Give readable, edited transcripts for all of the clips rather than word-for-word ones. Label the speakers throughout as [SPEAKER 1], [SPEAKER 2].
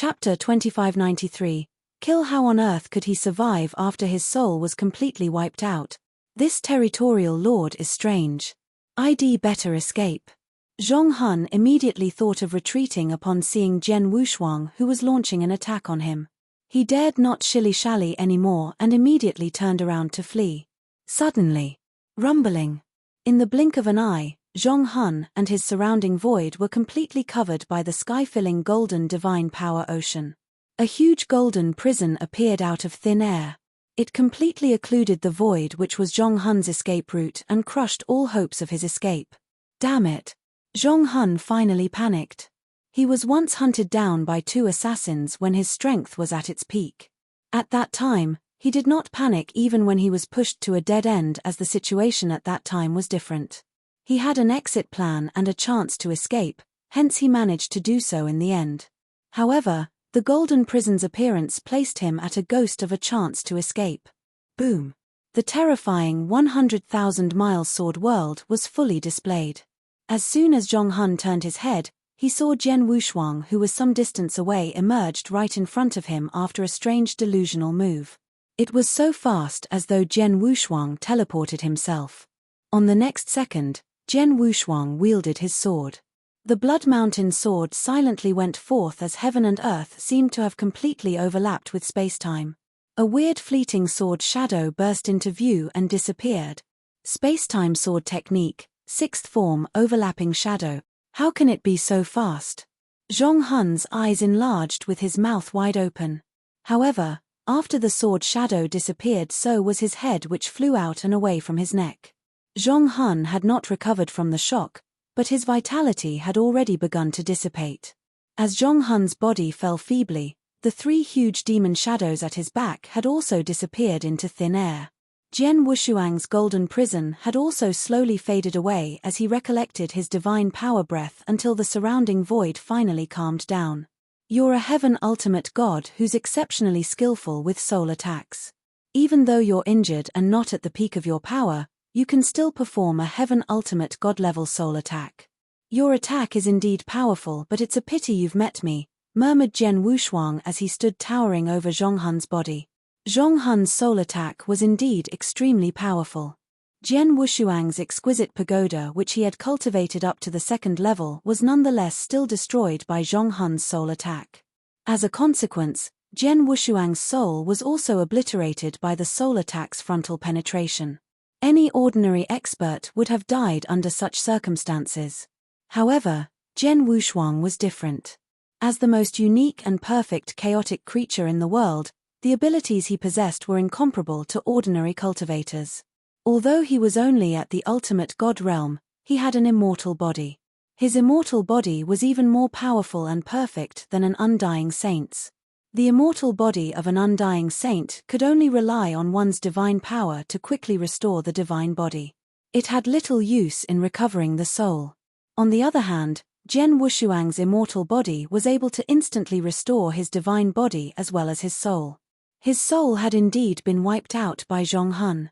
[SPEAKER 1] Chapter 2593. Kill. How on earth could he survive after his soul was completely wiped out? This territorial lord is strange. I'd better escape. Zhong Hun immediately thought of retreating upon seeing Jian Wushuang, who was launching an attack on him. He dared not shilly-shally anymore and immediately turned around to flee. Suddenly, rumbling. In the blink of an eye, Zhong Hun and his surrounding void were completely covered by the sky-filling golden divine power ocean. A huge golden prison appeared out of thin air. It completely occluded the void, which was Zhong Hun's escape route, and crushed all hopes of his escape. Damn it! Zhong Hun finally panicked. He was once hunted down by 2 assassins when his strength was at its peak. At that time, he did not panic even when he was pushed to a dead end, as the situation at that time was different. He had an exit plan and a chance to escape, hence he managed to do so in the end. However, the golden prison's appearance placed him at a ghost of a chance to escape. Boom! The terrifying 100,000-mile sword world was fully displayed. As soon as Zhong Hun turned his head, he saw Jian Wushuang, who was some distance away, emerged right in front of him after a strange delusional move. It was so fast as though Jian Wushuang teleported himself. On the next second, Jian Wushuang wielded his sword. The Blood Mountain sword silently went forth as heaven and earth seemed to have completely overlapped with space-time. A weird fleeting sword shadow burst into view and disappeared. Space-time sword technique, 6th form overlapping shadow. How can it be so fast? Zhong Hun's eyes enlarged with his mouth wide open. However, after the sword shadow disappeared, so was his head, which flew out and away from his neck. Zhong Hun had not recovered from the shock, but his vitality had already begun to dissipate. As Zhong Hun's body fell feebly, the 3 huge demon shadows at his back had also disappeared into thin air. Jian Wushuang's golden prison had also slowly faded away as he recollected his divine power breath until the surrounding void finally calmed down. You're a heaven ultimate god who's exceptionally skillful with soul attacks. Even though you're injured and not at the peak of your power, you can still perform a heaven ultimate god-level soul attack. Your attack is indeed powerful, but it's a pity you've met me, murmured Jian Wushuang as he stood towering over Zhong Hun's body. Zhong Hun's soul attack was indeed extremely powerful. Jian Wushuang's exquisite pagoda, which he had cultivated up to the 2nd level, was nonetheless still destroyed by Zhong Hun's soul attack. As a consequence, Jian Wushuang's soul was also obliterated by the soul attack's frontal penetration. Any ordinary expert would have died under such circumstances. However, Jian Wushuang was different. As the most unique and perfect chaotic creature in the world, the abilities he possessed were incomparable to ordinary cultivators. Although he was only at the ultimate god realm, he had an immortal body. His immortal body was even more powerful and perfect than an undying saint's. The immortal body of an undying saint could only rely on one's divine power to quickly restore the divine body. It had little use in recovering the soul. On the other hand, Jian Wushuang's immortal body was able to instantly restore his divine body as well as his soul. His soul had indeed been wiped out by Zhong Hun.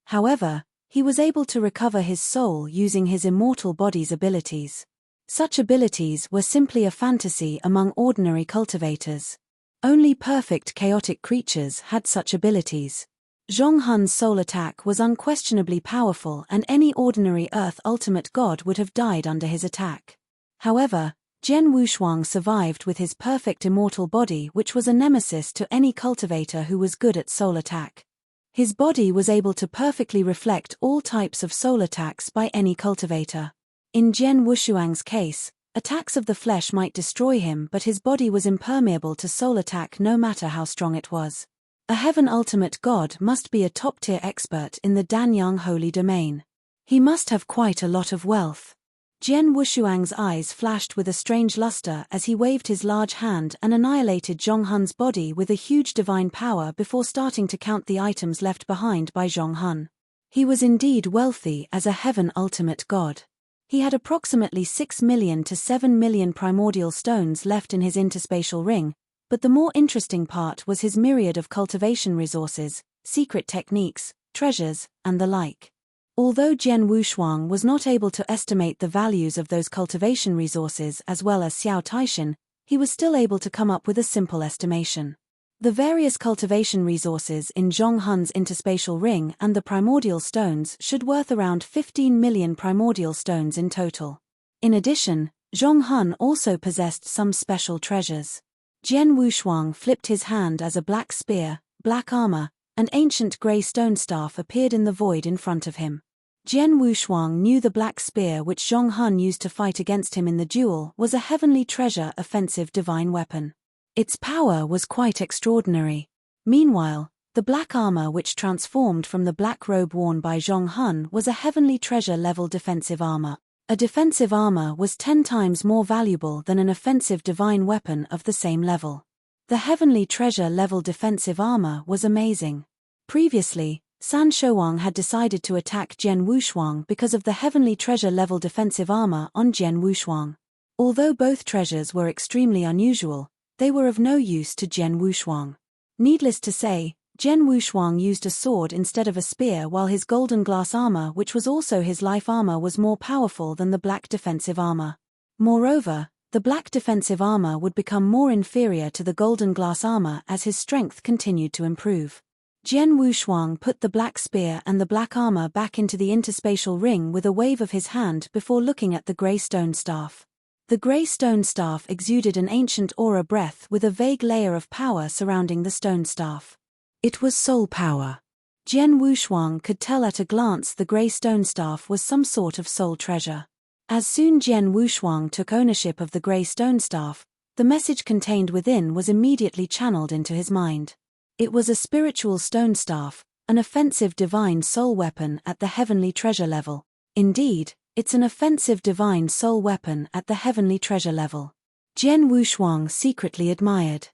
[SPEAKER 1] However, he was able to recover his soul using his immortal body's abilities. Such abilities were simply a fantasy among ordinary cultivators. Only perfect chaotic creatures had such abilities. Zhong Hun's soul attack was unquestionably powerful, and any ordinary Earth ultimate god would have died under his attack. However, Jian Wushuang survived with his perfect immortal body, which was a nemesis to any cultivator who was good at soul attack. His body was able to perfectly reflect all types of soul attacks by any cultivator. In Jian Wushuang's case, attacks of the flesh might destroy him, but his body was impermeable to soul attack no matter how strong it was. A heaven ultimate god must be a top-tier expert in the Danyang holy domain. He must have quite a lot of wealth. Jian Wushuang's eyes flashed with a strange luster as he waved his large hand and annihilated Zhong Hun's body with a huge divine power before starting to count the items left behind by Zhong Hun. He was indeed wealthy as a heaven ultimate god. He had approximately 6 million to 7 million primordial stones left in his interspatial ring, but the more interesting part was his myriad of cultivation resources, secret techniques, treasures, and the like. Although Jian Wushuang was not able to estimate the values of those cultivation resources as well as Xiao Taishan, he was still able to come up with a simple estimation. The various cultivation resources in Zhong Hun's interspatial ring and the primordial stones should worth around 15 million primordial stones in total. In addition, Zhong Hun also possessed some special treasures. Jian Wushuang flipped his hand as a black spear, black armor, and ancient grey stone staff appeared in the void in front of him. Jian Wushuang knew the black spear which Zhong Hun used to fight against him in the duel was a heavenly treasure offensive divine weapon. Its power was quite extraordinary. Meanwhile, the black armor which transformed from the black robe worn by Zhong Hun was a heavenly treasure-level defensive armor. A defensive armor was 10 times more valuable than an offensive divine weapon of the same level. The heavenly treasure-level defensive armor was amazing. Previously, San Shouwang had decided to attack Jian Wushuang because of the heavenly treasure-level defensive armor on Jian Wushuang. Although both treasures were extremely unusual, they were of no use to Jian Wushuang. Needless to say, Jian Wushuang used a sword instead of a spear, while his golden glass armor, which was also his life armor, was more powerful than the black defensive armor. Moreover, the black defensive armor would become more inferior to the golden glass armor as his strength continued to improve. Jian Wushuang put the black spear and the black armor back into the interspatial ring with a wave of his hand before looking at the grey stone staff. The grey stone staff exuded an ancient aura breath with a vague layer of power surrounding the stone staff. It was soul power. Jian Wushuang could tell at a glance the grey stone staff was some sort of soul treasure. As soon Jian Wushuang took ownership of the grey stone staff, the message contained within was immediately channeled into his mind. It was a spiritual stone staff, an offensive divine soul weapon at the heavenly treasure level. Indeed, it's an offensive divine soul weapon at the heavenly treasure level. Jian Wushuang secretly admired.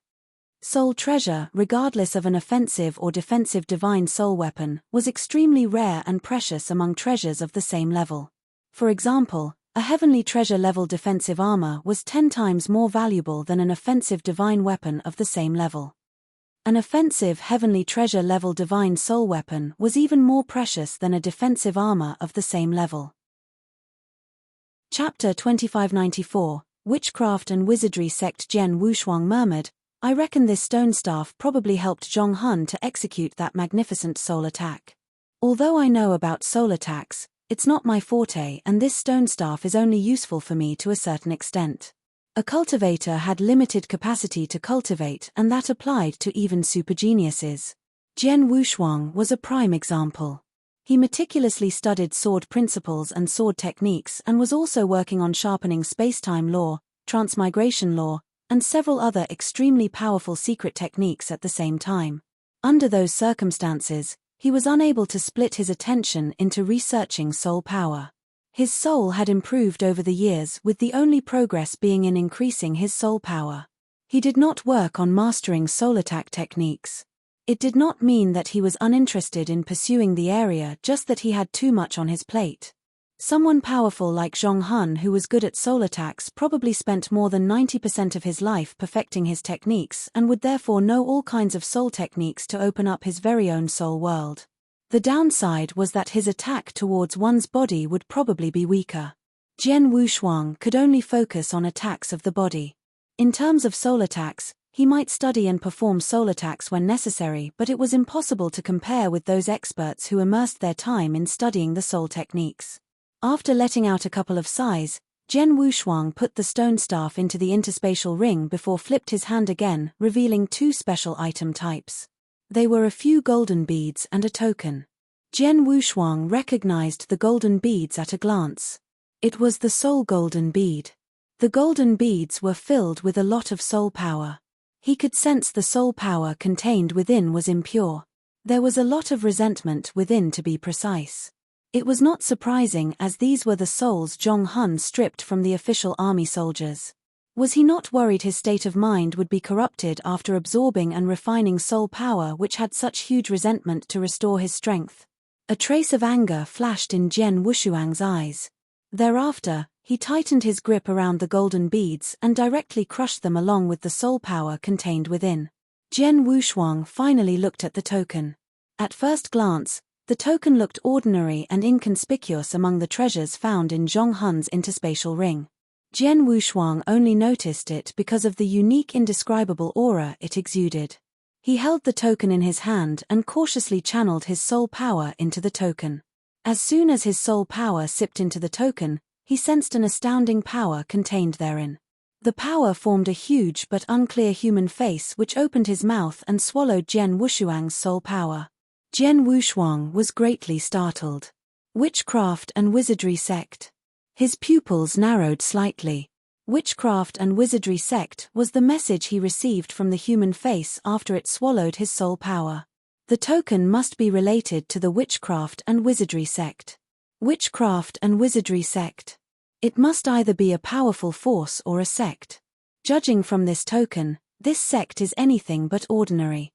[SPEAKER 1] Soul treasure, regardless of an offensive or defensive divine soul weapon, was extremely rare and precious among treasures of the same level. For example, a heavenly treasure-level defensive armor was 10 times more valuable than an offensive divine weapon of the same level. An offensive heavenly treasure-level divine soul weapon was even more precious than a defensive armor of the same level. Chapter 2594, Witchcraft and Wizardry Sect. Jian Wushuang murmured, "I reckon this stone staff probably helped Zhong Hun to execute that magnificent soul attack. Although I know about soul attacks, it's not my forte, and this stone staff is only useful for me to a certain extent. A cultivator had limited capacity to cultivate, and that applied to even supergeniuses. Jian Wushuang was a prime example. He meticulously studied sword principles and sword techniques and was also working on sharpening space-time law, transmigration law, and several other extremely powerful secret techniques at the same time. Under those circumstances, he was unable to split his attention into researching soul power. His soul had improved over the years, with the only progress being in increasing his soul power. He did not work on mastering soul attack techniques. It did not mean that he was uninterested in pursuing the area, just that he had too much on his plate. Someone powerful like Zhong Hun, who was good at soul attacks, probably spent more than 90% of his life perfecting his techniques and would therefore know all kinds of soul techniques to open up his very own soul world. The downside was that his attack towards one's body would probably be weaker. Jian Wushuang could only focus on attacks of the body. In terms of soul attacks, he might study and perform soul attacks when necessary, but it was impossible to compare with those experts who immersed their time in studying the soul techniques. After letting out a couple of sighs, Jian Wushuang put the stone staff into the interspatial ring before flipped his hand again, revealing 2 special item types. They were a few golden beads and a token. Jian Wushuang recognized the golden beads at a glance. It was the soul golden bead. The golden beads were filled with a lot of soul power. He could sense the soul power contained within was impure. There was a lot of resentment within, to be precise. It was not surprising, as these were the souls Zhong Hun stripped from the official army soldiers. Was he not worried his state of mind would be corrupted after absorbing and refining soul power which had such huge resentment to restore his strength? A trace of anger flashed in Jian Wushuang's eyes. Thereafter, he tightened his grip around the golden beads and directly crushed them along with the soul power contained within. Jian Wushuang finally looked at the token. At first glance, the token looked ordinary and inconspicuous among the treasures found in Zhong Hun's interspatial ring. Jian Wushuang only noticed it because of the unique indescribable aura it exuded. He held the token in his hand and cautiously channeled his soul power into the token. As soon as his soul power sipped into the token, he sensed an astounding power contained therein. The power formed a huge but unclear human face which opened his mouth and swallowed Jian Wushuang's soul power. Jian Wushuang was greatly startled. Witchcraft and wizardry sect. His pupils narrowed slightly. Witchcraft and wizardry sect was the message he received from the human face after it swallowed his soul power. The token must be related to the witchcraft and wizardry sect. Witchcraft and wizardry sect. It must either be a powerful force or a sect. Judging from this token, this sect is anything but ordinary.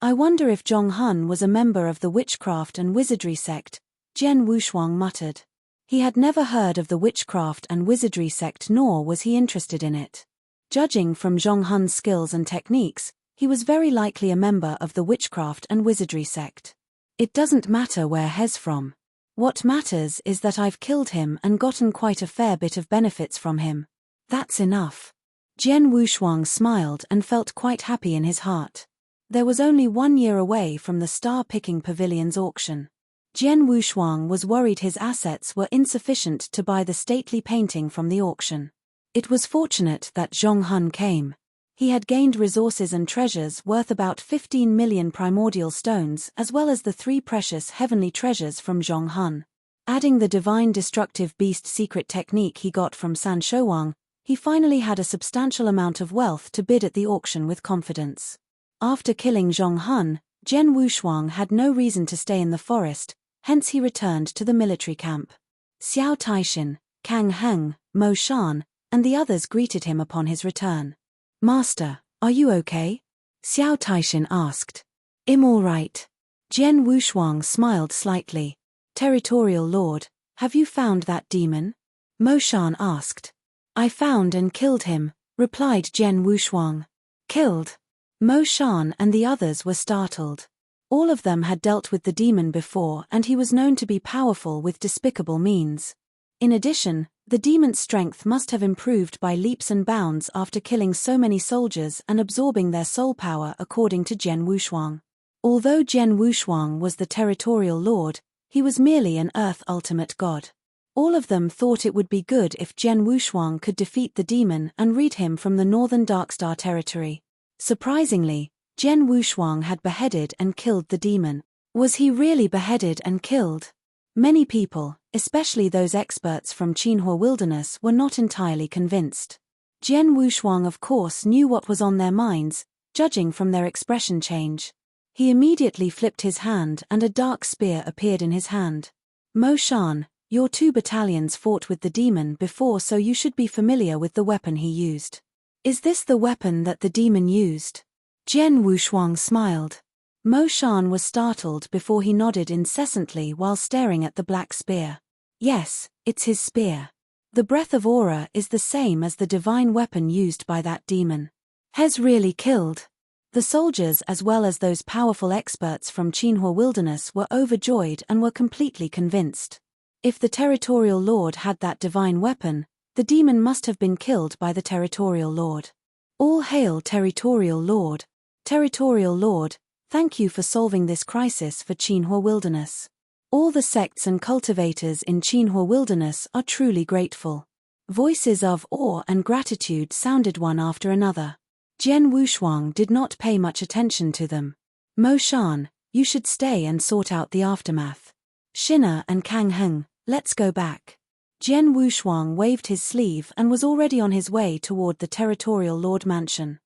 [SPEAKER 1] I wonder if Zhong Hun was a member of the witchcraft and wizardry sect, Jian Wushuang muttered. He had never heard of the witchcraft and wizardry sect, nor was he interested in it. Judging from Zhong Hun's skills and techniques, he was very likely a member of the witchcraft and wizardry sect. It doesn't matter where he's from. What matters is that I've killed him and gotten quite a fair bit of benefits from him. That's enough. Jian Wushuang smiled and felt quite happy in his heart. There was only 1 year away from the Star-Picking Pavilion's auction. Jian Wushuang was worried his assets were insufficient to buy the stately painting from the auction. It was fortunate that Zhong Hun came. He had gained resources and treasures worth about 15 million primordial stones as well as the 3 precious heavenly treasures from Zhong Hun. Adding the divine destructive beast secret technique he got from San Shouwang, he finally had a substantial amount of wealth to bid at the auction with confidence. After killing Zhong Hun, Jian Wushuang had no reason to stay in the forest. Hence he returned to the military camp. Xiao Taishan, Kang Heng, Mo Shan, and the others greeted him upon his return. "Master, are you okay?" Xiao Taishan asked. "I'm all right." Jian Wushuang smiled slightly. "Territorial Lord, have you found that demon?" Mo Shan asked. "I found and killed him," replied Jian Wushuang. "Killed?" Mo Shan and the others were startled. All of them had dealt with the demon before, and he was known to be powerful with despicable means. In addition, the demon's strength must have improved by leaps and bounds after killing so many soldiers and absorbing their soul power, according to Jian Wushuang. Although Jian Wushuang was the territorial lord, he was merely an earth ultimate god. All of them thought it would be good if Jian Wushuang could defeat the demon and rid him from the northern Darkstar territory. Surprisingly, Jian Wushuang had beheaded and killed the demon. Was he really beheaded and killed? Many people, especially those experts from Qinhua Wilderness, were not entirely convinced. Jian Wushuang of course knew what was on their minds, judging from their expression change. He immediately flipped his hand and a dark spear appeared in his hand. "Mo Shan, your 2 battalions fought with the demon before, so you should be familiar with the weapon he used. Is this the weapon that the demon used?" Jian Wushuang smiled. Mo Shan was startled before he nodded incessantly while staring at the black spear. "Yes, it's his spear. The breath of aura is the same as the divine weapon used by that demon. Hes really killed." The soldiers as well as those powerful experts from Qinhua Wilderness were overjoyed and were completely convinced. If the territorial lord had that divine weapon, the demon must have been killed by the territorial lord. All hail territorial lord. Territorial lord, thank you for solving this crisis for Qinhua Wilderness. All the sects and cultivators in Qinhua Wilderness are truly grateful. Voices of awe and gratitude sounded one after another. Jian Wushuang did not pay much attention to them. "Mo Shan, you should stay and sort out the aftermath. Shina and Kang Heng, let's go back." Jian Wushuang waved his sleeve and was already on his way toward the territorial lord mansion.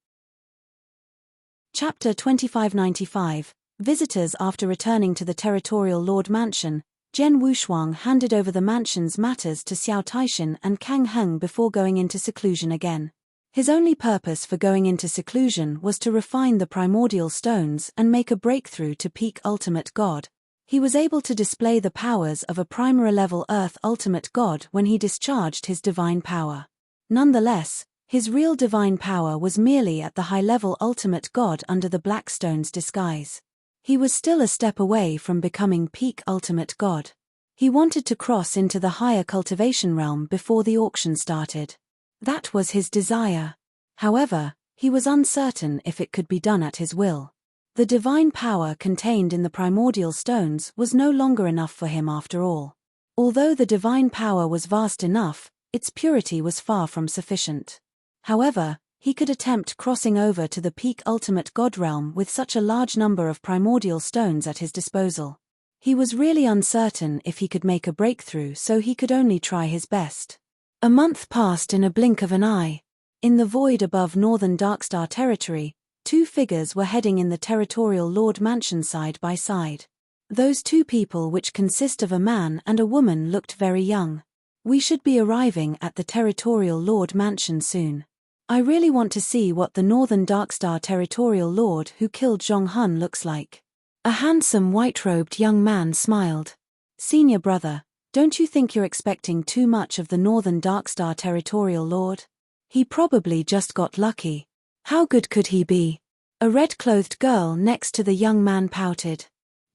[SPEAKER 1] Chapter 2595, Visitors. After returning to the territorial lord mansion, Jian Wushuang handed over the mansion's matters to Xiao Taishan and Kang Heng before going into seclusion again. His only purpose for going into seclusion was to refine the primordial stones and make a breakthrough to peak ultimate god. He was able to display the powers of a primary-level Earth ultimate god when he discharged his divine power. Nonetheless, his real divine power was merely at the high-level ultimate god under the Blackstone's disguise. He was still a step away from becoming peak ultimate god. He wanted to cross into the higher cultivation realm before the auction started. That was his desire. However, he was uncertain if it could be done at his will. The divine power contained in the primordial stones was no longer enough for him after all. Although the divine power was vast enough, its purity was far from sufficient. However, he could attempt crossing over to the peak ultimate god realm with such a large number of primordial stones at his disposal. He was really uncertain if he could make a breakthrough, so he could only try his best. A month passed in a blink of an eye. In the void above northern Darkstar territory, two figures were heading in the territorial lord mansion side by side. Those two people, which consist of a man and a woman, looked very young. We should be arriving at the territorial lord mansion soon. I really want to see what the northern Darkstar territorial lord who killed Zhonghun looks like. A handsome white-robed young man smiled. Senior brother, don't you think you're expecting too much of the northern Darkstar territorial lord? He probably just got lucky. How good could he be? A red-clothed girl next to the young man pouted.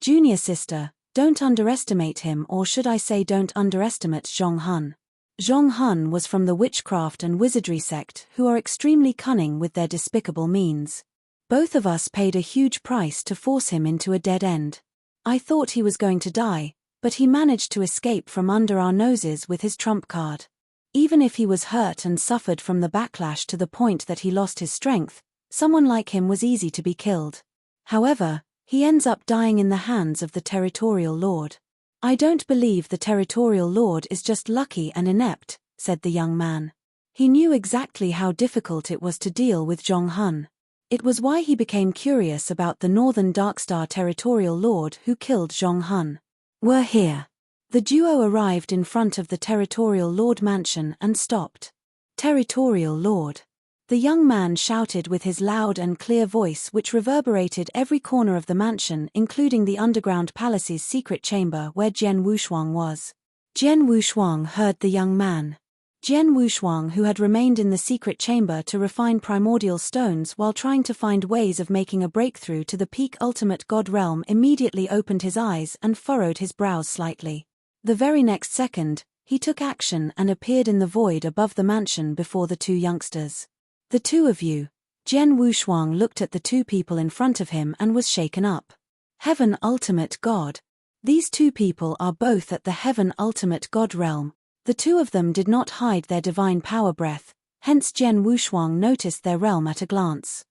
[SPEAKER 1] Junior sister, don't underestimate him, or should I say don't underestimate Zhonghun. Zhonghun was from the witchcraft and wizardry sect, who are extremely cunning with their despicable means. Both of us paid a huge price to force him into a dead end. I thought he was going to die, but he managed to escape from under our noses with his trump card. Even if he was hurt and suffered from the backlash to the point that he lost his strength, someone like him was easy to be killed. However, he ends up dying in the hands of the territorial lord. I don't believe the territorial lord is just lucky and inept, said the young man. He knew exactly how difficult it was to deal with Zhonghun. It was why he became curious about the northern Darkstar territorial lord who killed Zhonghun. We're here. The duo arrived in front of the territorial lord mansion and stopped. Territorial lord. The young man shouted with his loud and clear voice, which reverberated every corner of the mansion, including the underground palace's secret chamber where Jian Wushuang was. Jian Wushuang heard the young man. Jian Wushuang, who had remained in the secret chamber to refine primordial stones while trying to find ways of making a breakthrough to the peak ultimate god realm, immediately opened his eyes and furrowed his brows slightly. The very next second, he took action and appeared in the void above the mansion before the two youngsters. The two of you. Jian Wushuang looked at the two people in front of him and was shaken up. Heaven ultimate god. These two people are both at the heaven ultimate god realm. The two of them did not hide their divine power breath, hence Jian Wushuang noticed their realm at a glance.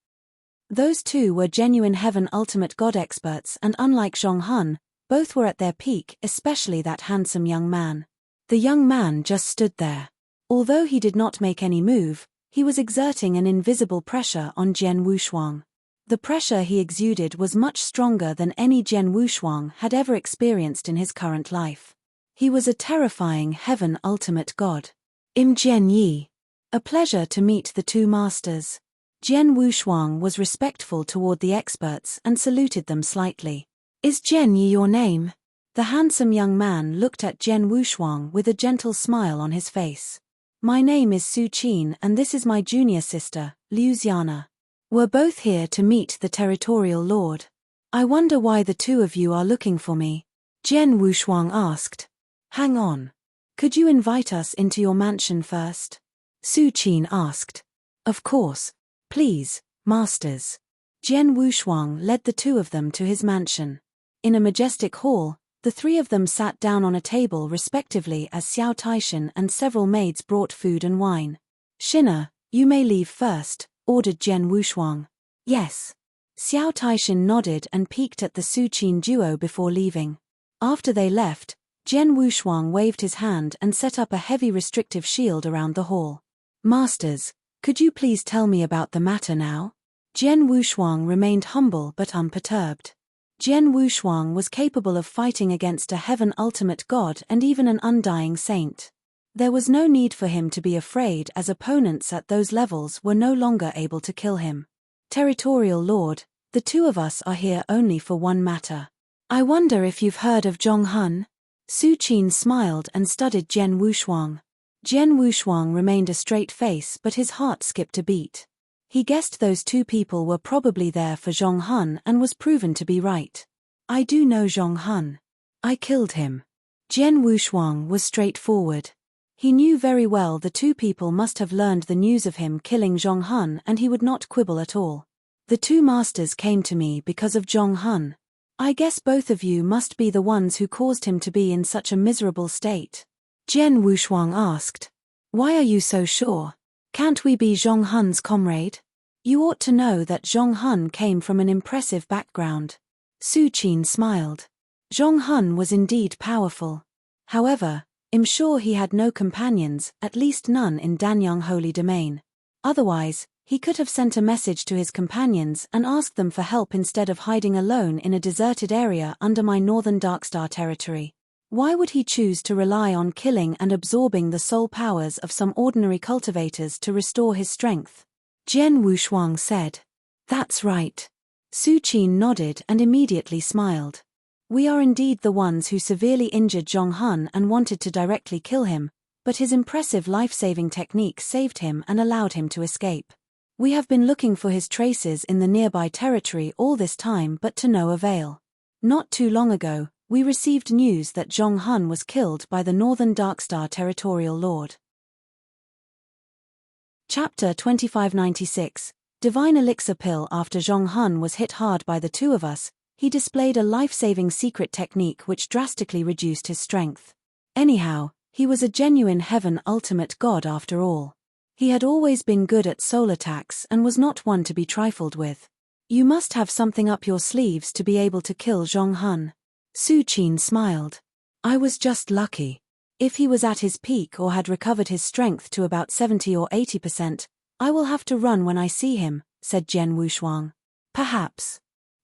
[SPEAKER 1] Those two were genuine heaven ultimate god experts, and unlike Zhonghun, both were at their peak, especially that handsome young man. The young man just stood there. Although he did not make any move, he was exerting an invisible pressure on Jian Wushuang. The pressure he exuded was much stronger than any Jian Wushuang had ever experienced in his current life. He was a terrifying heaven ultimate god. Jian Yi. A pleasure to meet the two masters. Jian Wushuang was respectful toward the experts and saluted them slightly. Is Jian Yi your name? The handsome young man looked at Jian Wushuang with a gentle smile on his face. My name is Su Qin, and this is my junior sister, Liu Xiana. We're both here to meet the territorial lord. I wonder why the two of you are looking for me. Jian Wushuang asked. Hang on. Could you invite us into your mansion first? Su Qin asked. Of course. Please, masters. Jian Wushuang led the two of them to his mansion. In a majestic hall, the three of them sat down on a table respectively as Xiao Taishan and several maids brought food and wine. Shina, you may leave first, ordered Jian Wushuang. Yes. Xiao Taishan nodded and peeked at the Su Qin duo before leaving. After they left, Jian Wushuang waved his hand and set up a heavy restrictive shield around the hall. Masters, could you please tell me about the matter now? Jian Wushuang remained humble but unperturbed. Jian Wushuang was capable of fighting against a heaven ultimate god and even an undying saint. There was no need for him to be afraid, as opponents at those levels were no longer able to kill him. Territorial Lord, the two of us are here only for one matter. I wonder if you've heard of Zhonghun? Su Qin smiled and studied Jian Wushuang. Jian Wushuang remained a straight face, but his heart skipped a beat. He guessed those two people were probably there for Zhonghun and was proven to be right. I do know Zhonghun. I killed him. Jian Wushuang was straightforward. He knew very well the two people must have learned the news of him killing Zhong Hun, and he would not quibble at all. The two masters came to me because of Zhong Hun. I guess both of you must be the ones who caused him to be in such a miserable state. Jian Wushuang asked. Why are you so sure? Can't we be Zhong Hun's comrade? You ought to know that Zhong Hun came from an impressive background. Su Qin smiled. Zhong Hun was indeed powerful. However, I'm sure he had no companions, at least none in Danyang Holy Domain. Otherwise, he could have sent a message to his companions and asked them for help instead of hiding alone in a deserted area under my northern Darkstar territory. Why would he choose to rely on killing and absorbing the soul powers of some ordinary cultivators to restore his strength? Jian Wushuang said. That's right. Su Qin nodded and immediately smiled. We are indeed the ones who severely injured Zhong Hun and wanted to directly kill him, but his impressive life-saving technique saved him and allowed him to escape. We have been looking for his traces in the nearby territory all this time, but to no avail. Not too long ago, we received news that Zhong Hun was killed by the Northern Darkstar Territorial Lord. Chapter 2596, Divine Elixir Pill. After Zhong Hun was hit hard by the two of us, he displayed a life-saving secret technique which drastically reduced his strength. Anyhow, he was a genuine heaven ultimate god after all. He had always been good at soul attacks and was not one to be trifled with. You must have something up your sleeves to be able to kill Zhong Hun. Su Qin smiled. I was just lucky. If he was at his peak or had recovered his strength to about 70 or 80%, I will have to run when I see him, said Jian Wushuang. Perhaps.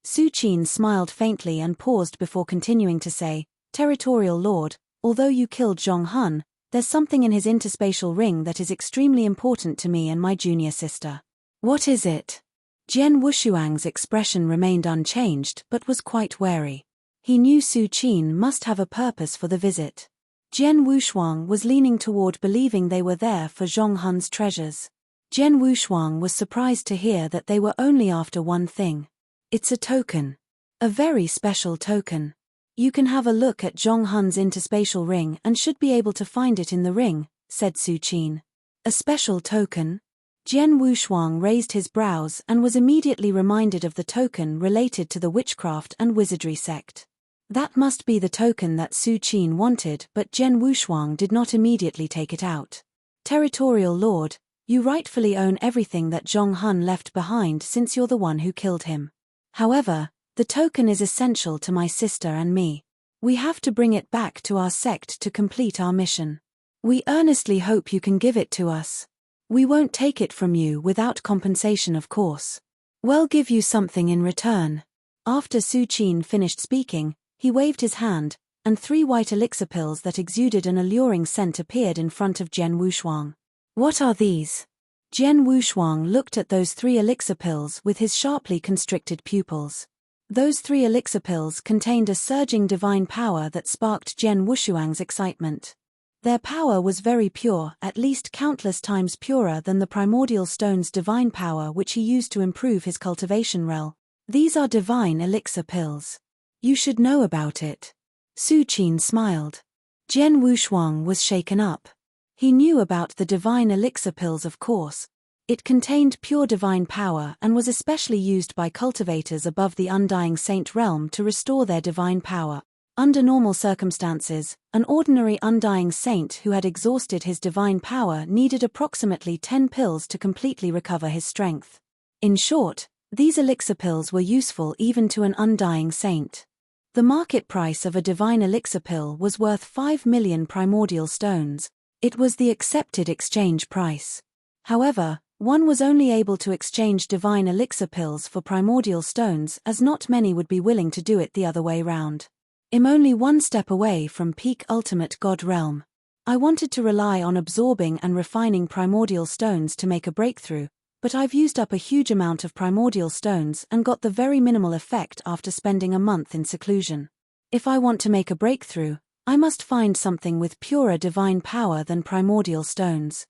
[SPEAKER 1] Su Qin smiled faintly and paused before continuing to say, Territorial Lord, although you killed Zhong Hun, there's something in his interspatial ring that is extremely important to me and my junior sister. What is it? Jian Wushuang's expression remained unchanged but was quite wary. He knew Su Qin must have a purpose for the visit. Jian Wushuang was leaning toward believing they were there for Zhong Hun's treasures. Jian Wushuang was surprised to hear that they were only after one thing. It's a token. A very special token. You can have a look at Zhong Hun's interspatial ring and should be able to find it in the ring, said Su Qin. A special token? Jian Wushuang raised his brows and was immediately reminded of the token related to the witchcraft and wizardry sect. That must be the token that Su Qin wanted, but Jian Wushuang did not immediately take it out. Territorial Lord, you rightfully own everything that Zhong Hun left behind since you're the one who killed him. However, the token is essential to my sister and me. We have to bring it back to our sect to complete our mission. We earnestly hope you can give it to us. We won't take it from you without compensation, of course. We'll give you something in return. After Su Qin finished speaking, he waved his hand, and 3 white elixir pills that exuded an alluring scent appeared in front of Jian Wushuang. What are these? Jian Wushuang looked at those 3 elixir pills with his sharply constricted pupils. Those 3 elixir pills contained a surging divine power that sparked Jian Wushuang's excitement. Their power was very pure, at least countless times purer than the primordial stone's divine power which he used to improve his cultivation rel. These are divine elixir pills. You should know about it. Su Qin smiled. Jian Wushuang was shaken up. He knew about the divine elixir pills, of course. It contained pure divine power and was especially used by cultivators above the Undying Saint realm to restore their divine power. Under normal circumstances, an ordinary Undying Saint who had exhausted his divine power needed approximately 10 pills to completely recover his strength. In short, these elixir pills were useful even to an Undying Saint. The market price of a divine elixir pill was worth 5 million primordial stones. It was the accepted exchange price. However, one was only able to exchange divine elixir pills for primordial stones, as not many would be willing to do it the other way round. I'm only one step away from peak ultimate god realm. I wanted to rely on absorbing and refining primordial stones to make a breakthrough, but I've used up a huge amount of primordial stones and got the very minimal effect after spending a month in seclusion. If I want to make a breakthrough, I must find something with purer divine power than primordial stones.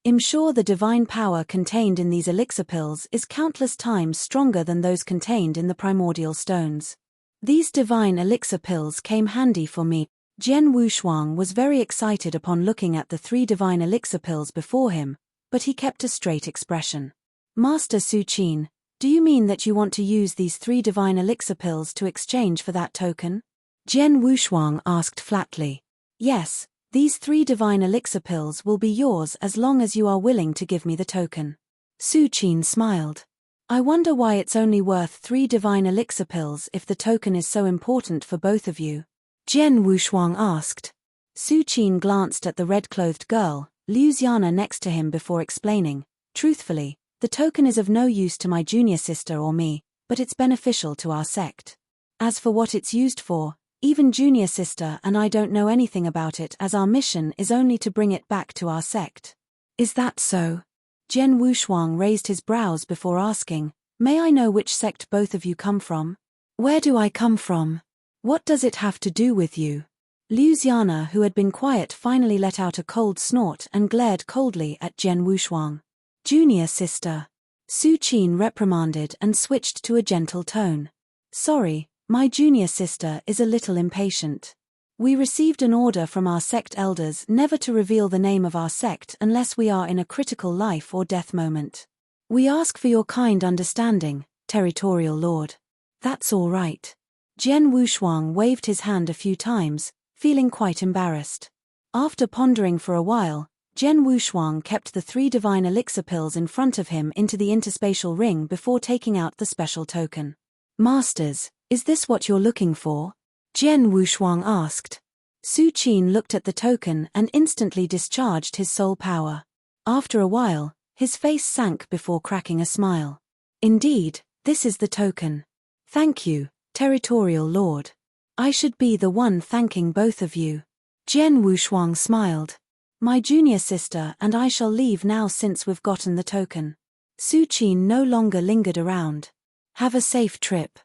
[SPEAKER 1] I'm sure the divine power contained in these elixir pills is countless times stronger than those contained in the primordial stones. These divine elixir pills came handy for me. Jian Wushuang was very excited upon looking at the 3 divine elixir pills before him, but he kept a straight expression. Master Su Qin, do you mean that you want to use these 3 divine elixir pills to exchange for that token? Jian Wushuang asked flatly. Yes, these 3 divine elixir pills will be yours as long as you are willing to give me the token. Su Qin smiled. I wonder why it's only worth 3 divine elixir pills if the token is so important for both of you. Jian Wushuang asked. Su Qin glanced at the red-clothed girl, Liu Xiana next to him before explaining, truthfully, the token is of no use to my junior sister or me, but it's beneficial to our sect. As for what it's used for, even junior sister and I don't know anything about it as our mission is only to bring it back to our sect. Is that so? Jian Wushuang raised his brows before asking, may I know which sect both of you come from? Where do I come from? What does it have to do with you? Liu Xiana, who had been quiet, finally let out a cold snort and glared coldly at Jian Wushuang. Junior sister. Su Qin reprimanded and switched to a gentle tone. Sorry, my junior sister is a little impatient. We received an order from our sect elders never to reveal the name of our sect unless we are in a critical life or death moment. We ask for your kind understanding, Territorial Lord. That's all right. Jian Wushuang waved his hand a few times, feeling quite embarrassed. After pondering for a while, Jian Wushuang kept the 3 divine elixir pills in front of him into the interspatial ring before taking out the special token. Masters, is this what you're looking for? Jian Wushuang asked. Su Qin looked at the token and instantly discharged his soul power. After a while, his face sank before cracking a smile. Indeed, this is the token. Thank you, Territorial Lord. I should be the one thanking both of you. Jian Wushuang smiled. My junior sister and I shall leave now since we've gotten the token. Su Qin no longer lingered around. Have a safe trip.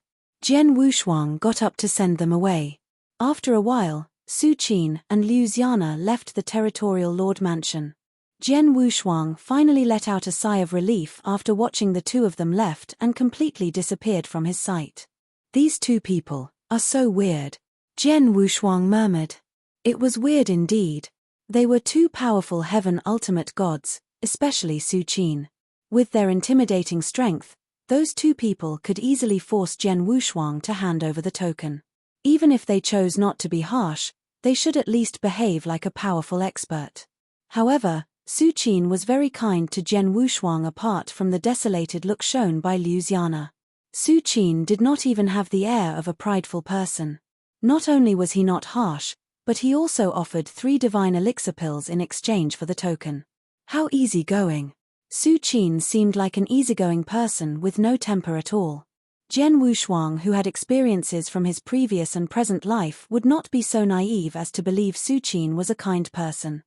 [SPEAKER 1] Jian Wushuang got up to send them away. After a while, Su Qin and Liu Xiana left the Territorial Lord mansion. Jian Wushuang finally let out a sigh of relief after watching the 2 of them left and completely disappeared from his sight. These 2 people are so weird, Jian Wushuang murmured. It was weird indeed. They were 2 powerful heaven ultimate gods, especially Su Qin. With their intimidating strength, those 2 people could easily force Jian Wushuang to hand over the token. Even if they chose not to be harsh, they should at least behave like a powerful expert. However, Su Qin was very kind to Jian Wushuang apart from the desolated look shown by Liu Xiana. Su Qin did not even have the air of a prideful person. Not only was he not harsh, but he also offered 3 divine elixir pills in exchange for the token. How easygoing. Su Qin seemed like an easygoing person with no temper at all. Jian Wushuang, who had experiences from his previous and present life, would not be so naive as to believe Su Qin was a kind person.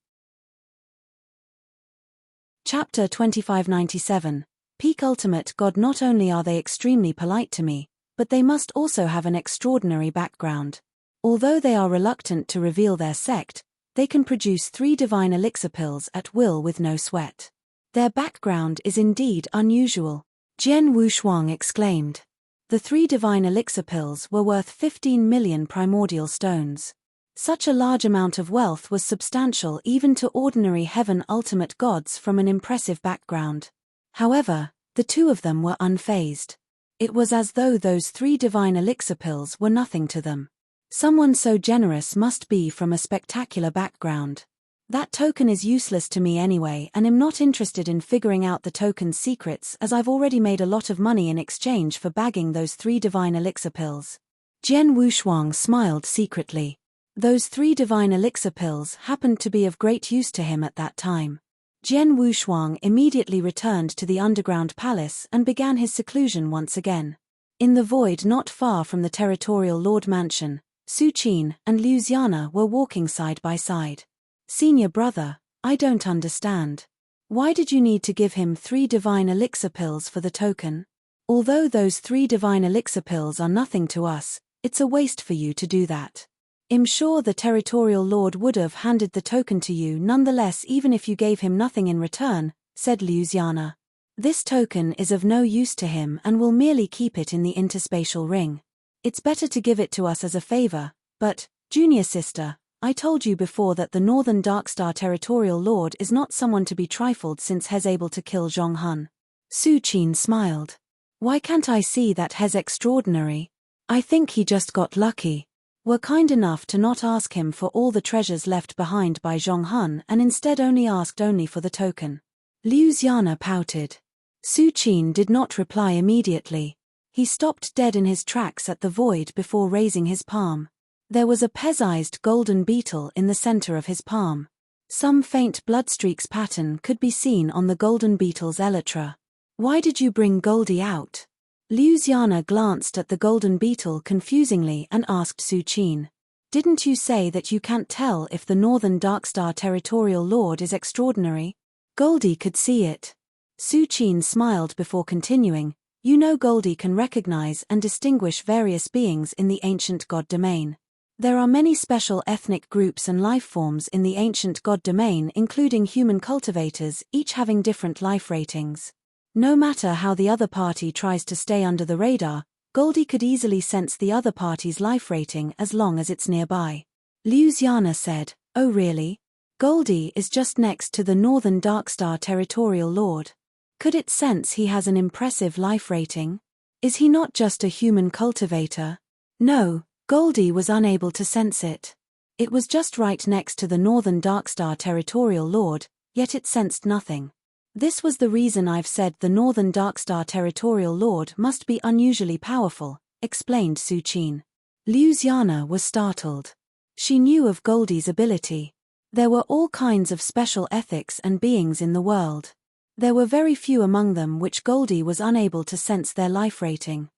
[SPEAKER 1] Chapter 2597. Peak Ultimate God. Not only are they extremely polite to me, but they must also have an extraordinary background. Although they are reluctant to reveal their sect, they can produce 3 divine elixir pills at will with no sweat. Their background is indeed unusual. Jian Wushuang exclaimed. The 3 divine elixir pills were worth 15 million primordial stones. Such a large amount of wealth was substantial even to ordinary heaven ultimate gods from an impressive background. However, the 2 of them were unfazed. It was as though those 3 divine elixir pills were nothing to them. Someone so generous must be from a spectacular background. That token is useless to me anyway, and am not interested in figuring out the token's secrets as I've already made a lot of money in exchange for bagging those 3 divine elixir pills. Jian Wushuang smiled secretly. Those 3 divine elixir pills happened to be of great use to him at that time. Jian Wushuang immediately returned to the underground palace and began his seclusion once again. In the void not far from the Territorial Lord Mansion, Su Qin and Liu Xiana were walking side by side. Senior brother, I don't understand. Why did you need to give him 3 divine elixir pills for the token? Although those 3 divine elixir pills are nothing to us, it's a waste for you to do that. I'm sure the Territorial Lord would have handed the token to you nonetheless even if you gave him nothing in return, said Liu Xiana. This token is of no use to him and will merely keep it in the interspatial ring. It's better to give it to us as a favor, but, junior sister, I told you before that the Northern Darkstar Territorial Lord is not someone to be trifled since he's able to kill Zhong Hun. Su Qin smiled. Why can't I see that he's extraordinary? I think he just got lucky. We're kind enough to not ask him for all the treasures left behind by Zhong Hun and instead asked only for the token. Liu Xiana pouted. Su Qin did not reply immediately. He stopped dead in his tracks at the void before raising his palm. There was a pezized golden beetle in the center of his palm. Some faint bloodstreaks pattern could be seen on the golden beetle's elytra. Why did you bring Goldie out? Liu Xiana glanced at the golden beetle confusingly and asked Su Qin. Didn't you say that you can't tell if the Northern Darkstar Territorial Lord is extraordinary? Goldie could see it. Su Qin smiled before continuing. You know Goldie can recognize and distinguish various beings in the ancient god domain. There are many special ethnic groups and life forms in the ancient god domain, including human cultivators, each having different life ratings. No matter how the other party tries to stay under the radar, Goldie could easily sense the other party's life rating as long as it's nearby. Liu Xiana said, Oh really? Goldie is just next to the Northern Darkstar Territorial Lord. Could it sense he has an impressive life rating? Is he not just a human cultivator? No, Goldie was unable to sense it. It was just right next to the Northern Darkstar Territorial Lord, yet it sensed nothing. This was the reason I've said the Northern Darkstar Territorial Lord must be unusually powerful, explained Su Qin. Liu Xiana was startled. She knew of Goldie's ability. There were all kinds of special ethics and beings in the world. There were very few among them which Goldie was unable to sense their life rating.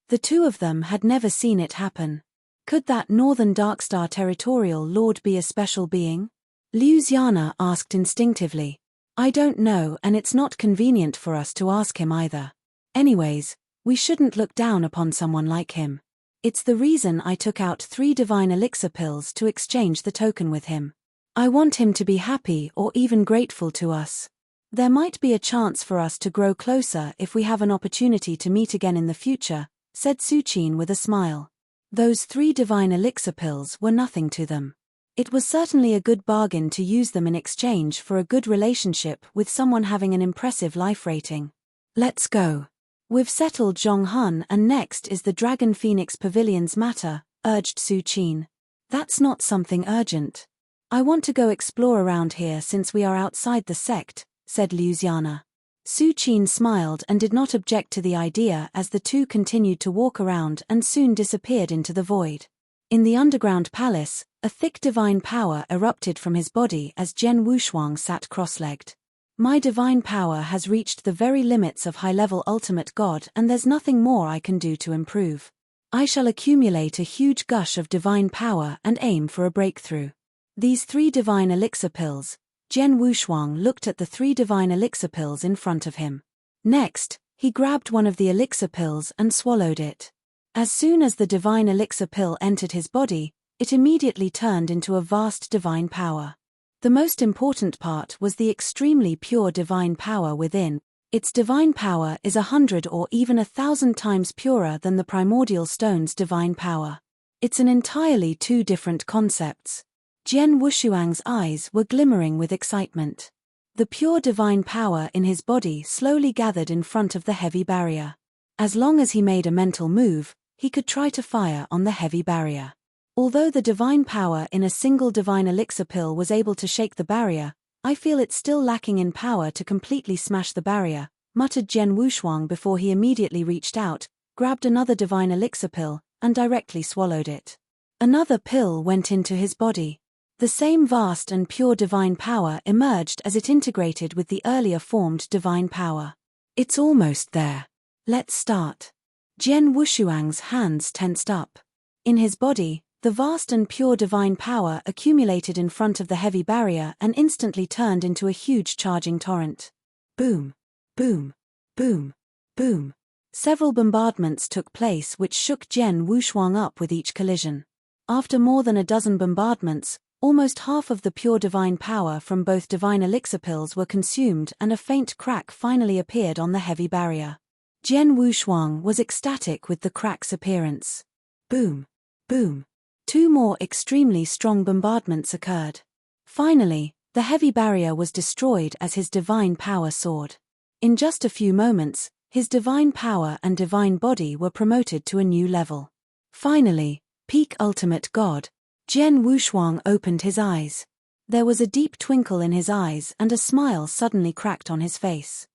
[SPEAKER 1] The two of them had never seen it happen. Could that Northern Darkstar Territorial Lord be a special being? Liu Xiana asked instinctively. I don't know, and it's not convenient for us to ask him either. Anyways, we shouldn't look down upon someone like him. It's the reason I took out 3 divine elixir pills to exchange the token with him. I want him to be happy or even grateful to us. There might be a chance for us to grow closer if we have an opportunity to meet again in the future, said Su Qin with a smile. Those 3 divine elixir pills were nothing to them. It was certainly a good bargain to use them in exchange for a good relationship with someone having an impressive life rating. Let's go. We've settled Zhong Hun and next is the Dragon Phoenix Pavilion's matter, urged Su Qin. That's not something urgent. I want to go explore around here since we are outside the sect, said Liu Xiana. Su Qin smiled and did not object to the idea as the two continued to walk around and soon disappeared into the void. In the underground palace, a thick divine power erupted from his body as Jian Wushuang sat cross-legged. My divine power has reached the very limits of high-level ultimate god and there's nothing more I can do to improve. I shall accumulate a huge gush of divine power and aim for a breakthrough. These 3 divine elixir pills. Jian Wushuang looked at the 3 divine elixir pills in front of him. Next, he grabbed one of the elixir pills and swallowed it. As soon as the divine elixir pill entered his body, it immediately turned into a vast divine power. The most important part was the extremely pure divine power within. Its divine power is 100 or even 1,000 times purer than the primordial stone's divine power. It's an entirely 2 different concepts. Jian Wushuang's eyes were glimmering with excitement. The pure divine power in his body slowly gathered in front of the heavy barrier. As long as he made a mental move, he could try to fire on the heavy barrier. Although the divine power in a single divine elixir pill was able to shake the barrier, I feel it's still lacking in power to completely smash the barrier, muttered Jian Wushuang before he immediately reached out, grabbed another divine elixir pill, and directly swallowed it. Another pill went into his body. The same vast and pure divine power emerged as it integrated with the earlier formed divine power. It's almost there. Let's start. Jian Wushuang's hands tensed up. In his body, the vast and pure divine power accumulated in front of the heavy barrier and instantly turned into a huge charging torrent. Boom, boom, boom, boom. Several bombardments took place which shook Jian Wushuang up with each collision. After more than a dozen bombardments, almost half of the pure divine power from both divine elixir pills were consumed and a faint crack finally appeared on the heavy barrier. Jian Wushuang was ecstatic with the crack's appearance. Boom, boom, 2 more extremely strong bombardments occurred. Finally, the heavy barrier was destroyed as his divine power soared. In just a few moments, his divine power and divine body were promoted to a new level. Finally, peak ultimate God, Jian Wushuang opened his eyes. There was a deep twinkle in his eyes and a smile suddenly cracked on his face.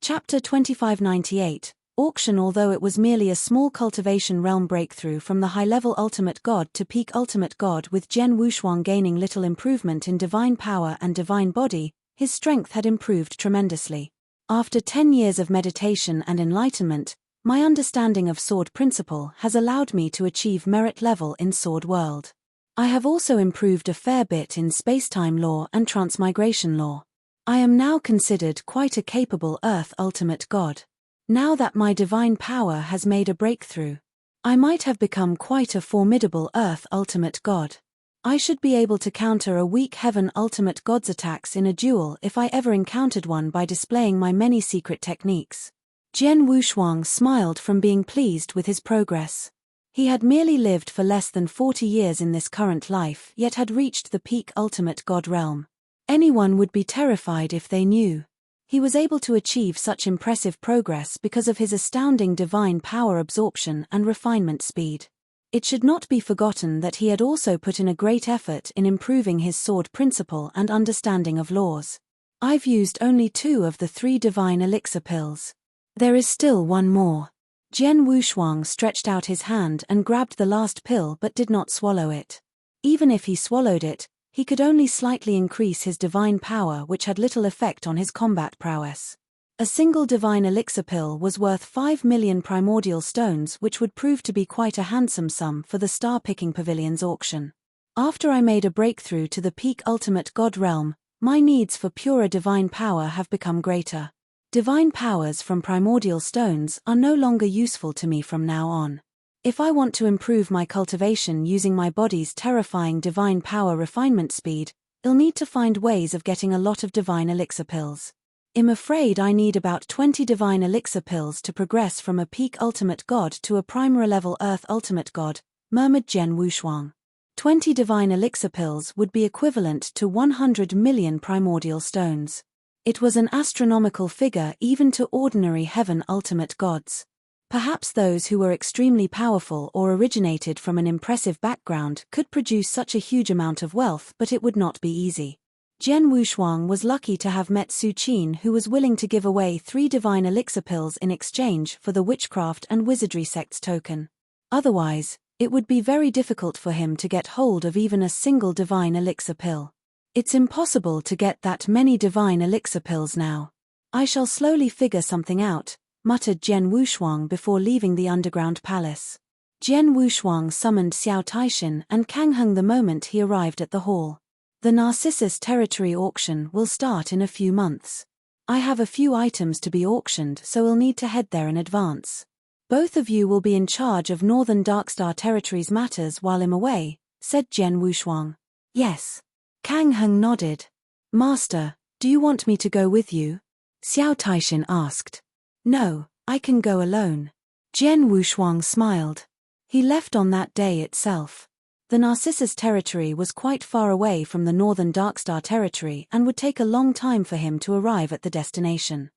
[SPEAKER 1] Chapter 2598, Auction. Although it was merely a small cultivation realm breakthrough from the high-level ultimate god to peak ultimate god, with Jian Wushuang gaining little improvement in divine power and divine body, his strength had improved tremendously. After 10 years of meditation and enlightenment, my understanding of sword principle has allowed me to achieve merit level in sword world. I have also improved a fair bit in space-time law and transmigration law. I am now considered quite a capable Earth ultimate god. Now that my divine power has made a breakthrough, I might have become quite a formidable Earth ultimate god. I should be able to counter a weak heaven ultimate god's attacks in a duel if I ever encountered one by displaying my many secret techniques. Jian Wushuang smiled from being pleased with his progress. He had merely lived for less than 40 years in this current life, yet had reached the peak ultimate god realm. Anyone would be terrified if they knew. He was able to achieve such impressive progress because of his astounding divine power absorption and refinement speed. It should not be forgotten that he had also put in a great effort in improving his sword principle and understanding of laws. I've used only 2 of the 3 divine elixir pills. There is still one more. Jian Wushuang stretched out his hand and grabbed the last pill but did not swallow it. Even if he swallowed it, he could only slightly increase his divine power, which had little effect on his combat prowess. A single divine elixir pill was worth 5 million primordial stones, which would prove to be quite a handsome sum for the Star-Picking Pavilion's auction. After I made a breakthrough to the peak ultimate god realm, my needs for purer divine power have become greater. Divine powers from primordial stones are no longer useful to me from now on. If I want to improve my cultivation using my body's terrifying divine power refinement speed, I'll need to find ways of getting a lot of divine elixir pills. I'm afraid I need about 20 divine elixir pills to progress from a peak ultimate god to a primary level Earth ultimate god, murmured Jian Wushuang. 20 divine elixir pills would be equivalent to 100 million primordial stones. It was an astronomical figure even to ordinary heaven ultimate gods. Perhaps those who were extremely powerful or originated from an impressive background could produce such a huge amount of wealth, but it would not be easy. Jian Wushuang was lucky to have met Su Qin, who was willing to give away 3 divine elixir pills in exchange for the witchcraft and wizardry sect's token. Otherwise, it would be very difficult for him to get hold of even a single divine elixir pill. It's impossible to get that many divine elixir pills now. I shall slowly figure something out, muttered Jian Wushuang before leaving the underground palace. Jian Wushuang summoned Xiao Taishan and Kang Heng the moment he arrived at the hall. The Narcissus territory auction will start in a few months. I have a few items to be auctioned, so we'll need to head there in advance. Both of you will be in charge of Northern Darkstar Territory's matters while I'm away, said Jian Wushuang. Yes. Kang Heng nodded. Master, do you want me to go with you? Xiao Taishan asked. No, I can go alone. Jian Wushuang smiled. He left on that day itself. The Narcissus territory was quite far away from the Northern Darkstar territory and would take a long time for him to arrive at the destination.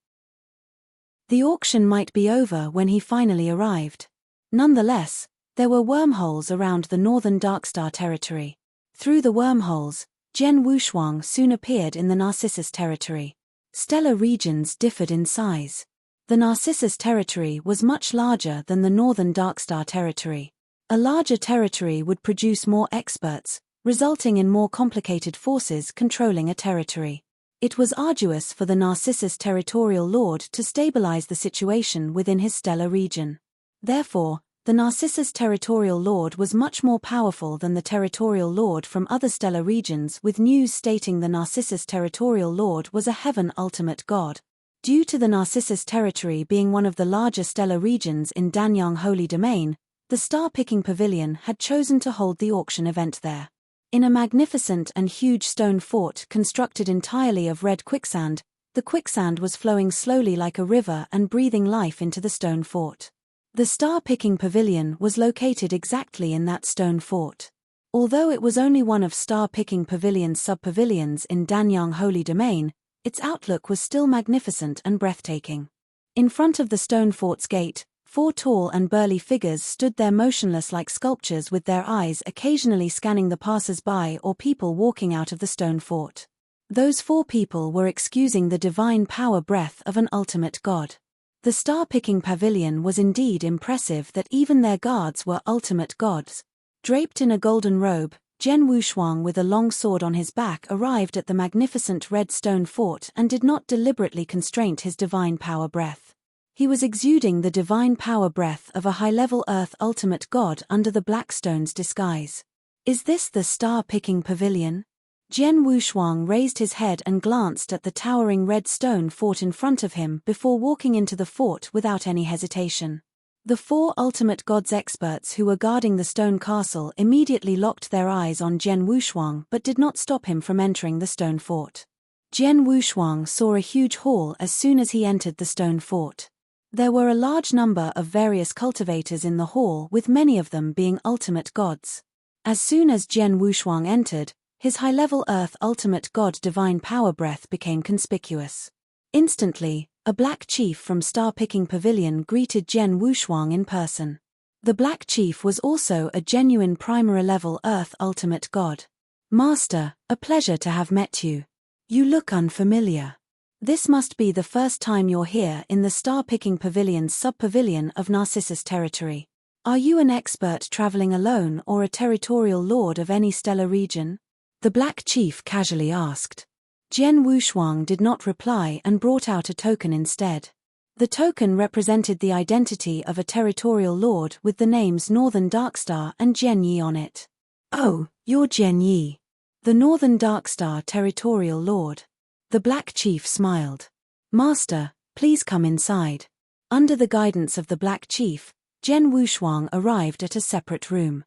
[SPEAKER 1] The auction might be over when he finally arrived. Nonetheless, there were wormholes around the Northern Darkstar territory. Through the wormholes, Jian Wushuang soon appeared in the Narcissus territory. Stellar regions differed in size. The Narcissus territory was much larger than the Northern Darkstar territory. A larger territory would produce more experts, resulting in more complicated forces controlling a territory. It was arduous for the Narcissus territorial lord to stabilize the situation within his stellar region. Therefore, the Narcissus territorial lord was much more powerful than the territorial lord from other stellar regions, with news stating the Narcissus territorial lord was a heaven ultimate god. Due to the Narcissus territory being one of the larger stellar regions in Danyang Holy Domain, the Star-Picking Pavilion had chosen to hold the auction event there. In a magnificent and huge stone fort constructed entirely of red quicksand, the quicksand was flowing slowly like a river and breathing life into the stone fort. The star-picking pavilion was located exactly in that stone fort. Although it was only one of Star-Picking Pavilion's sub-pavilions in Danyang Holy Domain, its outlook was still magnificent and breathtaking. In front of the stone fort's gate, 4 tall and burly figures stood there motionless like sculptures, with their eyes occasionally scanning the passers-by or people walking out of the stone fort. Those 4 people were excusing the divine power breath of an ultimate god. The star-picking pavilion was indeed impressive that even their guards were ultimate gods. Draped in a golden robe, Jian Wushuang with a long sword on his back arrived at the magnificent red stone fort and did not deliberately constrain his divine power breath. He was exuding the divine power breath of a high-level earth ultimate god under the black stone's disguise. Is this the star-picking pavilion? Jian Wushuang raised his head and glanced at the towering red stone fort in front of him before walking into the fort without any hesitation. The 4 ultimate gods experts who were guarding the stone castle immediately locked their eyes on Jian Wushuang but did not stop him from entering the stone fort. Jian Wushuang saw a huge hall as soon as he entered the stone fort. There were a large number of various cultivators in the hall, with many of them being ultimate gods. As soon as Jian Wushuang entered, his high-level earth ultimate god divine power breath became conspicuous. Instantly, a black chief from Star-Picking Pavilion greeted Jian Wushuang in person. The black chief was also a genuine primary-level earth ultimate god. Master, a pleasure to have met you. You look unfamiliar. This must be the first time you're here in the Star-Picking Pavilion's sub-pavilion of Narcissus territory. Are you an expert traveling alone or a territorial lord of any stellar region? The black chief casually asked. Jian Wushuang did not reply and brought out a token instead. The token represented the identity of a territorial lord with the names Northern Darkstar and Jian Yi on it. Oh, you're Jian Yi, the Northern Darkstar territorial lord. The black chief smiled. Master, please come inside. Under the guidance of the black chief, Jian Wushuang arrived at a separate room.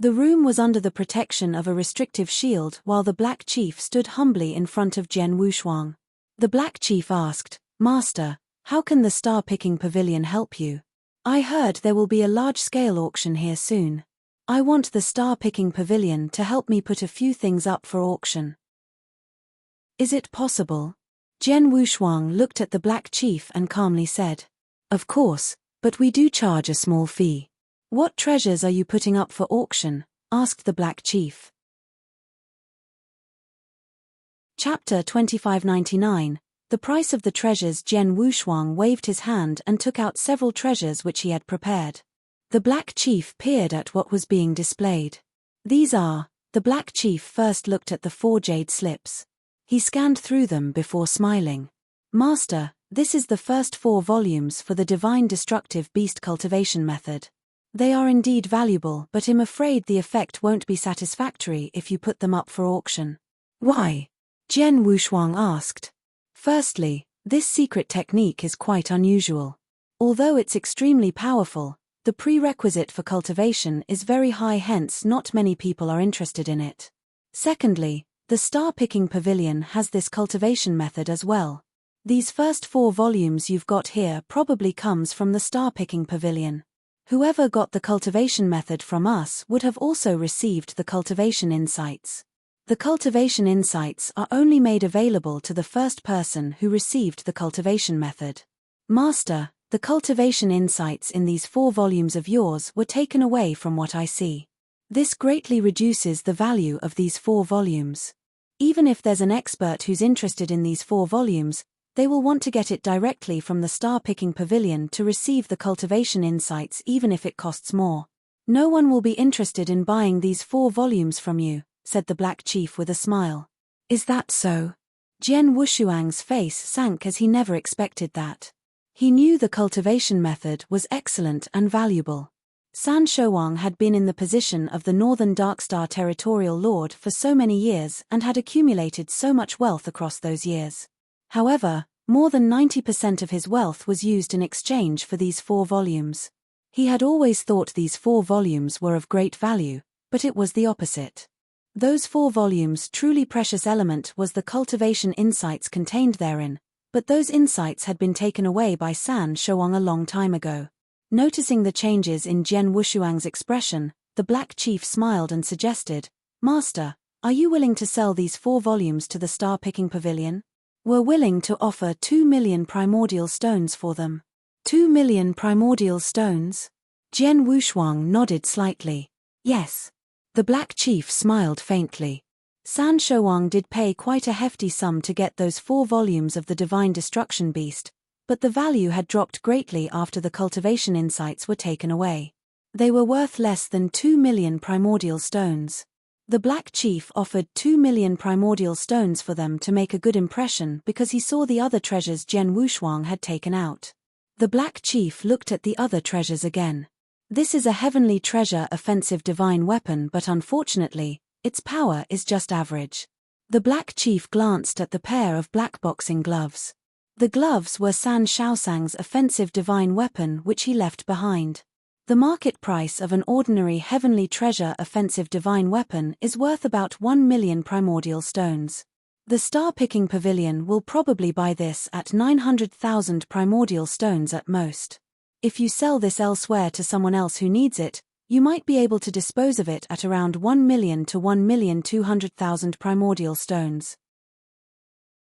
[SPEAKER 1] The room was under the protection of a restrictive shield while the black chief stood humbly in front of Jian Wushuang. The black chief asked, Master, how can the Star-Picking Pavilion help you? I heard there will be a large-scale auction here soon. I want the Star-Picking Pavilion to help me put a few things up for auction. Is it possible? Jian Wushuang looked at the black chief and calmly said, Of course, but we do charge a small fee. What treasures are you putting up for auction? Asked the black chief. Chapter 2599. The price of the treasures. Jian Wushuang waved his hand and took out several treasures which he had prepared. The black chief peered at what was being displayed. These are. The black chief first looked at the 4 jade slips. He scanned through them before smiling. Master, this is the first 4 volumes for the Divine Destructive Beast Cultivation Method. They are indeed valuable, but I'm afraid the effect won't be satisfactory if you put them up for auction. Why? Jian Wushuang asked. Firstly, this secret technique is quite unusual. Although it's extremely powerful, the prerequisite for cultivation is very high, hence not many people are interested in it. Secondly, the Star-Picking Pavilion has this cultivation method as well. These first 4 volumes you've got here probably comes from the Star-Picking Pavilion. Whoever got the cultivation method from us would have also received the cultivation insights. The cultivation insights are only made available to the first person who received the cultivation method. Master, the cultivation insights in these 4 volumes of yours were taken away from what I see. This greatly reduces the value of these 4 volumes. Even if there's an expert who's interested in these 4 volumes, they will want to get it directly from the Star-Picking Pavilion to receive the cultivation insights, even if it costs more. No one will be interested in buying these 4 volumes from you, said the black chief with a smile. Is that so? Jian Wushuang's face sank as he never expected that. He knew the cultivation method was excellent and valuable. San Shouwang had been in the position of the Northern Darkstar territorial lord for so many years and had accumulated so much wealth across those years. However, more than 90% of his wealth was used in exchange for these 4 volumes. He had always thought these 4 volumes were of great value, but it was the opposite. Those 4 volumes' truly precious element was the cultivation insights contained therein, but those insights had been taken away by San Shouwang a long time ago. Noticing the changes in Jian Wushuang's expression, the Black Chief smiled and suggested, "Master, are you willing to sell these 4 volumes to the star-picking pavilion? We're willing to offer 2 million primordial stones for them." 2 million primordial stones? Jian Wushuang nodded slightly. Yes. The Black Chief smiled faintly. San Shouwang did pay quite a hefty sum to get those 4 volumes of the Divine Destruction Beast, but the value had dropped greatly after the cultivation insights were taken away. They were worth less than 2 million primordial stones. The Black Chief offered 2 million primordial stones for them to make a good impression because he saw the other treasures Jian Wushuang had taken out. The Black Chief looked at the other treasures again. This is a heavenly treasure offensive divine weapon, but unfortunately, its power is just average. The Black Chief glanced at the pair of black boxing gloves. The gloves were San Shaosang's offensive divine weapon which he left behind. The market price of an ordinary heavenly treasure offensive divine weapon is worth about 1 million primordial stones. The star-picking pavilion will probably buy this at 900,000 primordial stones at most. If you sell this elsewhere to someone else who needs it, you might be able to dispose of it at around 1 million to 1,200,000 primordial stones.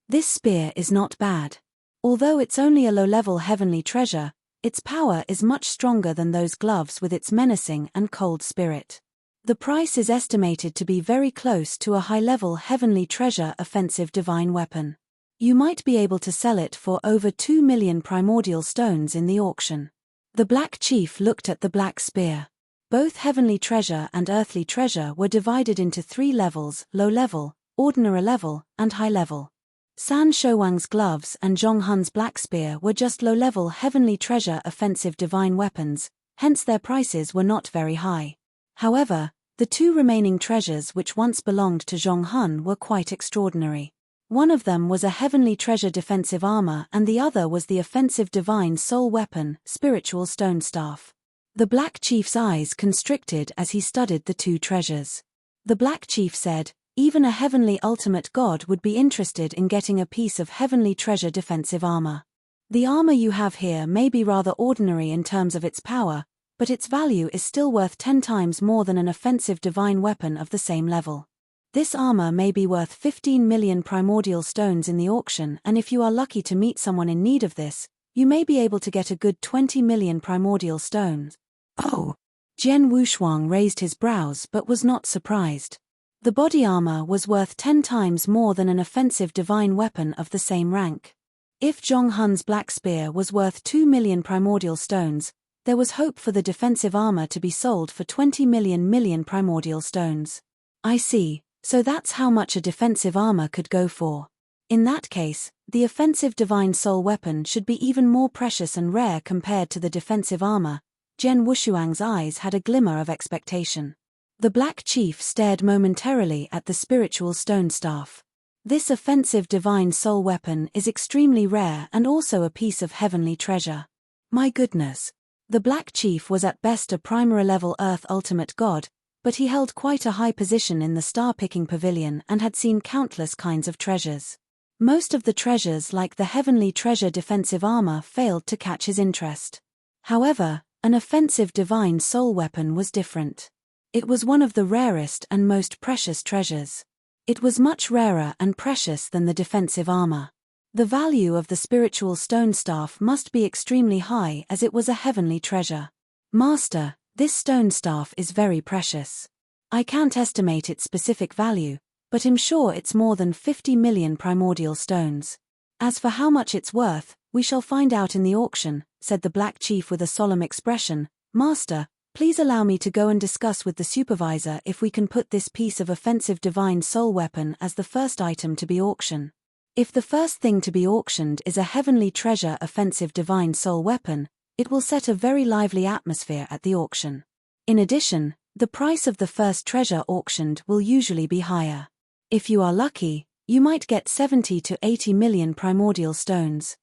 [SPEAKER 1] This spear is not bad. Although it's only a low-level heavenly treasure, its power is much stronger than those gloves with its menacing and cold spirit. The price is estimated to be very close to a high-level heavenly treasure offensive divine weapon. You might be able to sell it for over 2 million primordial stones in the auction. The Black Chief looked at the black spear. Both heavenly treasure and earthly treasure were divided into 3 levels: low level, ordinary level, and high level. San Shouwang's gloves and Zhong Hun's black spear were just low-level heavenly treasure offensive divine weapons, hence their prices were not very high. However, the 2 remaining treasures which once belonged to Zhong Hun were quite extraordinary. One of them was a heavenly treasure defensive armor and the other was the offensive divine soul weapon, spiritual stone staff. The Black Chief's eyes constricted as he studied the 2 treasures. The Black Chief said, "Even a heavenly ultimate god would be interested in getting a piece of heavenly treasure defensive armor. The armor you have here may be rather ordinary in terms of its power, but its value is still worth 10 times more than an offensive divine weapon of the same level. This armor may be worth 15 million primordial stones in the auction, and if you are lucky to meet someone in need of this, you may be able to get a good 20 million primordial stones." Oh! Jian Wushuang raised his brows but was not surprised. The body armor was worth 10 times more than an offensive divine weapon of the same rank. If Zhong Hun's black spear was worth 2 million primordial stones, there was hope for the defensive armor to be sold for 20 million primordial stones. I see, so that's how much a defensive armor could go for. In that case, the offensive divine soul weapon should be even more precious and rare compared to the defensive armor. Jian Wushuang's eyes had a glimmer of expectation. The Black Chief stared momentarily at the spiritual stone staff. This offensive divine soul weapon is extremely rare and also a piece of heavenly treasure. My goodness. The Black Chief was at best a primary-level Earth ultimate god, but he held quite a high position in the star-picking pavilion and had seen countless kinds of treasures. Most of the treasures, like the heavenly treasure defensive armor, failed to catch his interest. However, an offensive divine soul weapon was different. It was one of the rarest and most precious treasures. It was much rarer and precious than the defensive armor. The value of the spiritual stone staff must be extremely high as it was a heavenly treasure. Master, this stone staff is very precious. I can't estimate its specific value, but I'm sure it's more than 50 million primordial stones. As for how much it's worth, we shall find out in the auction, said the Black Chief with a solemn expression. Master, please allow me to go and discuss with the supervisor if we can put this piece of offensive divine soul weapon as the first item to be auctioned. If the first thing to be auctioned is a heavenly treasure offensive divine soul weapon, it will set a very lively atmosphere at the auction. In addition, the price of the first treasure auctioned will usually be higher. If you are lucky, you might get 70 to 80 million primordial stones.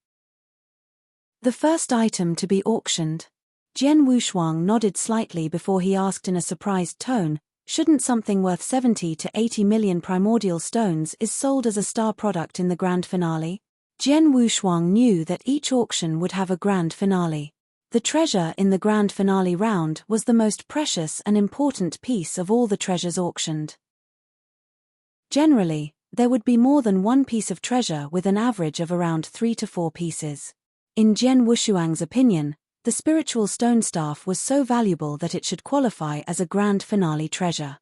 [SPEAKER 1] The first item to be auctioned. Jian Wushuang nodded slightly before he asked in a surprised tone, shouldn't something worth 70 to 80 million primordial stones is sold as a star product in the grand finale? Jian Wushuang knew that each auction would have a grand finale. The treasure in the grand finale round was the most precious and important piece of all the treasures auctioned. Generally, there would be more than one piece of treasure with an average of around 3 to 4 pieces. In Jian Wushuang's opinion, the spiritual stone staff was so valuable that it should qualify as a grand finale treasure.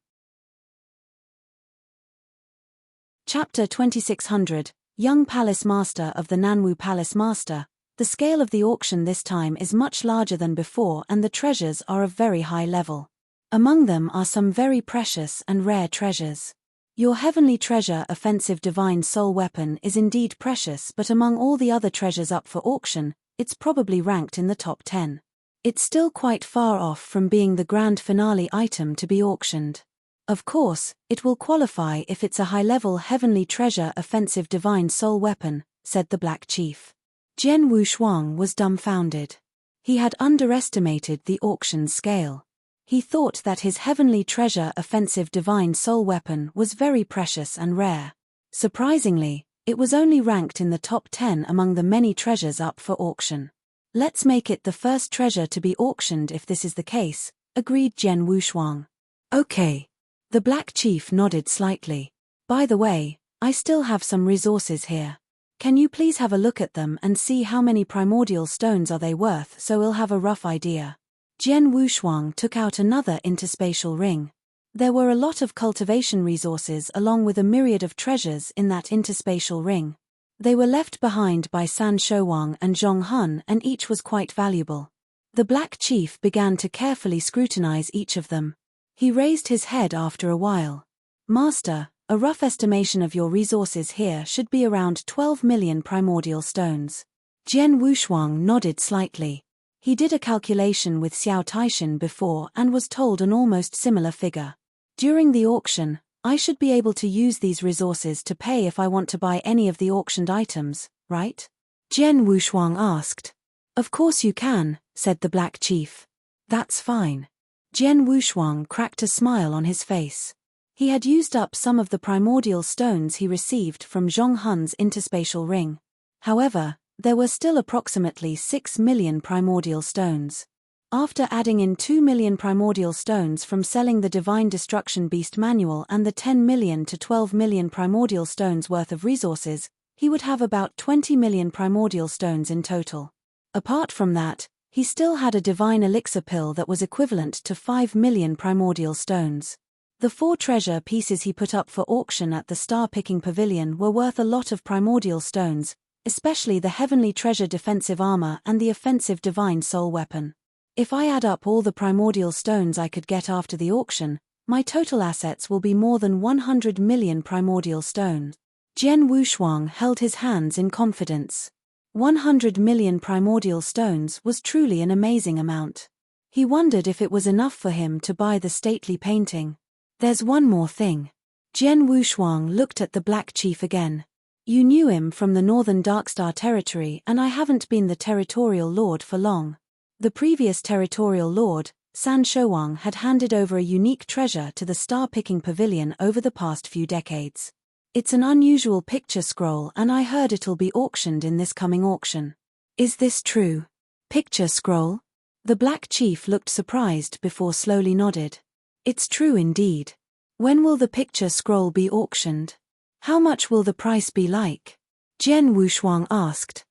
[SPEAKER 1] Chapter 2600, Young Palace Master of the Nanwu Palace Master. The scale of the auction this time is much larger than before and the treasures are of very high level. Among them are some very precious and rare treasures. Your heavenly treasure offensive divine soul weapon is indeed precious, but among all the other treasures up for auction, it's probably ranked in the top 10. It's still quite far off from being the grand finale item to be auctioned. Of course, it will qualify if it's a high-level heavenly treasure offensive divine soul weapon, said the Black Chief. Jian Wushuang was dumbfounded. He had underestimated the auction's scale. He thought that his heavenly treasure offensive divine soul weapon was very precious and rare. Surprisingly, it was only ranked in the top 10 among the many treasures up for auction. Let's make it the first treasure to be auctioned if this is the case, agreed Jian Wushuang. Okay. The Black Chief nodded slightly. By the way, I still have some resources here. Can you please have a look at them and see how many primordial stones are they worth so we'll have a rough idea. Jian Wushuang took out another interspatial ring. There were a lot of cultivation resources along with a myriad of treasures in that interspatial ring. They were left behind by San Shouwang and Zhong Hun and each was quite valuable. The Black Chief began to carefully scrutinize each of them. He raised his head after a while. Master, a rough estimation of your resources here should be around 12 million primordial stones. Jian Wushuang nodded slightly. He did a calculation with Xiao Taishan before and was told an almost similar figure. During the auction, I should be able to use these resources to pay if I want to buy any of the auctioned items, right? Jian Wushuang asked. Of course you can, said the Black Chief. That's fine. Jian Wushuang cracked a smile on his face. He had used up some of the primordial stones he received from Zhong Hun's interspatial ring. However, there were still approximately 6 million primordial stones. After adding in 2 million primordial stones from selling the Divine Destruction Beast Manual and the 10 million to 12 million primordial stones worth of resources, he would have about 20 million primordial stones in total. Apart from that, he still had a divine elixir pill that was equivalent to 5 million primordial stones. The 4 treasure pieces he put up for auction at the star-picking pavilion were worth a lot of primordial stones, especially the heavenly treasure defensive armor and the offensive divine soul weapon. If I add up all the primordial stones I could get after the auction, my total assets will be more than 100 million primordial stones. Jian Wushuang held his hands in confidence. 100 million primordial stones was truly an amazing amount. He wondered if it was enough for him to buy the stately painting. There's one more thing. Jian Wushuang looked at the Black Chief again. You knew him from the northern Darkstar territory and I haven't been the territorial lord for long. The previous territorial lord, San Shouwang, had handed over a unique treasure to the star-picking pavilion over the past few decades. It's an unusual picture scroll and I heard it'll be auctioned in this coming auction. Is this true? Picture scroll? The Black Chief looked surprised before slowly nodded. It's true indeed. When will the picture scroll be auctioned? How much will the price be like? Jian Wushuang asked.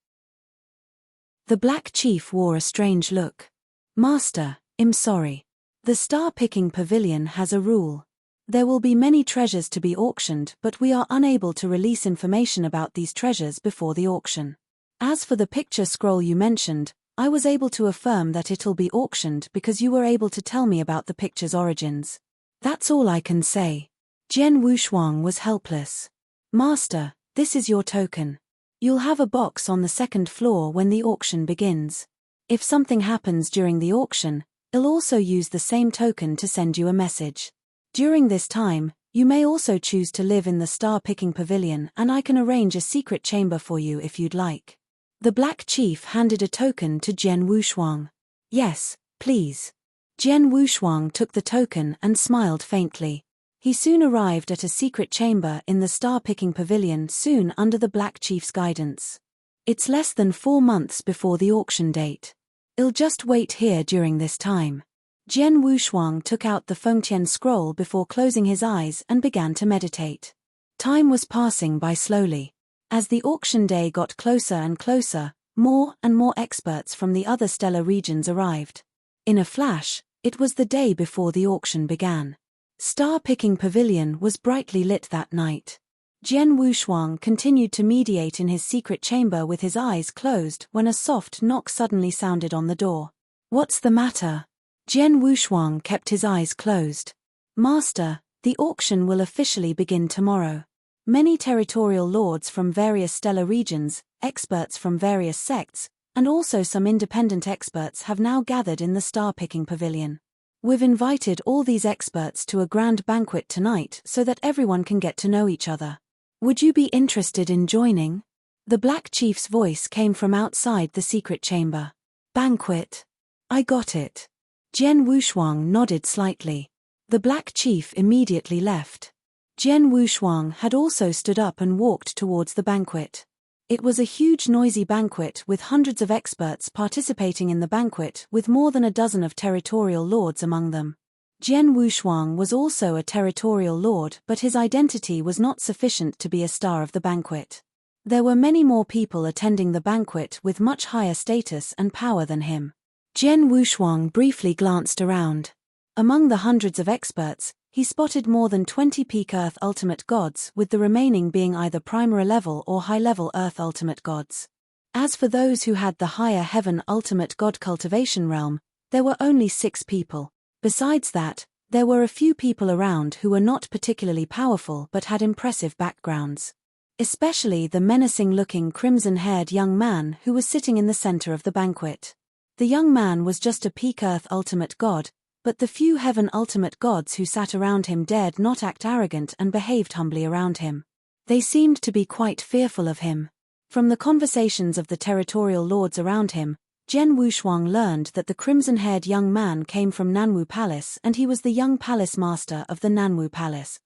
[SPEAKER 1] The Black Chief wore a strange look. Master, I'm sorry. The star-picking pavilion has a rule. There will be many treasures to be auctioned but we are unable to release information about these treasures before the auction. As for the picture scroll you mentioned, I was able to affirm that it'll be auctioned because you were able to tell me about the picture's origins. That's all I can say. Jian Wushuang was helpless. Master, this is your token. You'll have a box on the 2nd floor when the auction begins. If something happens during the auction, I'll also use the same token to send you a message. During this time, you may also choose to live in the star-picking pavilion and I can arrange a secret chamber for you if you'd like. The Black Chief handed a token to Jian Wushuang. Yes, please. Jian Wushuang took the token and smiled faintly. He soon arrived at a secret chamber in the star-picking pavilion soon under the Black Chief's guidance. It's less than 4 months before the auction date. I'll just wait here during this time. Jian Wushuang took out the Fengtian scroll before closing his eyes and began to meditate. Time was passing by slowly. As the auction day got closer and closer, more and more experts from the other stellar regions arrived. In a flash, it was the day before the auction began. Star-picking pavilion was brightly lit that night. Jian Wushuang continued to meditate in his secret chamber with his eyes closed when a soft knock suddenly sounded on the door. What's the matter? Jian Wushuang kept his eyes closed. Master, the auction will officially begin tomorrow. Many territorial lords from various stellar regions, experts from various sects, and also some independent experts have now gathered in the star-picking pavilion. We've invited all these experts to a grand banquet tonight so that everyone can get to know each other. Would you be interested in joining? The Black Chief's voice came from outside the secret chamber. Banquet. I got it. Jian Wushuang nodded slightly. The Black Chief immediately left. Jian Wushuang had also stood up and walked towards the banquet. It was a huge noisy banquet with hundreds of experts participating in the banquet with more than a dozen of territorial lords among them. Jian Wushuang was also a territorial lord, but his identity was not sufficient to be a star of the banquet. There were many more people attending the banquet with much higher status and power than him. Jian Wushuang briefly glanced around. Among the hundreds of experts, he spotted more than 20 peak Earth ultimate gods, with the remaining being either primary level or high-level Earth ultimate gods. As for those who had the higher heaven ultimate god cultivation realm, there were only 6 people. Besides that, there were a few people around who were not particularly powerful but had impressive backgrounds. Especially the menacing-looking crimson-haired young man who was sitting in the center of the banquet. The young man was just a peak Earth ultimate god, but the few heaven ultimate gods who sat around him dared not act arrogant and behaved humbly around him. They seemed to be quite fearful of him. From the conversations of the territorial lords around him, Jian Wushuang learned that the crimson-haired young man came from Nanwu Palace and he was the young palace master of the Nanwu Palace.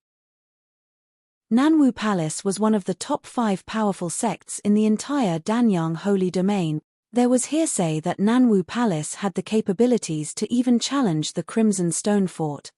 [SPEAKER 1] Nanwu Palace was one of the top 5 powerful sects in the entire Danyang Holy Domain. There was hearsay that Nanwu Palace had the capabilities to even challenge the Crimson Stone Fort.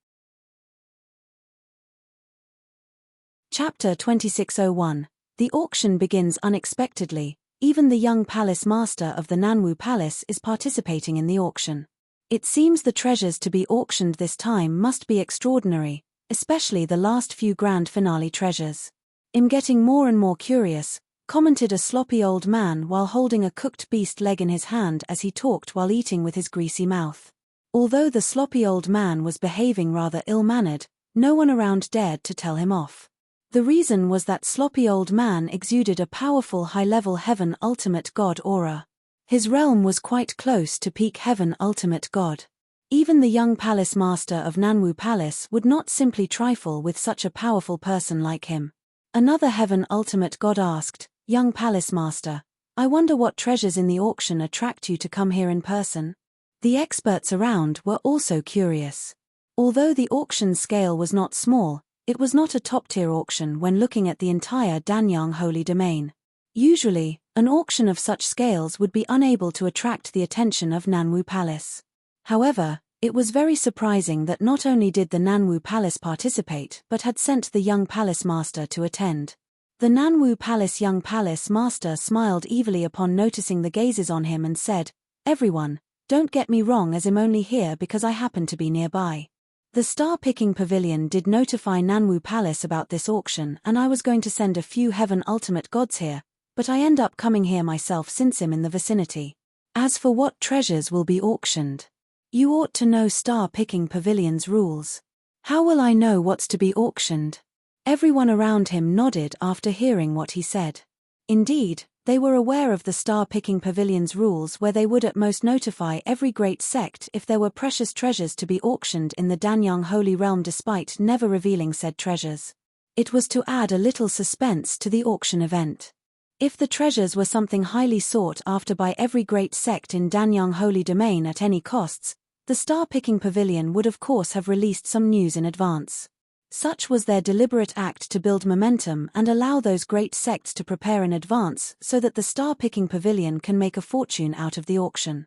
[SPEAKER 1] Chapter 2601. The auction begins unexpectedly. Even the young palace master of the Nanwu Palace is participating in the auction. It seems the treasures to be auctioned this time must be extraordinary, especially the last few grand finale treasures. I'm getting more and more curious, commented a sloppy old man while holding a cooked beast leg in his hand as he talked while eating with his greasy mouth. Although the sloppy old man was behaving rather ill-mannered, no one around dared to tell him off. The reason was that sloppy old man exuded a powerful high-level heaven ultimate god aura. His realm was quite close to peak heaven ultimate god. Even the young palace master of Nanwu Palace would not simply trifle with such a powerful person like him. Another heaven ultimate god asked, "Young palace master, I wonder what treasures in the auction attract you to come here in person?" The experts around were also curious. Although the auction scale was not small, it was not a top-tier auction when looking at the entire Danyang Holy Domain. Usually, an auction of such scales would be unable to attract the attention of Nanwu Palace. However, it was very surprising that not only did the Nanwu Palace participate but had sent the young palace master to attend. The Nanwu Palace young palace master smiled evilly upon noticing the gazes on him and said, "Everyone, don't get me wrong, as I'm only here because I happen to be nearby. The star-picking pavilion did notify Nanwu Palace about this auction and I was going to send a few heaven ultimate gods here, but I end up coming here myself since I'm in the vicinity. As for what treasures will be auctioned, you ought to know star-picking pavilion's rules." "How will I know what's to be auctioned?" Everyone around him nodded after hearing what he said. Indeed, they were aware of the star-picking pavilion's rules, where they would at most notify every great sect if there were precious treasures to be auctioned in the Danyang Holy Realm despite never revealing said treasures. It was to add a little suspense to the auction event. If the treasures were something highly sought after by every great sect in Danyang Holy Domain at any costs, the star-picking pavilion would of course have released some news in advance. Such was their deliberate act to build momentum and allow those great sects to prepare in advance so that the star-picking pavilion can make a fortune out of the auction.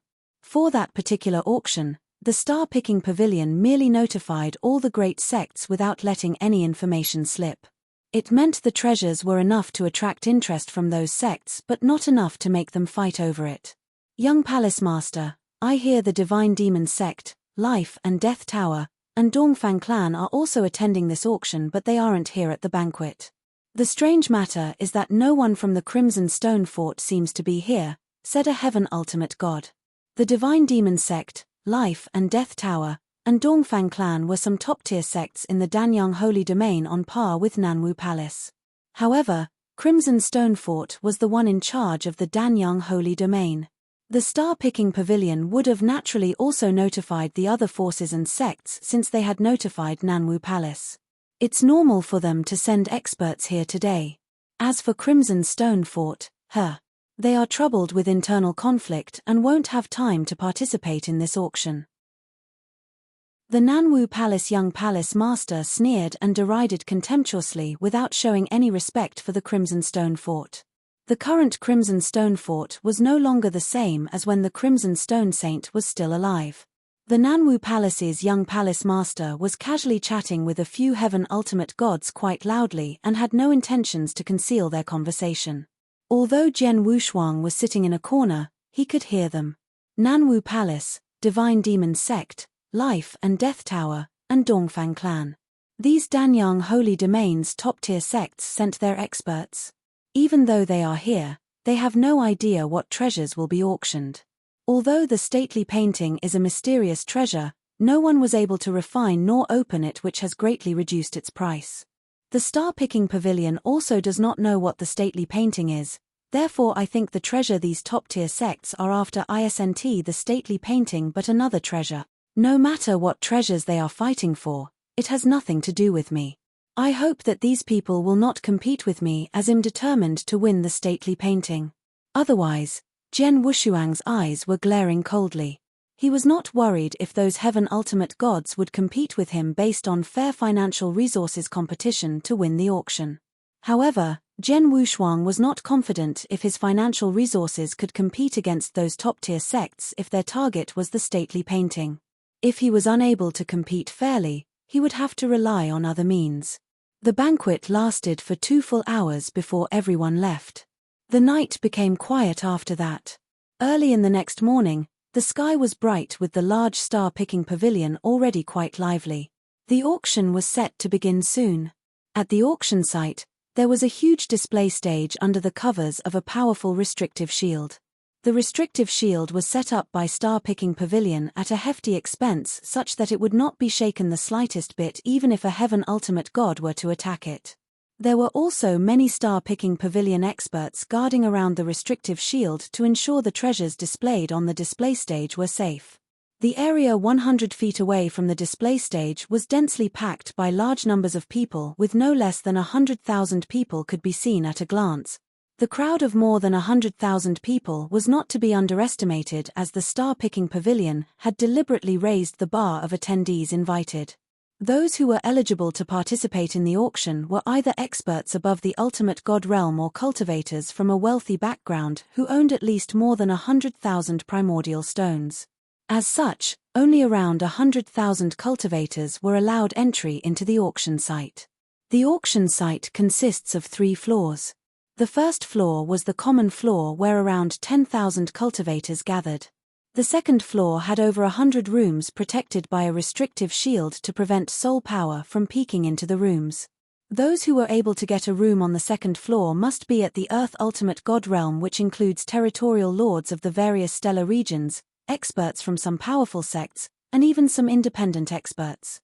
[SPEAKER 1] For that particular auction, the star-picking pavilion merely notified all the great sects without letting any information slip. It meant the treasures were enough to attract interest from those sects but not enough to make them fight over it. Young Palace Master, I hear the Divine Demon Sect, Life and Death Tower, and Dongfang Clan are also attending this auction, but they aren't here at the banquet. The strange matter is that no one from the Crimson Stone Fort seems to be here, said a Heaven Ultimate God. The Divine Demon Sect, Life and Death Tower, and Dongfang Clan were some top-tier sects in the Danyang Holy Domain on par with Nanwu Palace. However, Crimson Stone Fort was the one in charge of the Danyang Holy Domain. The star-picking pavilion would have naturally also notified the other forces and sects since they had notified Nanwu Palace. It's normal for them to send experts here today. As for Crimson Stone Fort, they are troubled with internal conflict and won't have time to participate in this auction. The Nanwu Palace young palace master sneered and derided contemptuously without showing any respect for the Crimson Stone Fort. The current Crimson Stone Fort was no longer the same as when the Crimson Stone Saint was still alive. The Nanwu Palace's young palace master was casually chatting with a few Heaven Ultimate Gods quite loudly and had no intentions to conceal their conversation. Although Jian Wushuang was sitting in a corner, he could hear them. Nanwu Palace, Divine Demon Sect, Life and Death Tower, and Dongfang Clan. These Danyang Holy Domain's top-tier sects sent their experts. Even though they are here, they have no idea what treasures will be auctioned. Although the stately painting is a mysterious treasure, no one was able to refine nor open it, which has greatly reduced its price. The star-picking pavilion also does not know what the stately painting is, therefore I think the treasure these top-tier sects are after isn't the stately painting but another treasure. No matter what treasures they are fighting for, it has nothing to do with me. I hope that these people will not compete with me, as I'm determined to win the stately painting. Otherwise, Jian Wushuang's eyes were glaring coldly. He was not worried if those Heaven Ultimate Gods would compete with him based on fair financial resources competition to win the auction. However, Jian Wushuang was not confident if his financial resources could compete against those top-tier sects if their target was the stately painting. If he was unable to compete fairly, he would have to rely on other means. The banquet lasted for 2 full hours before everyone left. The night became quiet after that. Early in the next morning, the sky was bright with the large star-picking pavilion already quite lively. The auction was set to begin soon. At the auction site, there was a huge display stage under the covers of a powerful restrictive shield. The restrictive shield was set up by Star-Picking Pavilion at a hefty expense such that it would not be shaken the slightest bit even if a Heaven Ultimate God were to attack it. There were also many Star-Picking Pavilion experts guarding around the restrictive shield to ensure the treasures displayed on the display stage were safe. The area 100 feet away from the display stage was densely packed by large numbers of people, with no less than 100,000 people could be seen at a glance. The crowd of more than 100,000 people was not to be underestimated, as the Star-Picking Pavilion had deliberately raised the bar of attendees invited. Those who were eligible to participate in the auction were either experts above the Ultimate God realm or cultivators from a wealthy background who owned at least more than 100,000 primordial stones. As such, only around 100,000 cultivators were allowed entry into the auction site. The auction site consists of 3 floors. The first floor was the common floor where around 10,000 cultivators gathered. The second floor had over 100 rooms protected by a restrictive shield to prevent soul power from peeking into the rooms. Those who were able to get a room on the second floor must be at the Earth Ultimate God realm, which includes territorial lords of the various stellar regions, experts from some powerful sects, and even some independent experts.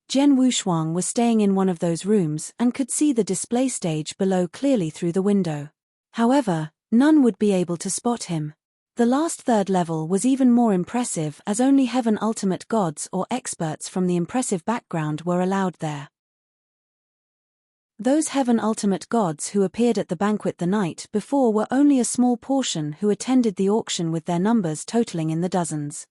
[SPEAKER 1] Jian Wushuang was staying in one of those rooms and could see the display stage below clearly through the window. However, none would be able to spot him. The last third level was even more impressive, as only Heaven Ultimate Gods or experts from the impressive background were allowed there. Those Heaven Ultimate Gods who appeared at the banquet the night before were only a small portion who attended the auction, with their numbers totaling in the dozens.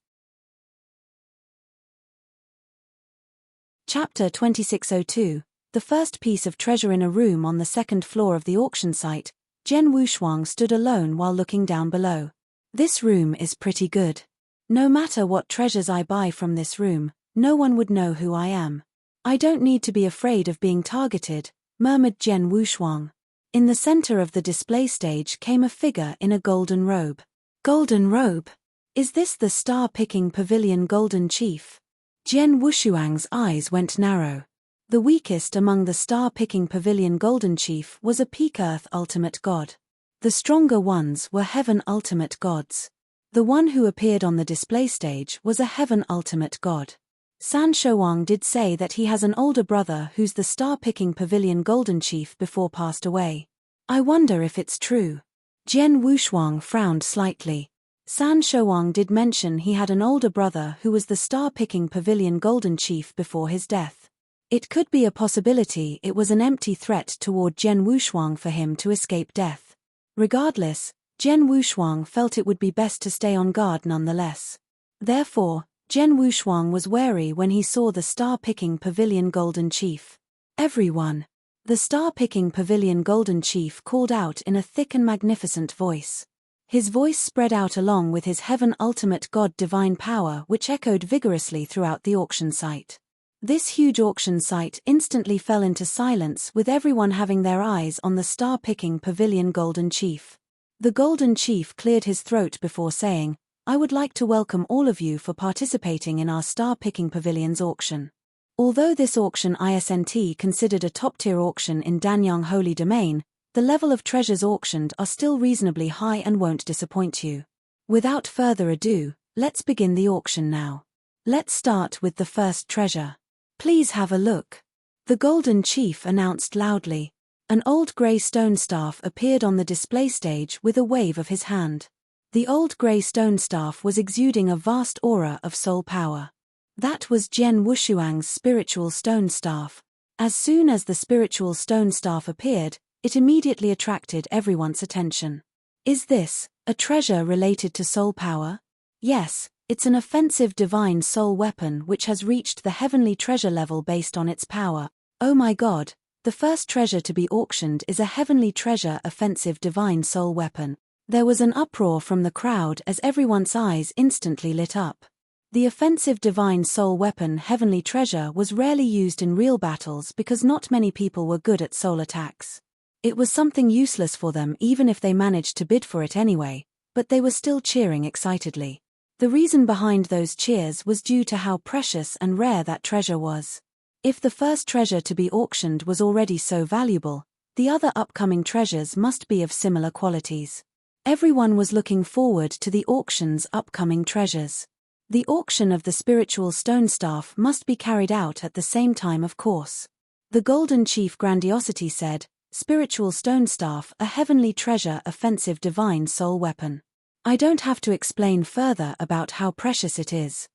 [SPEAKER 1] Chapter 2602, the first piece of treasure. In a room on the second floor of the auction site, Jian Wushuang stood alone while looking down below. This room is pretty good. No matter what treasures I buy from this room, no one would know who I am. I don't need to be afraid of being targeted, murmured Jian Wushuang. In the center of the display stage came a figure in a golden robe. Golden robe? Is this the star-picking pavilion golden chief? Jian Wushuang's eyes went narrow. The weakest among the star-picking pavilion golden chief was a peak earth ultimate god. The stronger ones were heaven ultimate gods. The one who appeared on the display stage was a heaven ultimate god. San Shouwang did say that he has an older brother who's the star-picking pavilion golden chief before passed away. I wonder if it's true. Jian Wushuang frowned slightly. San Shouwang did mention he had an older brother who was the star-picking pavilion golden chief before his death. It could be a possibility it was an empty threat toward Jian Wushuang for him to escape death. Regardless, Jian Wushuang felt it would be best to stay on guard nonetheless. Therefore, Jian Wushuang was wary when he saw the star-picking pavilion golden chief. Everyone! The star-picking pavilion golden chief called out in a thick and magnificent voice. His voice spread out along with his heaven ultimate god divine power which echoed vigorously throughout the auction site. This huge auction site instantly fell into silence with everyone having their eyes on the star-picking pavilion golden chief. The golden chief cleared his throat before saying, I would like to welcome all of you for participating in our star-picking pavilion's auction. Although this auction isn't considered a top-tier auction in Danyang Holy Domain, the level of treasures auctioned are still reasonably high and won't disappoint you. Without further ado, let's begin the auction now. Let's start with the first treasure. Please have a look. The golden chief announced loudly. An old grey stone staff appeared on the display stage with a wave of his hand. The old grey stone staff was exuding a vast aura of soul power. That was Jian Wushuang's spiritual stone staff. As soon as the spiritual stone staff appeared, it immediately attracted everyone's attention. Is this a treasure related to soul power? Yes, it's an offensive divine soul weapon which has reached the heavenly treasure level based on its power. Oh my god, the first treasure to be auctioned is a heavenly treasure offensive divine soul weapon. There was an uproar from the crowd as everyone's eyes instantly lit up. The offensive divine soul weapon heavenly treasure was rarely used in real battles because not many people were good at soul attacks. It was something useless for them even if they managed to bid for it anyway, but they were still cheering excitedly. The reason behind those cheers was due to how precious and rare that treasure was. If the first treasure to be auctioned was already so valuable, the other upcoming treasures must be of similar qualities. Everyone was looking forward to the auction's upcoming treasures. The auction of the spiritual stone staff must be carried out at the same time, of course. The Golden Chief Grandiosity said, Spiritual stone staff, a heavenly treasure offensive divine soul weapon. I don't have to explain further about how precious it is.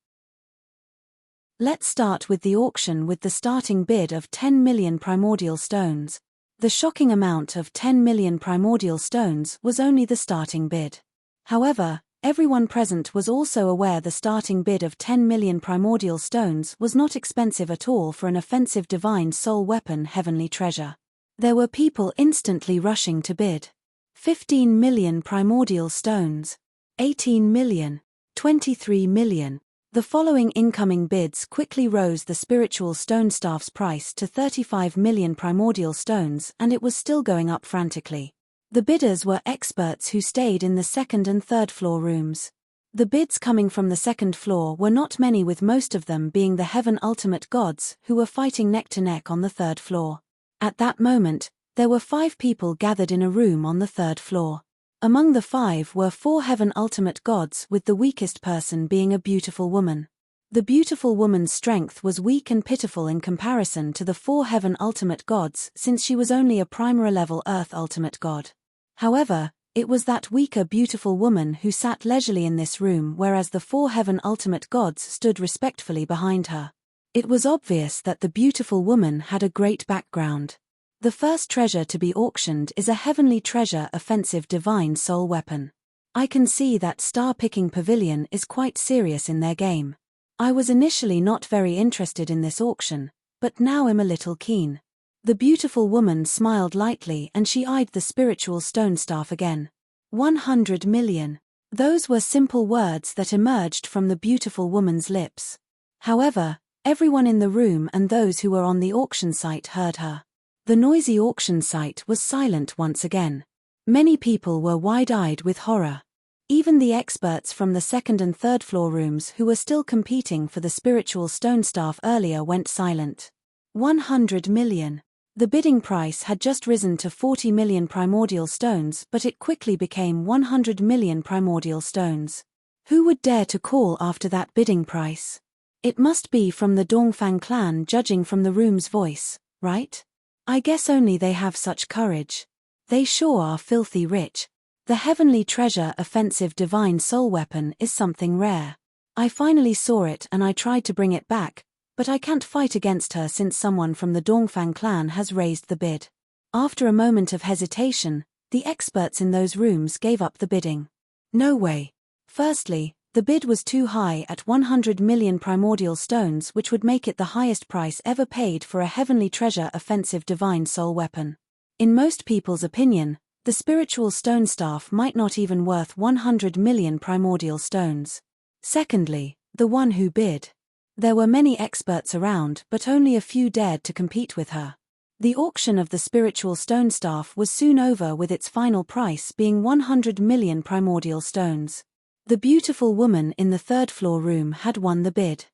[SPEAKER 1] Let's start with the auction with the starting bid of 10 million primordial stones. The shocking amount of 10 million primordial stones was only the starting bid. However, everyone present was also aware the starting bid of 10 million primordial stones was not expensive at all for an offensive divine soul weapon heavenly treasure. There were people instantly rushing to bid. 15 million primordial stones. 18 million. 23 million. The following incoming bids quickly rose the spiritual stone staff's price to 35 million primordial stones, and it was still going up frantically. The bidders were experts who stayed in the second and third floor rooms. The bids coming from the second floor were not many, with most of them being the heaven ultimate gods who were fighting neck to neck on the third floor. At that moment, there were 5 people gathered in a room on the third floor. Among the 5 were 4 heaven ultimate gods, with the weakest person being a beautiful woman. The beautiful woman's strength was weak and pitiful in comparison to the 4 heaven ultimate gods, since she was only a primary level earth ultimate god. However, it was that weaker beautiful woman who sat leisurely in this room, whereas the 4 heaven ultimate gods stood respectfully behind her. It was obvious that the beautiful woman had a great background. The first treasure to be auctioned is a heavenly treasure offensive divine soul weapon. I can see that star-picking pavilion is quite serious in their game. I was initially not very interested in this auction, but now am a little keen. The beautiful woman smiled lightly and she eyed the spiritual stone staff again. 100 million. Those were simple words that emerged from the beautiful woman's lips. However, everyone in the room and those who were on the auction site heard her. The noisy auction site was silent once again. Many people were wide-eyed with horror. Even the experts from the second and third floor rooms who were still competing for the spiritual stone staff earlier went silent. 100 million. The bidding price had just risen to 40 million primordial stones, but it quickly became 100 million primordial stones. Who would dare to call after that bidding price? It must be from the Dongfang clan, judging from the room's voice, right? I guess only they have such courage. They sure are filthy rich. The heavenly treasure offensive divine soul weapon is something rare. I finally saw it and I tried to bring it back, but I can't fight against her since someone from the Dongfang clan has raised the bid. After a moment of hesitation, the experts in those rooms gave up the bidding. No way. Firstly, the bid was too high at 100 million primordial stones, which would make it the highest price ever paid for a heavenly treasure offensive divine soul weapon. In most people's opinion, the spiritual stone staff might not even worth 100 million primordial stones. Secondly, the one who bid. There were many experts around, but only a few dared to compete with her. The auction of the spiritual stone staff was soon over, with its final price being 100 million primordial stones. The beautiful woman in the third floor room had won the bid.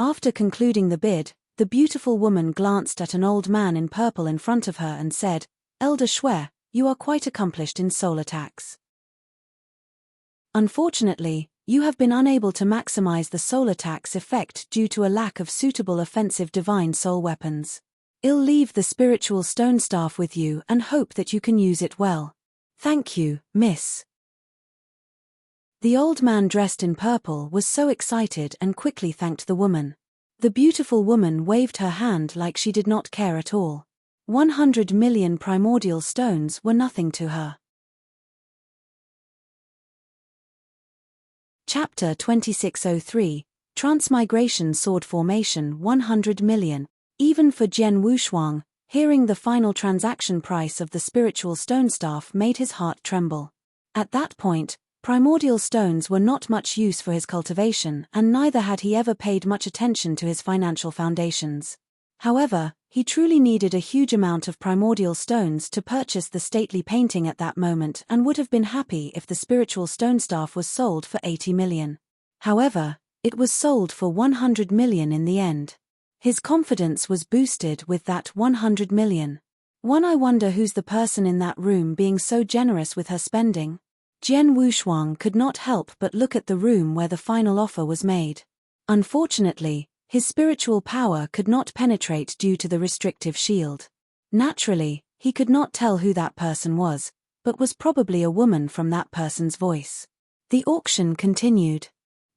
[SPEAKER 1] After concluding the bid, the beautiful woman glanced at an old man in purple in front of her and said, "Elder Xue, you are quite accomplished in soul attacks. Unfortunately, you have been unable to maximize the soul attack's effect due to a lack of suitable offensive divine soul weapons. I'll leave the spiritual stone staff with you and hope that you can use it well. Thank you, miss." The old man dressed in purple was so excited and quickly thanked the woman. The beautiful woman waved her hand like she did not care at all. 100 million primordial stones were nothing to her. Chapter 2603, Transmigration Sword Formation 100 million. Even for Jian Wushuang, hearing the final transaction price of the spiritual stone staff made his heart tremble. At that point, primordial stones were not much use for his cultivation, and neither had he ever paid much attention to his financial foundations. However, he truly needed a huge amount of primordial stones to purchase the stately painting at that moment, and would have been happy if the spiritual stone staff was sold for 80 million. However, it was sold for 100 million in the end. His confidence was boosted with that 100 million. I wonder who's the person in that room being so generous with her spending? Jian Wushuang could not help but look at the room where the final offer was made. Unfortunately, his spiritual power could not penetrate due to the restrictive shield. Naturally, he could not tell who that person was, but was probably a woman from that person's voice. The auction continued.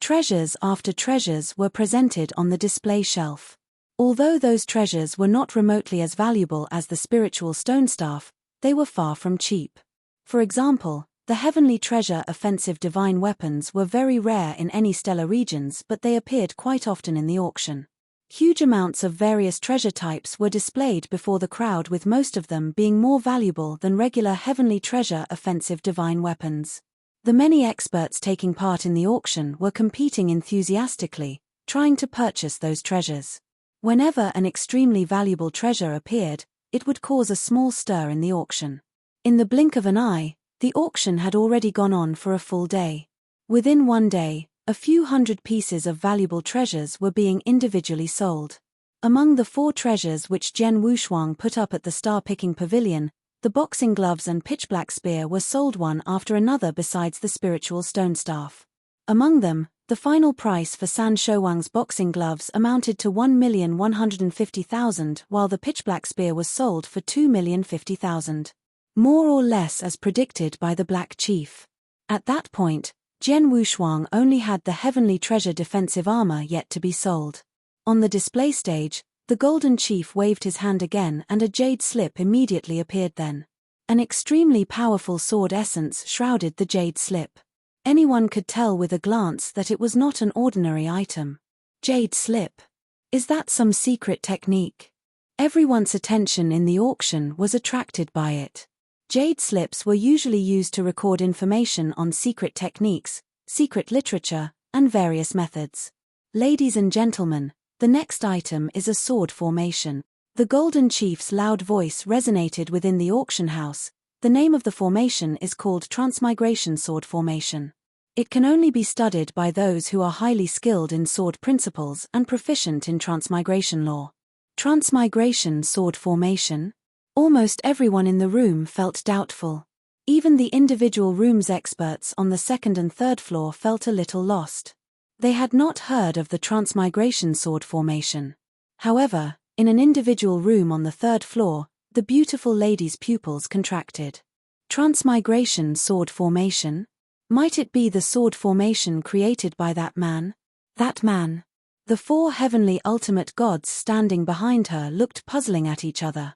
[SPEAKER 1] Treasures after treasures were presented on the display shelf. Although those treasures were not remotely as valuable as the spiritual stone staff, they were far from cheap. For example, the heavenly treasure offensive divine weapons were very rare in any stellar regions, but they appeared quite often in the auction. Huge amounts of various treasure types were displayed before the crowd, with most of them being more valuable than regular heavenly treasure offensive divine weapons. The many experts taking part in the auction were competing enthusiastically, trying to purchase those treasures. Whenever an extremely valuable treasure appeared, it would cause a small stir in the auction. In the blink of an eye, the auction had already gone on for a full day. Within one day, a few hundred pieces of valuable treasures were being individually sold. Among the 4 treasures which Jian Wushuang put up at the star-picking pavilion, the boxing gloves and pitch-black spear were sold one after another, besides the spiritual stone staff. Among them, the final price for San Shouwang's boxing gloves amounted to 1,150,000, while the pitch-black spear was sold for 2,050,000. More or less as predicted by the Black Chief. At that point, Jian Wushuang only had the heavenly treasure defensive armor yet to be sold. On the display stage, the Golden Chief waved his hand again and a jade slip immediately appeared then. An extremely powerful sword essence shrouded the jade slip. Anyone could tell with a glance that it was not an ordinary item. Jade slip. Is that some secret technique? Everyone's attention in the auction was attracted by it. Jade slips were usually used to record information on secret techniques, secret literature, and various methods. Ladies and gentlemen, the next item is a sword formation. The Golden Chief's loud voice resonated within the auction house. The name of the formation is called transmigration sword formation. It can only be studied by those who are highly skilled in sword principles and proficient in transmigration lore. Transmigration sword formation? Almost everyone in the room felt doubtful. Even the individual room's experts on the second and third floor felt a little lost. They had not heard of the transmigration sword formation. However, in an individual room on the third floor, the beautiful lady's pupils contracted. Transmigration sword formation? Might it be the sword formation created by that man? That man? The four heavenly ultimate gods standing behind her looked puzzling at each other.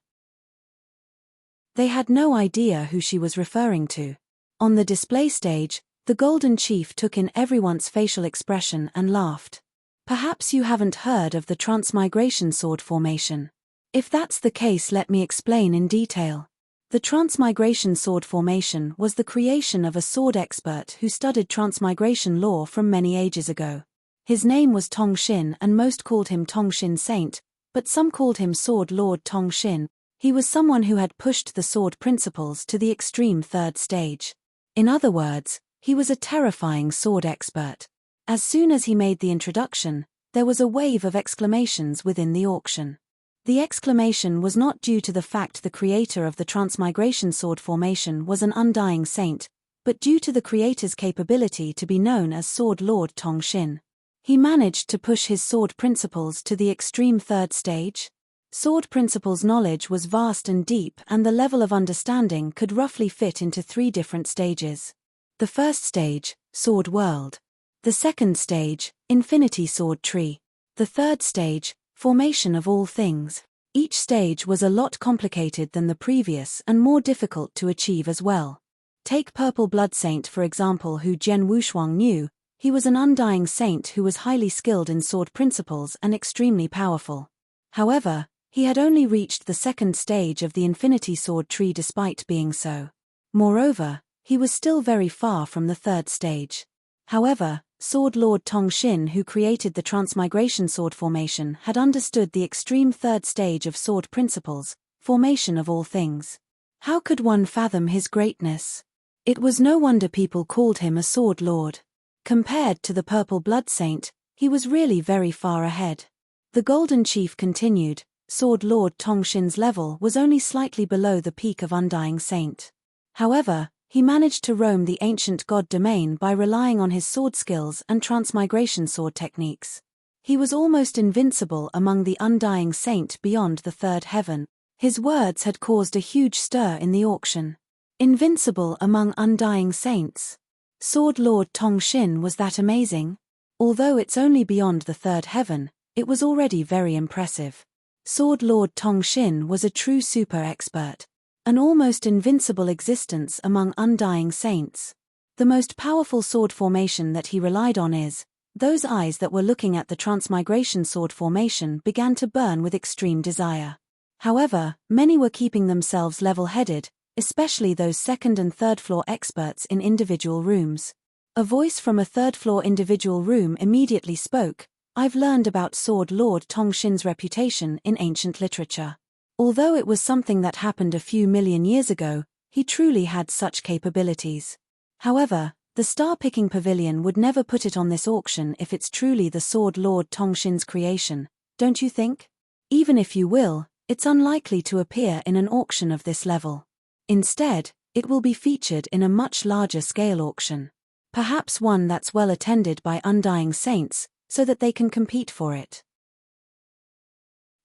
[SPEAKER 1] They had no idea who she was referring to. On the display stage, the Golden Chief took in everyone's facial expression and laughed. Perhaps you haven't heard of the transmigration sword formation. If that's the case, let me explain in detail. The transmigration sword formation was the creation of a sword expert who studied transmigration lore from many ages ago. His name was Tong Xin, and most called him Tong Xin Saint, but some called him Sword Lord Tong Xin. He was someone who had pushed the sword principles to the extreme third stage. In other words, he was a terrifying sword expert. As soon as he made the introduction, there was a wave of exclamations within the auction. The exclamation was not due to the fact the creator of the transmigration sword formation was an undying saint, but due to the creator's capability to be known as Sword Lord Tong Xin. He managed to push his sword principles to the extreme third stage. Sword principles knowledge was vast and deep, and the level of understanding could roughly fit into 3 different stages. The first stage, Sword World. The second stage, Infinity Sword Tree. The third stage, Formation of All Things. Each stage was a lot complicated than the previous and more difficult to achieve as well. Take Purple Blood Saint for example, who Jian Wushuang knew. He was an undying saint who was highly skilled in sword principles and extremely powerful. However, he had only reached the second stage of the Infinity Sword Tree despite being so. Moreover, he was still very far from the third stage. However, Sword Lord Tong Xin, who created the transmigration sword formation, had understood the extreme third stage of sword principles, formation of all things. How could one fathom his greatness? It was no wonder people called him a sword lord. Compared to the Purple Blood Saint, he was really very far ahead. The Golden Chief continued, Sword Lord Tong Xin's level was only slightly below the peak of Undying Saint. However, he managed to roam the ancient god domain by relying on his sword skills and transmigration sword techniques. He was almost invincible among the Undying Saint beyond the third heaven. His words had caused a huge stir in the auction. Invincible among Undying Saints. Sword Lord Tong Xin was that amazing? Although it's only beyond the third heaven, it was already very impressive. Sword Lord Tong Xin was a true super expert. An almost invincible existence among Undying Saints. The most powerful sword formation that he relied on is, those eyes that were looking at the transmigration sword formation began to burn with extreme desire. However, many were keeping themselves level-headed, especially those second and third floor experts in individual rooms. A voice from a third floor individual room immediately spoke, I've learned about Sword Lord Tong Xin's reputation in ancient literature. Although it was something that happened a few million years ago, he truly had such capabilities. However, the star-picking pavilion would never put it on this auction if it's truly the Sword Lord Tong Xin's creation, don't you think? Even if you will, it's unlikely to appear in an auction of this level. Instead, it will be featured in a much larger scale auction. Perhaps one that's well attended by Undying Saints, so that they can compete for it.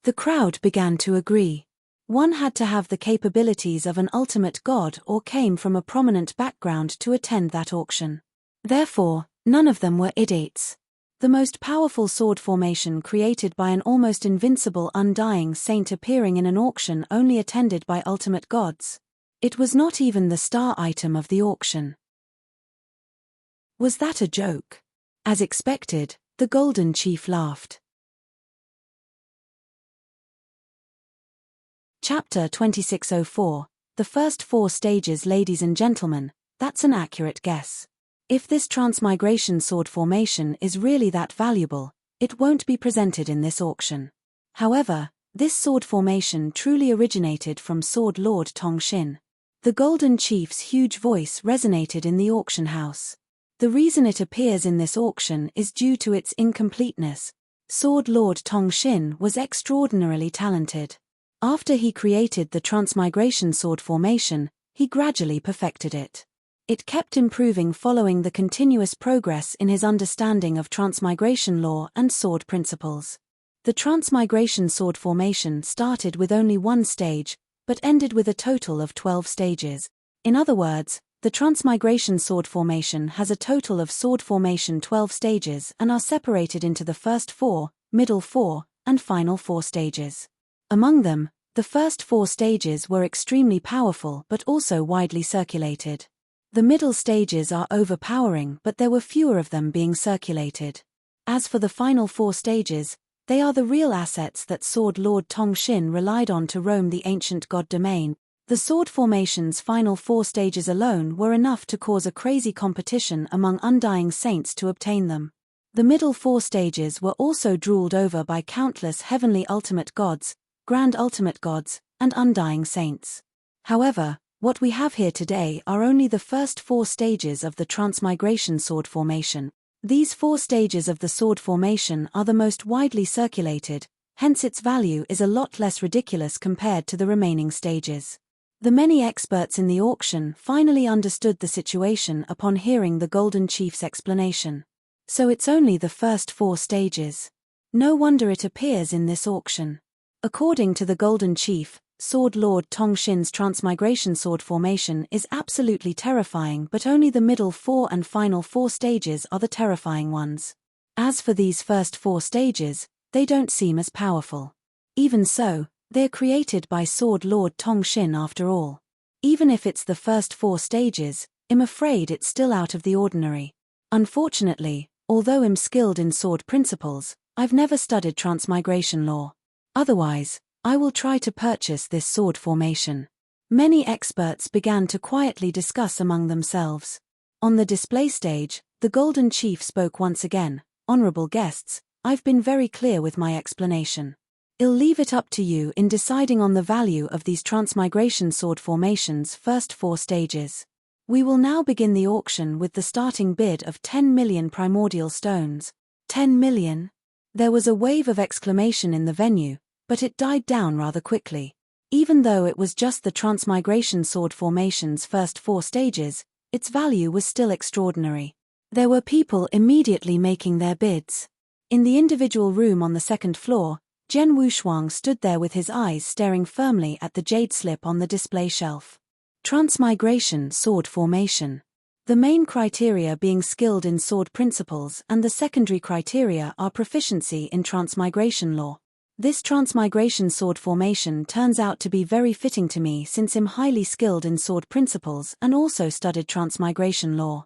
[SPEAKER 1] The crowd began to agree. One had to have the capabilities of an ultimate god or came from a prominent background to attend that auction. Therefore, none of them were idiots. The most powerful sword formation created by an almost invincible Undying Saint appearing in an auction only attended by ultimate gods. It was not even the star item of the auction. Was that a joke? As expected, the Golden Chief laughed. Chapter 2604, The First 4 Stages. Ladies and gentlemen, that's an accurate guess. If this transmigration sword formation is really that valuable, it won't be presented in this auction. However, this sword formation truly originated from Sword Lord Tongshin. The Golden Chief's huge voice resonated in the auction house. The reason it appears in this auction is due to its incompleteness. Sword Lord Tongshin was extraordinarily talented. After he created the transmigration sword formation, he gradually perfected it. It kept improving following the continuous progress in his understanding of transmigration law and sword principles. The transmigration sword formation started with only one stage, but ended with a total of 12 stages. In other words, the transmigration sword formation has a total of sword formation 12 stages and are separated into the first 4, middle 4, and final 4 stages. Among them, the first 4 stages were extremely powerful but also widely circulated. The middle stages are overpowering, but there were fewer of them being circulated. As for the final 4 stages, they are the real assets that Sword Lord Tongshin relied on to roam the ancient god domain. The sword formation's final 4 stages alone were enough to cause a crazy competition among undying saints to obtain them. The middle 4 stages were also drooled over by countless heavenly ultimate gods, grand ultimate gods, and undying saints. However, what we have here today are only the first 4 stages of the transmigration sword formation. These 4 stages of the sword formation are the most widely circulated, hence its value is a lot less ridiculous compared to the remaining stages. The many experts in the auction finally understood the situation upon hearing the Golden Chief's explanation. So it's only the first 4 stages. No wonder it appears in this auction. According to the Golden Chief, Sword Lord Tongshin's transmigration sword formation is absolutely terrifying, but only the middle 4 and final 4 stages are the terrifying ones. As for these first 4 stages, they don't seem as powerful. Even so, they're created by Sword Lord Tongshin after all. Even if it's the first 4 stages, I'm afraid it's still out of the ordinary. Unfortunately, although I'm skilled in sword principles, I've never studied transmigration law. Otherwise, I will try to purchase this sword formation. Many experts began to quietly discuss among themselves. On the display stage, the Golden Chief spoke once again. Honorable guests, I've been very clear with my explanation. I'll leave it up to you in deciding on the value of these transmigration sword formations' first 4 stages. We will now begin the auction with the starting bid of 10 million primordial stones. 10 million? There was a wave of exclamation in the venue, but it died down rather quickly. Even though it was just the transmigration sword formation's first 4 stages, its value was still extraordinary. There were people immediately making their bids. In the individual room on the 2nd floor, Jian Wushuang stood there with his eyes staring firmly at the jade slip on the display shelf. Transmigration sword formation. The main criteria being skilled in sword principles and the secondary criteria are proficiency in transmigration law. This transmigration sword formation turns out to be very fitting to me since I'm highly skilled in sword principles and also studied transmigration law.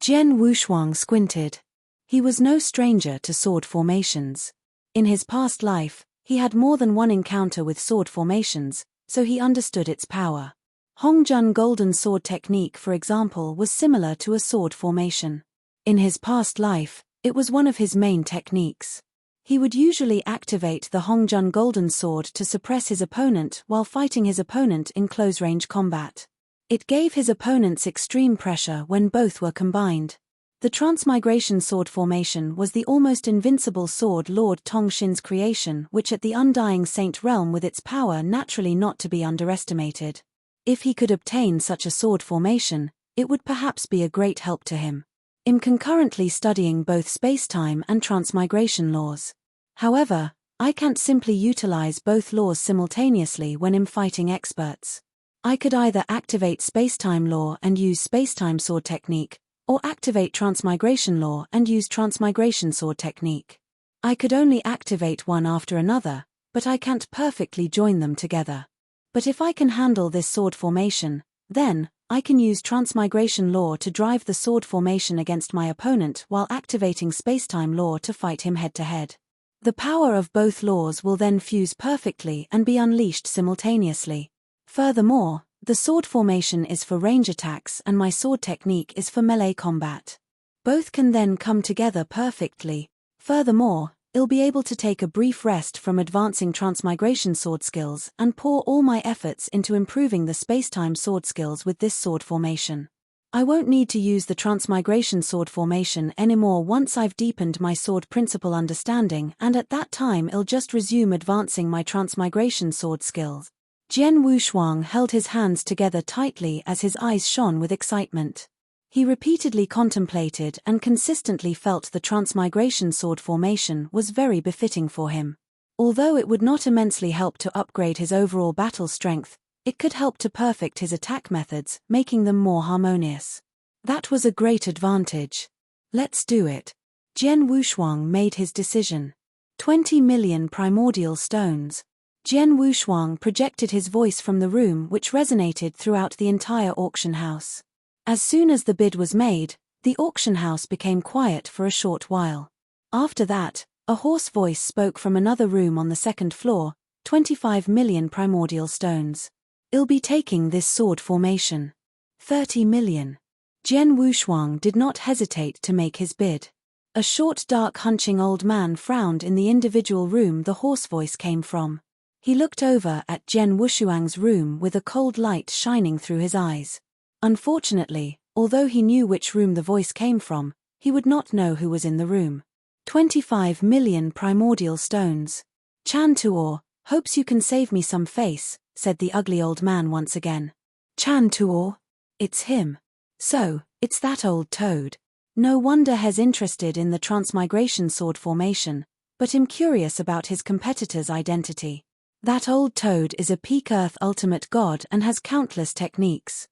[SPEAKER 1] Jian Wushuang squinted. He was no stranger to sword formations. In his past life, he had more than one encounter with sword formations, so he understood its power. Hongjun Golden Sword technique, for example, was similar to a sword formation. In his past life, it was one of his main techniques. He would usually activate the Hongjun Golden Sword to suppress his opponent while fighting his opponent in close-range combat. It gave his opponents extreme pressure when both were combined. The transmigration sword formation was the almost invincible Sword Lord Tongshin's creation, which at the Undying Saint realm with its power naturally not to be underestimated. If he could obtain such a sword formation, it would perhaps be a great help to him. I'm concurrently studying both space-time and transmigration laws. However, I can't simply utilize both laws simultaneously when I'm fighting experts. I could either activate space-time law and use space-time sword technique, or activate transmigration law and use transmigration sword technique. I could only activate one after another, but I can't perfectly join them together. But if I can handle this sword formation, then I can use transmigration law to drive the sword formation against my opponent while activating space-time law to fight him head-to-head. The power of both laws will then fuse perfectly and be unleashed simultaneously. Furthermore, The sword formation is for range attacks and my sword technique is for melee combat. Both can then come together perfectly. Furthermore, I'll be able to take a brief rest from advancing transmigration sword skills and pour all my efforts into improving the spacetime sword skills with this sword formation. I won't need to use the transmigration sword formation anymore once I've deepened my sword principle understanding, and at that time I'll just resume advancing my transmigration sword skills. Jian Wushuang held his hands together tightly as his eyes shone with excitement. He repeatedly contemplated and consistently felt the transmigration sword formation was very befitting for him. Although it would not immensely help to upgrade his overall battle strength, it could help to perfect his attack methods, making them more harmonious. That was a great advantage. Let's do it. Jian Wushuang made his decision. 20 million primordial stones. Jian Wushuang projected his voice from the room, which resonated throughout the entire auction house. As soon as the bid was made, the auction house became quiet for a short while. After that, a hoarse voice spoke from another room on the second floor, 25 million primordial stones. I'll be taking this sword formation. 30 million. Jian Wushuang did not hesitate to make his bid. A short, dark, hunching old man frowned in the individual room the hoarse voice came from. He looked over at Jian Wushuang's room with a cold light shining through his eyes. Unfortunately, although he knew which room the voice came from, he would not know who was in the room. 25 million primordial stones. Chan Tuor, hopes you can save me some face, said the ugly old man once again. Chan Tuor? It's him. So, it's that old toad. No wonder he's interested in the transmigration sword formation, but I'm curious about his competitor's identity. That old toad is a peak earth ultimate god and has countless techniques.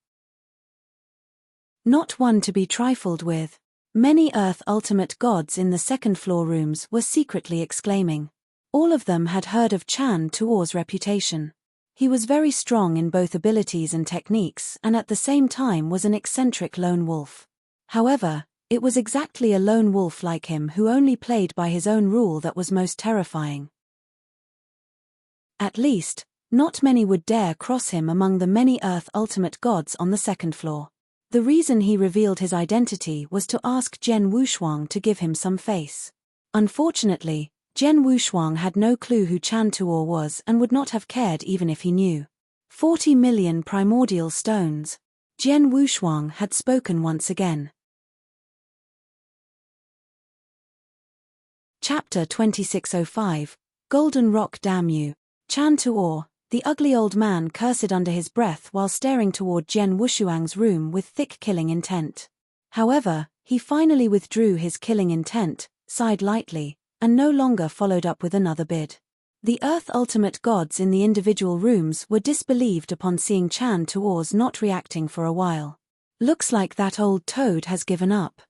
[SPEAKER 1] Not one to be trifled with. Many Earth ultimate gods in the second floor rooms were secretly exclaiming. All of them had heard of Chan Tuor's reputation. He was very strong in both abilities and techniques and at the same time was an eccentric lone wolf. However, it was exactly a lone wolf like him who only played by his own rule that was most terrifying. At least, not many would dare cross him among the many Earth ultimate gods on the second floor. The reason he revealed his identity was to ask Jian Wushuang to give him some face. Unfortunately, Jian Wushuang had no clue who Chan Tuor was and would not have cared even if he knew. 40 million primordial stones. Jian Wushuang had spoken once again. Chapter 2605, Golden Rock Damn You. Chan Tuor, the ugly old man cursed under his breath while staring toward Jian Wushuang's room with thick killing intent. However, he finally withdrew his killing intent, sighed lightly, and no longer followed up with another bid. The Earth ultimate gods in the individual rooms were disbelieved upon seeing Chan Tuor's not reacting for a while. Looks like that old toad has given up.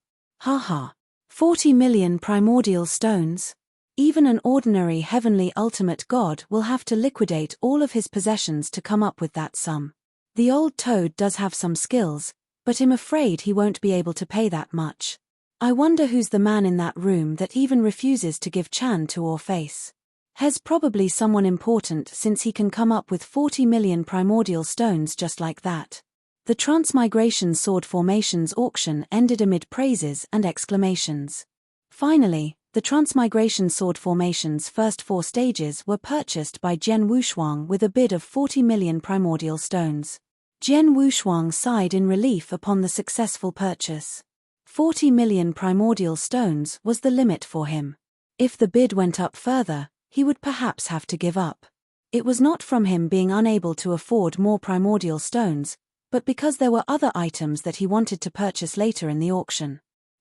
[SPEAKER 1] Haha. 40 million primordial stones? Even an ordinary heavenly ultimate god will have to liquidate all of his possessions to come up with that sum. The old toad does have some skills, but I'm afraid he won't be able to pay that much. I wonder who's the man in that room that even refuses to give Chan Tuor face. He's probably someone important since he can come up with 40 million primordial stones just like that. The Transmigration Sword Formations auction ended amid praises and exclamations. Finally, the Transmigration Sword Formation's first 4 stages were purchased by Jian Wushuang with a bid of 40 million primordial stones. Jian Wushuang sighed in relief upon the successful purchase. 40 million primordial stones was the limit for him. If the bid went up further, he would perhaps have to give up. It was not from him being unable to afford more primordial stones, but because there were other items that he wanted to purchase later in the auction.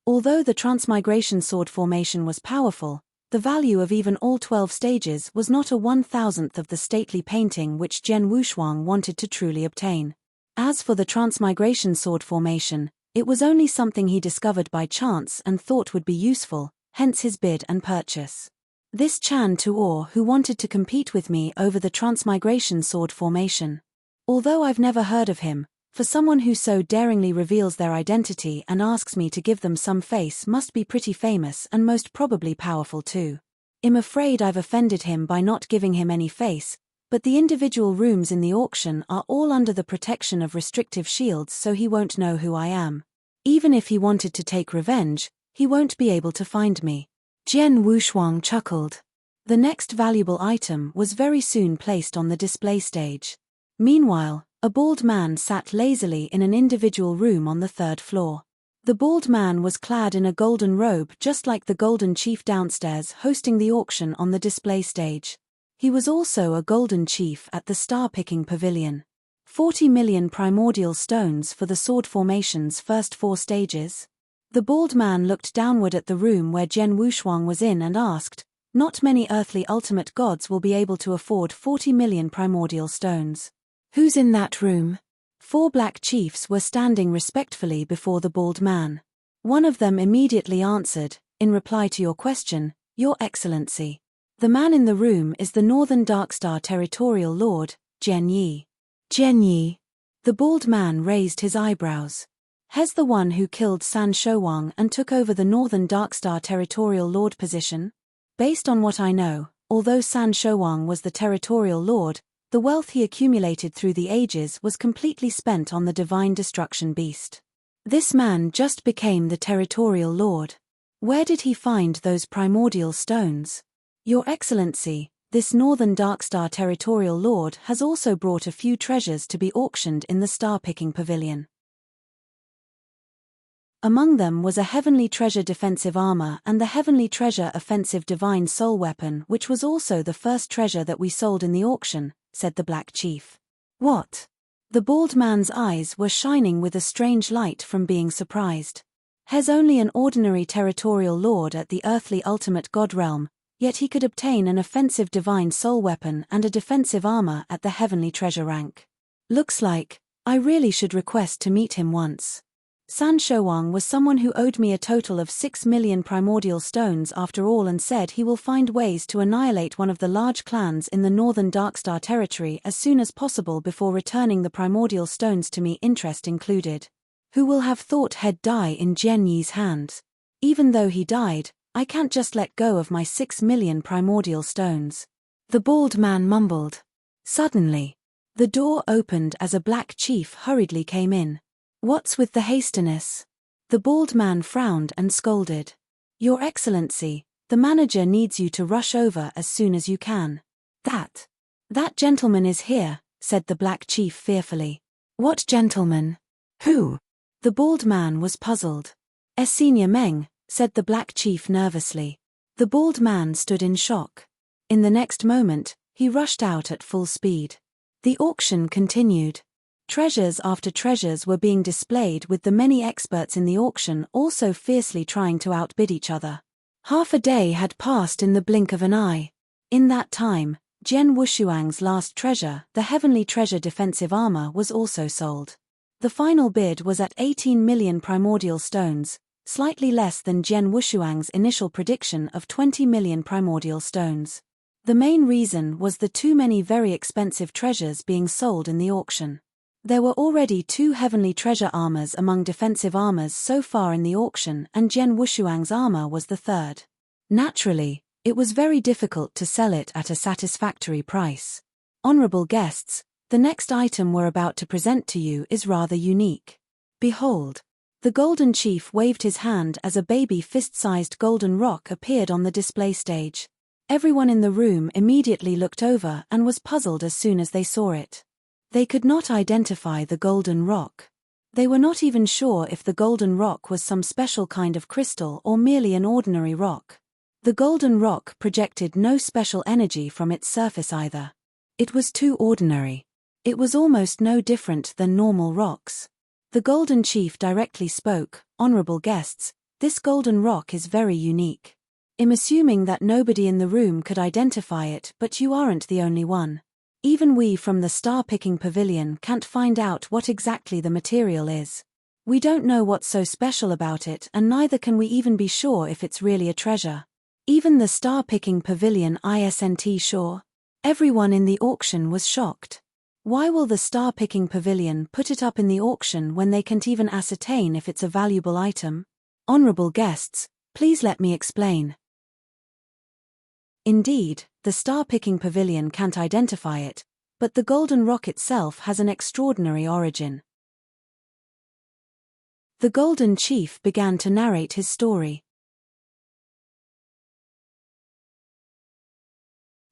[SPEAKER 1] Although the Transmigration Sword Formation was powerful, the value of even all 12 stages was not a 1,000th of the stately painting which Jian Wushuang wanted to truly obtain. As for the Transmigration Sword Formation, it was only something he discovered by chance and thought would be useful, hence his bid and purchase. This Chan Tuor who wanted to compete with me over the Transmigration Sword Formation. Although I've never heard of him, for someone who so daringly reveals their identity and asks me to give them some face must be pretty famous and most probably powerful too. I'm afraid I've offended him by not giving him any face, But the individual rooms in the auction are all under the protection of restrictive shields, so he won't know who I am. Even if he wanted to take revenge, he won't be able to find me." Jian Wushuang chuckled. The next valuable item was very soon placed on the display stage. Meanwhile, a bald man sat lazily in an individual room on the third floor. The bald man was clad in a golden robe just like the golden chief downstairs hosting the auction on the display stage. He was also a golden chief at the star-picking pavilion. 40 million primordial stones for the sword formation's first 4 stages. The bald man looked downward at the room where Jian Wushuang was in and asked, "Not many earthly ultimate gods will be able to afford 40 million primordial stones. Who's in that room?" 4 black chiefs were standing respectfully before the bald man. One of them immediately answered, "In reply to your question, Your Excellency. The man in the room is the Northern Darkstar Territorial Lord, Jian Yi." "Jian Yi?" The bald man raised his eyebrows. "He's the one who killed San Shouwang and took over the Northern Darkstar Territorial Lord position? Based on what I know, although San Shouwang was the Territorial Lord, the wealth he accumulated through the ages was completely spent on the Divine Destruction Beast. This man just became the Territorial Lord. Where did he find those primordial stones? Your Excellency, this Northern Darkstar Territorial Lord has also brought a few treasures to be auctioned in the Star-Picking Pavilion. Among them was a Heavenly Treasure defensive armor and the Heavenly Treasure offensive divine soul weapon, which was also the first treasure that we sold in the auction," said the Black Chief. "What?" The bald man's eyes were shining with a strange light from being surprised. "He's only an ordinary territorial lord at the earthly ultimate god realm, yet he could obtain an offensive divine soul weapon and a defensive armor at the Heavenly Treasure rank. Looks like I really should request to meet him once. San Shouwang was someone who owed me a total of 6 million primordial stones after all and said he will find ways to annihilate one of the large clans in the Northern Darkstar territory as soon as possible before returning the primordial stones to me, interest included. Who will have thought he'd die in Jian Yi's hands? Even though he died, I can't just let go of my 6 million primordial stones." The bald man mumbled. Suddenly, the door opened as a black chief hurriedly came in. "What's with the hastiness?" The bald man frowned and scolded. "Your Excellency, the manager needs you to rush over as soon as you can." That gentleman is here," said the black chief fearfully. "What gentleman? Who?" The bald man was puzzled. "Senior Meng," said the black chief nervously. The bald man stood in shock. In the next moment, he rushed out at full speed. The auction continued. Treasures after treasures were being displayed, with the many experts in the auction also fiercely trying to outbid each other. Half a day had passed in the blink of an eye. In that time, Jian Wushuang's last treasure, the Heavenly Treasure defensive armor, was also sold. The final bid was at 18 million primordial stones, slightly less than Jian Wushuang's initial prediction of 20 million primordial stones. The main reason was the too many very expensive treasures being sold in the auction. There were already 2 Heavenly Treasure armors among defensive armors so far in the auction, and Jian Wushuang's armor was the third. Naturally, it was very difficult to sell it at a satisfactory price. Honorable guests, the next item we're about to present to you is rather unique. Behold. The Golden Chief waved his hand as a baby fist-sized golden rock appeared on the display stage. Everyone in the room immediately looked over and was puzzled as soon as they saw it. They could not identify the golden rock. They were not even sure if the golden rock was some special kind of crystal or merely an ordinary rock. The golden rock projected no special energy from its surface either. It was too ordinary. It was almost no different than normal rocks. The Golden Chief directly spoke, "Honorable guests, this golden rock is very unique. I'm assuming that nobody in the room could identify it, but you aren't the only one. Even we from the Star-Picking Pavilion can't find out what exactly the material is. We don't know what's so special about it, and neither can we even be sure if it's really a treasure. Even the Star-Picking Pavilion isn't sure." Everyone in the auction was shocked. Why will the Star-Picking Pavilion put it up in the auction when they can't even ascertain if it's a valuable item? Honorable guests, please let me explain. Indeed, the star-picking pavilion can't identify it, but the golden rock itself has an extraordinary origin. The Golden Chief began to narrate his story.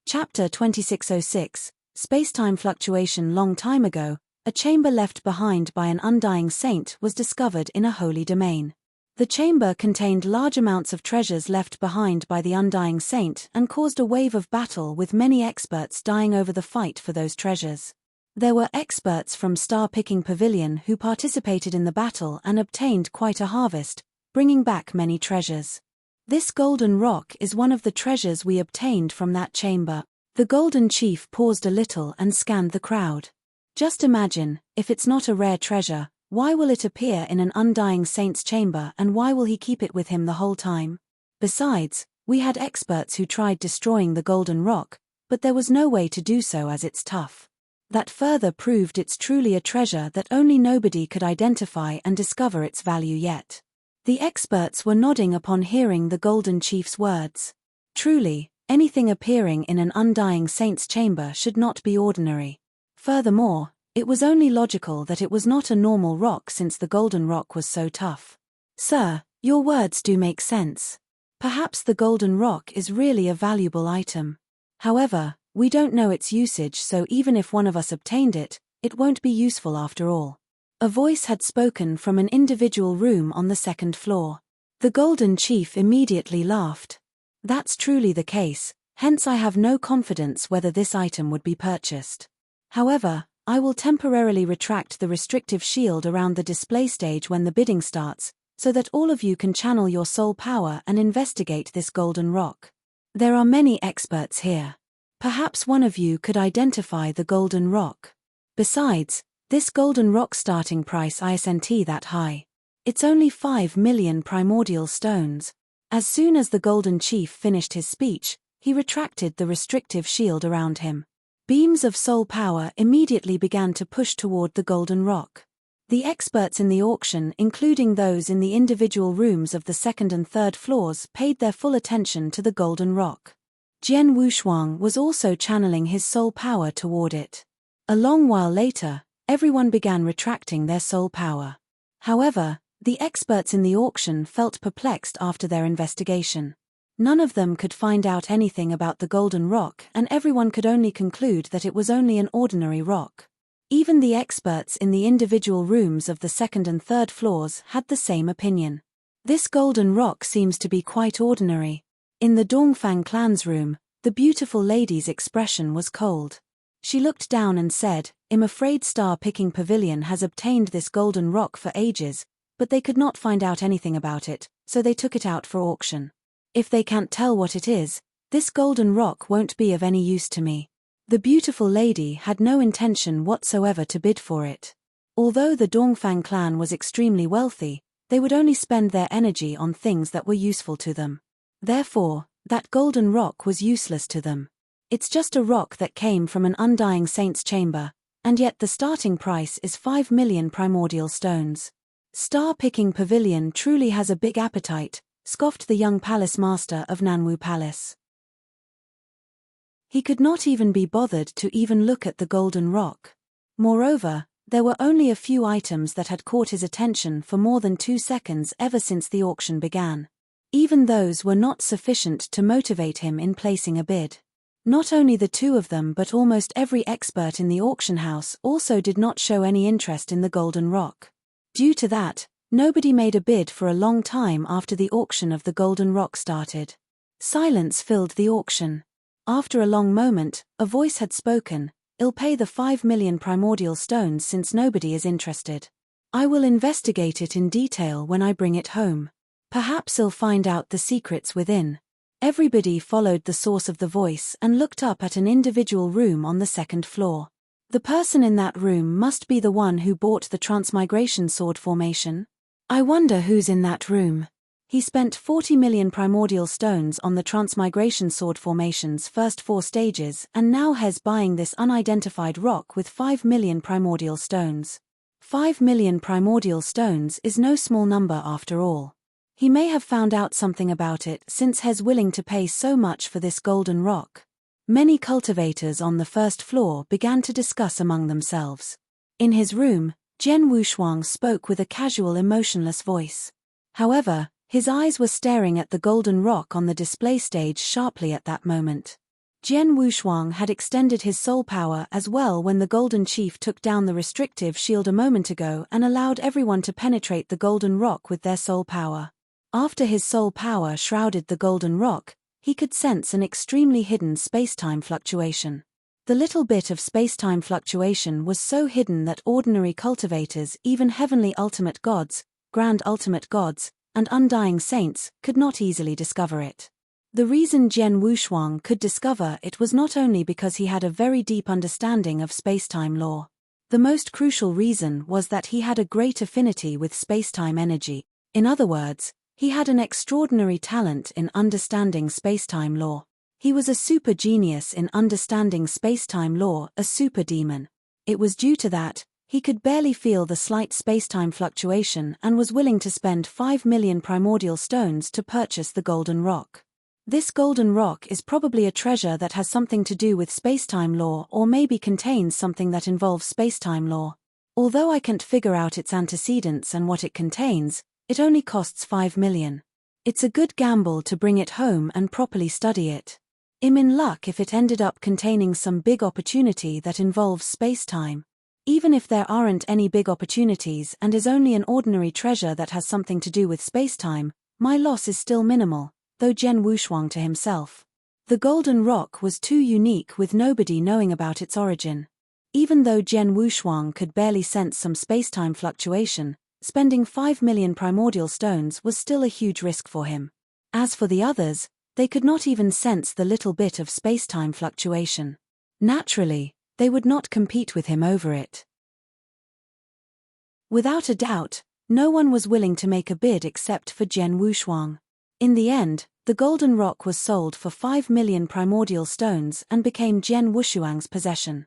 [SPEAKER 1] Chapter 2606, Spacetime Fluctuation. Long time ago, a chamber left behind by an undying saint was discovered in a holy domain. The chamber contained large amounts of treasures left behind by the undying saint and caused a wave of battle, with many experts dying over the fight for those treasures. There were experts from Star-Picking Pavilion who participated in the battle and obtained quite a harvest, bringing back many treasures. This golden rock is one of the treasures we obtained from that chamber. The Golden Chief paused a little and scanned the crowd. Just imagine, if it's not a rare treasure, why will it appear in an undying saint's chamber, and why will he keep it with him the whole time? Besides, we had experts who tried destroying the golden rock, but there was no way to do so as it's tough. That further proved it's truly a treasure that only nobody could identify and discover its value yet. The experts were nodding upon hearing the Golden Chief's words. Truly, anything appearing in an undying saint's chamber should not be ordinary. Furthermore, it was only logical that it was not a normal rock, since the golden rock was so tough. Sir, your words do make sense. Perhaps the golden rock is really a valuable item. However, we don't know its usage, so even if one of us obtained it, it won't be useful after all. A voice had spoken from an individual room on the second floor. The Golden Chief immediately laughed. That's truly the case, hence I have no confidence whether this item would be purchased. However, I will temporarily retract the restrictive shield around the display stage when the bidding starts, so that all of you can channel your soul power and investigate this golden rock. There are many experts here. Perhaps one of you could identify the golden rock. Besides, this golden rock starting price isn't that high. It's only 5 million primordial stones. As soon as the Golden Chief finished his speech, he retracted the restrictive shield around him. Beams of soul power immediately began to push toward the golden rock. The experts in the auction, including those in the individual rooms of the second and third floors, paid their full attention to the golden rock. Jian Wushuang was also channeling his soul power toward it. A long while later, everyone began retracting their soul power. However, the experts in the auction felt perplexed after their investigation. None of them could find out anything about the golden rock, and everyone could only conclude that it was only an ordinary rock. Even the experts in the individual rooms of the second and third floors had the same opinion. This golden rock seems to be quite ordinary. In the Dongfang clan's room, the beautiful lady's expression was cold. She looked down and said, "I'm afraid Star-Picking Pavilion has obtained this golden rock for ages, but they could not find out anything about it, so they took it out for auction. If they can't tell what it is, this golden rock won't be of any use to me." The beautiful lady had no intention whatsoever to bid for it. Although the Dongfang clan was extremely wealthy, they would only spend their energy on things that were useful to them. Therefore, that golden rock was useless to them. It's just a rock that came from an undying saint's chamber, and yet the starting price is 5 million primordial stones. Star-Picking Pavilion truly has a big appetite, scoffed the young palace master of Nanwu Palace. He could not even be bothered to even look at the golden rock. Moreover, there were only a few items that had caught his attention for more than 2 seconds ever since the auction began. Even those were not sufficient to motivate him in placing a bid. Not only the two of them, but almost every expert in the auction house also did not show any interest in the golden rock. Due to that, nobody made a bid for a long time after the auction of the golden rock started. Silence filled the auction. After a long moment, a voice had spoken, "I'll pay the 5 million primordial stones since nobody is interested. I will investigate it in detail when I bring it home. Perhaps I'll find out the secrets within." Everybody followed the source of the voice and looked up at an individual room on the second floor. The person in that room must be the one who bought the transmigration sword formation. I wonder who's in that room. He spent 40 million primordial stones on the transmigration sword formation's first 4 stages, and now has buying this unidentified rock with 5 million primordial stones. 5 million primordial stones is no small number after all. He may have found out something about it since he's willing to pay so much for this golden rock. Many cultivators on the first floor began to discuss among themselves. In his room, Jian Wushuang spoke with a casual, emotionless voice. However, his eyes were staring at the golden rock on the display stage sharply at that moment. Jian Wushuang had extended his soul power as well when the Golden Chief took down the restrictive shield a moment ago and allowed everyone to penetrate the golden rock with their soul power. After his soul power shrouded the golden rock, he could sense an extremely hidden space-time fluctuation. The little bit of space-time fluctuation was so hidden that ordinary cultivators, even heavenly ultimate gods, grand ultimate gods, and undying saints, could not easily discover it. The reason Jian Wushuang could discover it was not only because he had a very deep understanding of space-time law. The most crucial reason was that he had a great affinity with space-time energy. In other words, he had an extraordinary talent in understanding space-time law. He was a super genius in understanding space-time law, a super demon. It was due to that, he could barely feel the slight space-time fluctuation and was willing to spend 5 million primordial stones to purchase the golden rock. This golden rock is probably a treasure that has something to do with space-time law or maybe contains something that involves space-time law. Although I can't figure out its antecedents and what it contains, it only costs 5 million. It's a good gamble to bring it home and properly study it. I'm in luck if it ended up containing some big opportunity that involves space-time. Even if there aren't any big opportunities and is only an ordinary treasure that has something to do with space-time, my loss is still minimal, though Jian Wushuang to himself. The golden rock was too unique with nobody knowing about its origin. Even though Jian Wushuang could barely sense some space-time fluctuation, spending 5 million primordial stones was still a huge risk for him. As for the others, they could not even sense the little bit of space-time fluctuation. Naturally, they would not compete with him over it. Without a doubt, no one was willing to make a bid except for Jian Wushuang. In the end, the golden rock was sold for 5 million primordial stones and became Jian Wushuang's possession.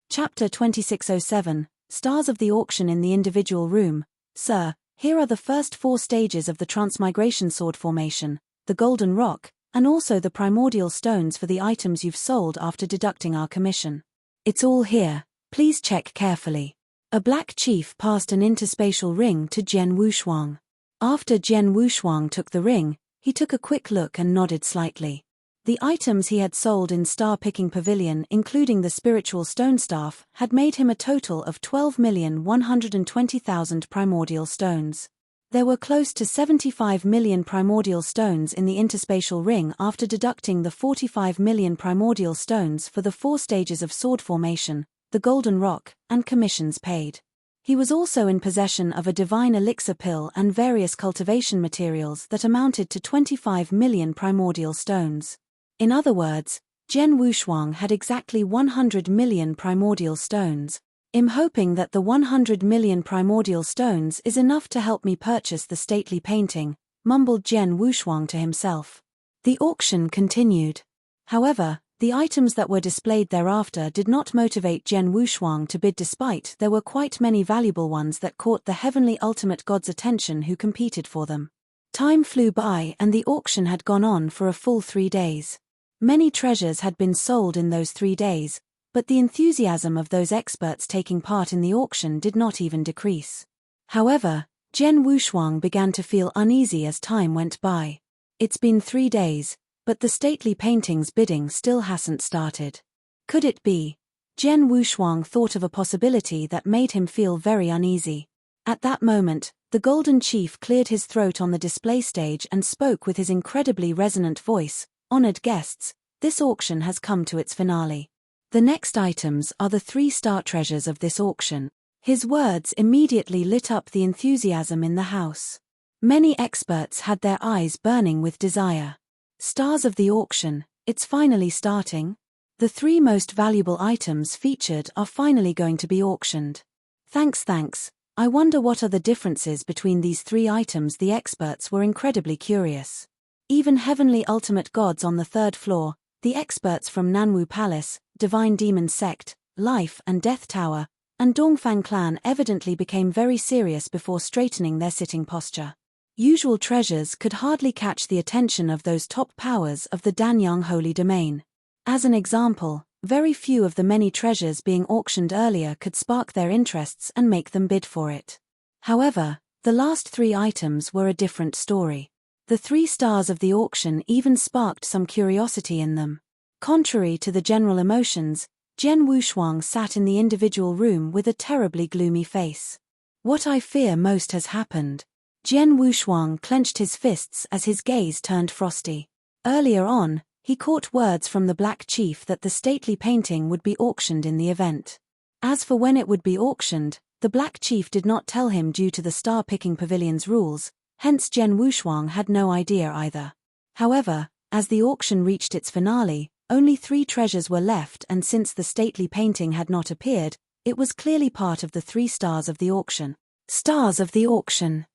[SPEAKER 1] Chapter 2607, Stars of the Auction in the Individual Room. Sir, here are the first 4 stages of the transmigration sword formation, the golden rock, and also the primordial stones for the items you've sold after deducting our commission. It's all here, please check carefully. A black chief passed an interspatial ring to Jian Wushuang. After Jian Wushuang took the ring, he took a quick look and nodded slightly. The items he had sold in Star Picking Pavilion, including the spiritual stone staff, had made him a total of 12,120,000 primordial stones. There were close to 75 million primordial stones in the interspatial ring after deducting the 45 million primordial stones for the 4 stages of sword formation, the golden rock, and commissions paid. He was also in possession of a divine elixir pill and various cultivation materials that amounted to 25 million primordial stones. In other words, Jian Wushuang had exactly 100 million primordial stones. I'm hoping that the 100 million primordial stones is enough to help me purchase the stately painting, mumbled Jian Wushuang to himself. The auction continued. However, the items that were displayed thereafter did not motivate Jian Wushuang to bid despite there were quite many valuable ones that caught the heavenly ultimate god's attention who competed for them. Time flew by and the auction had gone on for a full 3 days. Many treasures had been sold in those 3 days, but the enthusiasm of those experts taking part in the auction did not even decrease. However, Jian Wushuang began to feel uneasy as time went by. It's been 3 days, but the stately painting's bidding still hasn't started. Could it be? Jian Wushuang thought of a possibility that made him feel very uneasy. At that moment, the Golden Chief cleared his throat on the display stage and spoke with his incredibly resonant voice. Honored guests, this auction has come to its finale. The next items are the 3 star treasures of this auction. His words immediately lit up the enthusiasm in the house. Many experts had their eyes burning with desire. Stars of the auction, it's finally starting. The 3 most valuable items featured are finally going to be auctioned. Thanks. I wonder what are the differences between these 3 items. The experts were incredibly curious. Even heavenly ultimate gods on the 3rd floor, the experts from Nanwu Palace, Divine Demon Sect, Life and Death Tower, and Dongfang clan evidently became very serious before straightening their sitting posture. Usual treasures could hardly catch the attention of those top powers of the Danyang Holy Domain. As an example, very few of the many treasures being auctioned earlier could spark their interests and make them bid for it. However, the last 3 items were a different story. The 3 stars of the auction even sparked some curiosity in them. Contrary to the general emotions, Jian Wushuang sat in the individual room with a terribly gloomy face. What I fear most has happened. Jian Wushuang clenched his fists as his gaze turned frosty. Earlier on, he caught words from the Black Chief that the stately painting would be auctioned in the event. As for when it would be auctioned, the Black Chief did not tell him due to the star-picking pavilion's rules, hence Jian Wushuang had no idea either. However, as the auction reached its finale, only 3 treasures were left, and since the stately painting had not appeared, it was clearly part of the 3 stars of the auction. Stars of the auction.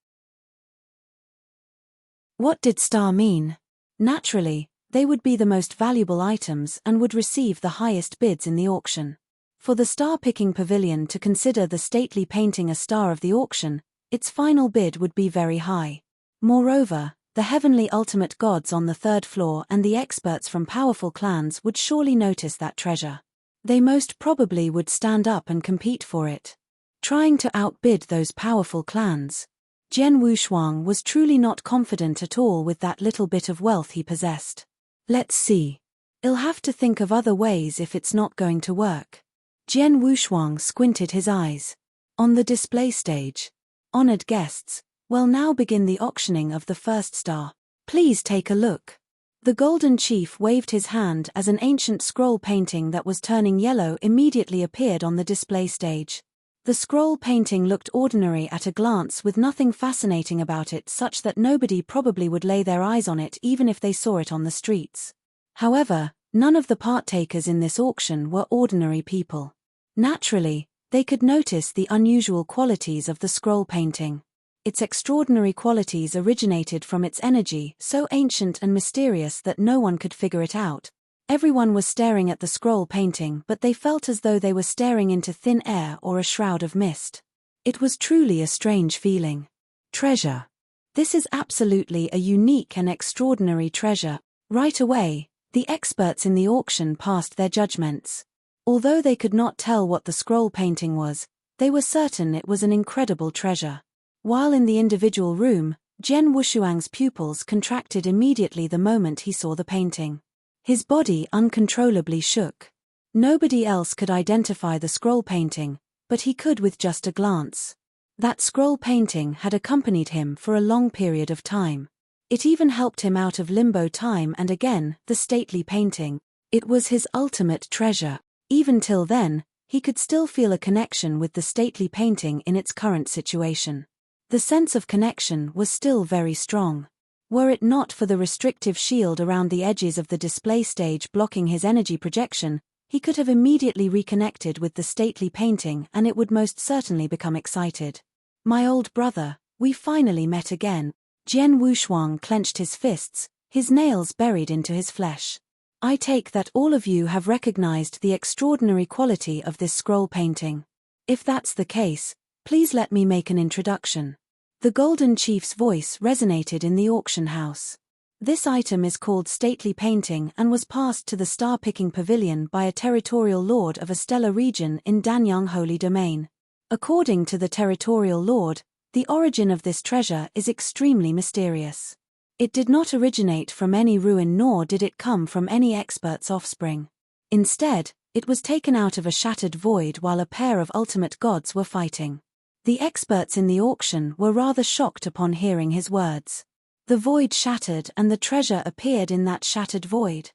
[SPEAKER 1] What did star mean? Naturally, they would be the most valuable items and would receive the highest bids in the auction. For the star-picking pavilion to consider the stately painting a star of the auction, its final bid would be very high. Moreover, the heavenly ultimate gods on the 3rd floor and the experts from powerful clans would surely notice that treasure. They most probably would stand up and compete for it, trying to outbid those powerful clans. Jian Wushuang was truly not confident at all with that little bit of wealth he possessed. Let's see. I'll have to think of other ways if it's not going to work. Jian Wushuang squinted his eyes. On the display stage. Honored guests, we'll now begin the auctioning of the 1st star. Please take a look. The Golden Chief waved his hand as an ancient scroll painting that was turning yellow immediately appeared on the display stage. The scroll painting looked ordinary at a glance, with nothing fascinating about it, such that nobody probably would lay their eyes on it even if they saw it on the streets. However, none of the partakers in this auction were ordinary people. Naturally, they could notice the unusual qualities of the scroll painting. Its extraordinary qualities originated from its energy, so ancient and mysterious that no one could figure it out. Everyone was staring at the scroll painting, but they felt as though they were staring into thin air or a shroud of mist. It was truly a strange feeling. Treasure. This is absolutely a unique and extraordinary treasure. Right away, the experts in the auction passed their judgments. Although they could not tell what the scroll painting was, they were certain it was an incredible treasure. While in the individual room, Jian Wushuang's pupils contracted immediately the moment he saw the painting. His body uncontrollably shook. Nobody else could identify the scroll painting, but he could with just a glance. That scroll painting had accompanied him for a long period of time. It even helped him out of limbo time, and again, the stately painting. It was his ultimate treasure. Even till then, he could still feel a connection with the stately painting in its current situation. The sense of connection was still very strong. Were it not for the restrictive shield around the edges of the display stage blocking his energy projection, he could have immediately reconnected with the stately painting, and it would most certainly become excited. My old brother, we finally met again. Jian Wushuang clenched his fists, his nails buried into his flesh. I take that all of you have recognized the extraordinary quality of this scroll painting. If that's the case, please let me make an introduction. The Golden Chief's voice resonated in the auction house. This item is called Stately Painting and was passed to the star-picking pavilion by a territorial lord of a stellar region in Danyang Holy Domain. According to the territorial lord, the origin of this treasure is extremely mysterious. It did not originate from any ruin, nor did it come from any expert's offspring. Instead, it was taken out of a shattered void while a pair of ultimate gods were fighting. The experts in the auction were rather shocked upon hearing his words. The void shattered and the treasure appeared in that shattered void.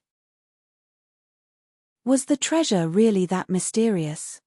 [SPEAKER 1] Was the treasure really that mysterious?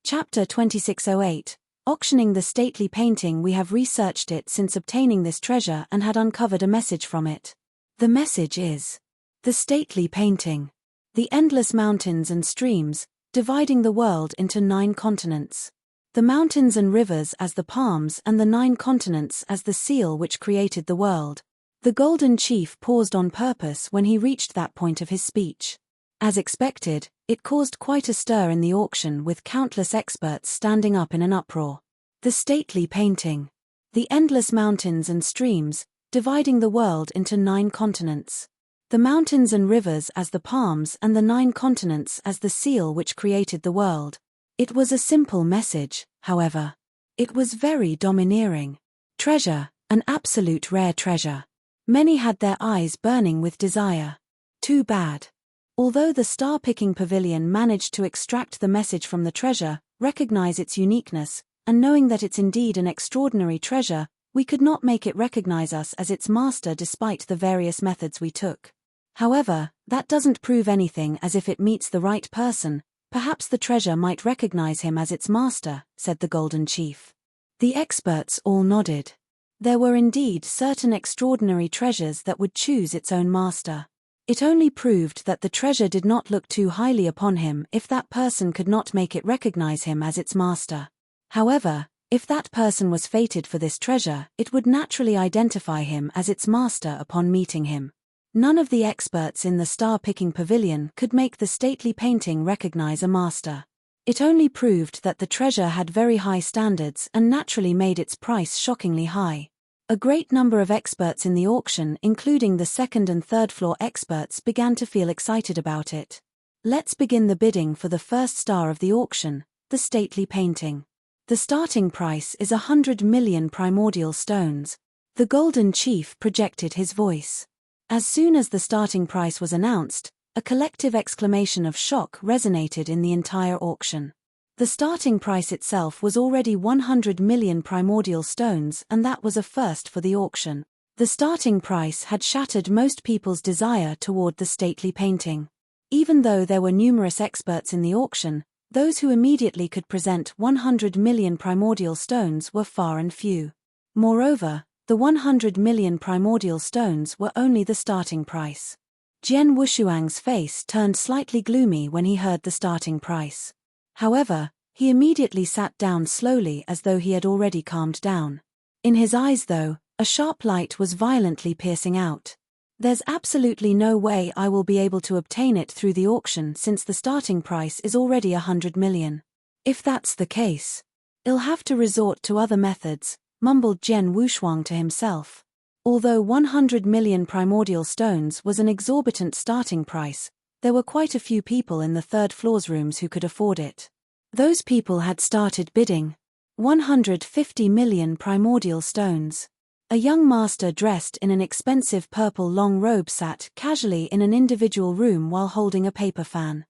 [SPEAKER 1] Chapter 2608. Auctioning the stately painting. We have researched it since obtaining this treasure and had uncovered a message from it. The message is: the stately painting. The endless mountains and streams, dividing the world into 9 continents. The mountains and rivers as the palms and the 9 continents as the seal which created the world. The Golden Chief paused on purpose when he reached that point of his speech. As expected, it caused quite a stir in the auction, with countless experts standing up in an uproar. The stately painting. The endless mountains and streams, dividing the world into 9 continents. The mountains and rivers as the palms and the 9 continents as the seal which created the world. It was a simple message, however. It was very domineering. Treasure, an absolute rare treasure. Many had their eyes burning with desire. Too bad. Although the star-picking pavilion managed to extract the message from the treasure, recognize its uniqueness, and knowing that it's indeed an extraordinary treasure, we could not make it recognize us as its master despite the various methods we took. However, that doesn't prove anything, as if it meets the right person, perhaps the treasure might recognize him as its master, said the Golden Chief. The experts all nodded. There were indeed certain extraordinary treasures that would choose its own master. It only proved that the treasure did not look too highly upon him if that person could not make it recognize him as its master. However, if that person was fated for this treasure, it would naturally identify him as its master upon meeting him. None of the experts in the star-picking pavilion could make the stately painting recognize a master. It only proved that the treasure had very high standards and naturally made its price shockingly high. A great number of experts in the auction, including the second and third floor experts, began to feel excited about it. Let's begin the bidding for the first star of the auction, the stately painting. The starting price is 100 million primordial stones. The Golden Chief projected his voice. As soon as the starting price was announced, a collective exclamation of shock resonated in the entire auction. The starting price itself was already 100 million primordial stones, and that was a first for the auction. The starting price had shattered most people's desire toward the stately painting. Even though there were numerous experts in the auction, those who immediately could present 100 million primordial stones were far and few. Moreover, the 100 million primordial stones were only the starting price. Jian Wushuang's face turned slightly gloomy when he heard the starting price. However, he immediately sat down slowly as though he had already calmed down. In his eyes, though, a sharp light was violently piercing out. There's absolutely no way I will be able to obtain it through the auction, since the starting price is already 100 million. If that's the case, I'll have to resort to other methods, mumbled Jian Wushuang to himself. Although 100 million primordial stones was an exorbitant starting price, there were quite a few people in the third floor's rooms who could afford it. Those people had started bidding. 150 million primordial stones. A young master dressed in an expensive purple long robe sat casually in an individual room while holding a paper fan.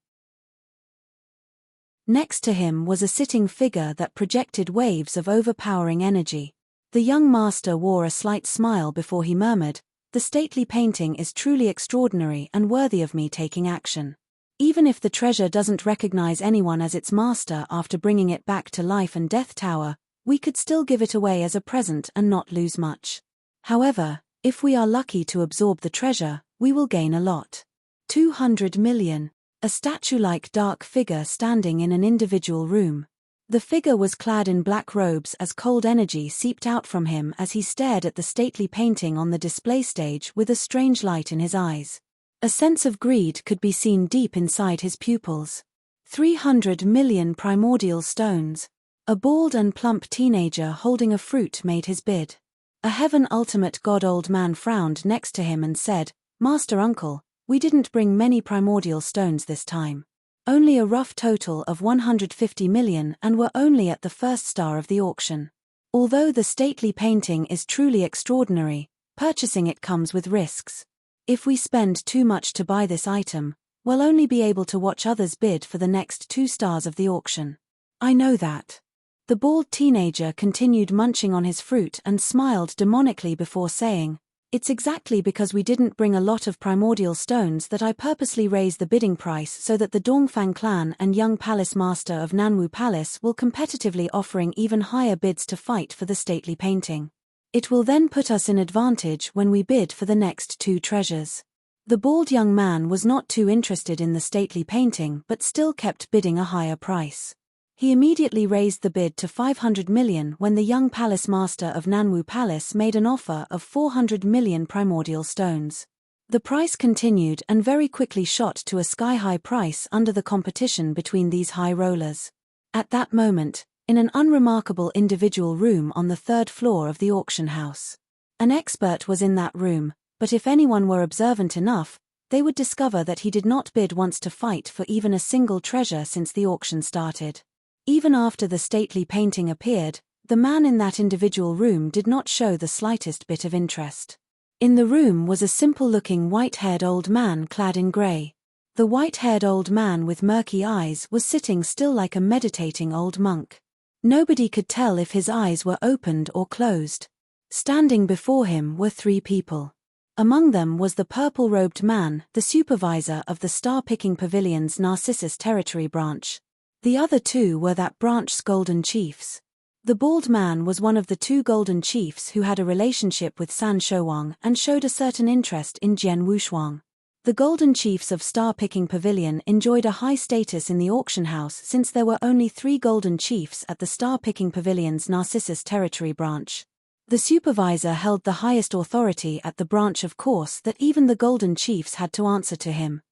[SPEAKER 1] Next to him was a sitting figure that projected waves of overpowering energy. The young master wore a slight smile before he murmured, "The stately painting is truly extraordinary and worthy of me taking action. Even if the treasure doesn't recognize anyone as its master after bringing it back to life and death tower, we could still give it away as a present and not lose much. However, if we are lucky to absorb the treasure, we will gain a lot. 200 million. A statue-like dark figure standing in an individual room. The figure was clad in black robes as cold energy seeped out from him as he stared at the stately painting on the display stage with a strange light in his eyes. A sense of greed could be seen deep inside his pupils. 300 million primordial stones. A bald and plump teenager holding a fruit made his bid. A heaven ultimate god old man frowned next to him and said, "Master Uncle, we didn't bring many primordial stones this time. Only a rough total of 150 million, and we're only at the first star of the auction. Although the stately painting is truly extraordinary, purchasing it comes with risks. If we spend too much to buy this item, we'll only be able to watch others bid for the next 2 stars of the auction." "I know that." The bald teenager continued munching on his fruit and smiled demonically before saying, "It's exactly because we didn't bring a lot of primordial stones that I purposely raise the bidding price so that the Dongfang clan and young palace master of Nanwu Palace will competitively offering even higher bids to fight for the stately painting. It will then put us in advantage when we bid for the next 2 treasures." The bald young man was not too interested in the stately painting but still kept bidding a higher price. He immediately raised the bid to 500 million when the young palace master of Nanwu Palace made an offer of 400 million primordial stones. The price continued and very quickly shot to a sky-high price under the competition between these high rollers. At that moment, in an unremarkable individual room on the 3rd floor of the auction house. An expert was in that room, but if anyone were observant enough, they would discover that he did not bid once to fight for even a single treasure since the auction started. Even after the stately painting appeared, the man in that individual room did not show the slightest bit of interest. In the room was a simple-looking white-haired old man clad in grey. The white-haired old man with murky eyes was sitting still like a meditating old monk. Nobody could tell if his eyes were opened or closed. Standing before him were 3 people. Among them was the purple-robed man, the supervisor of the Star-Picking Pavilion's Narcissus Territory branch. The other 2 were that branch's golden chiefs. The bald man was one of the 2 golden chiefs who had a relationship with San Shouwang and showed a certain interest in Jian Wushuang. The golden chiefs of Star-Picking Pavilion enjoyed a high status in the auction house since there were only 3 golden chiefs at the Star-Picking Pavilion's Narcissus Territory branch. The supervisor held the highest authority at the branch, of course, that even the golden chiefs had to answer to him.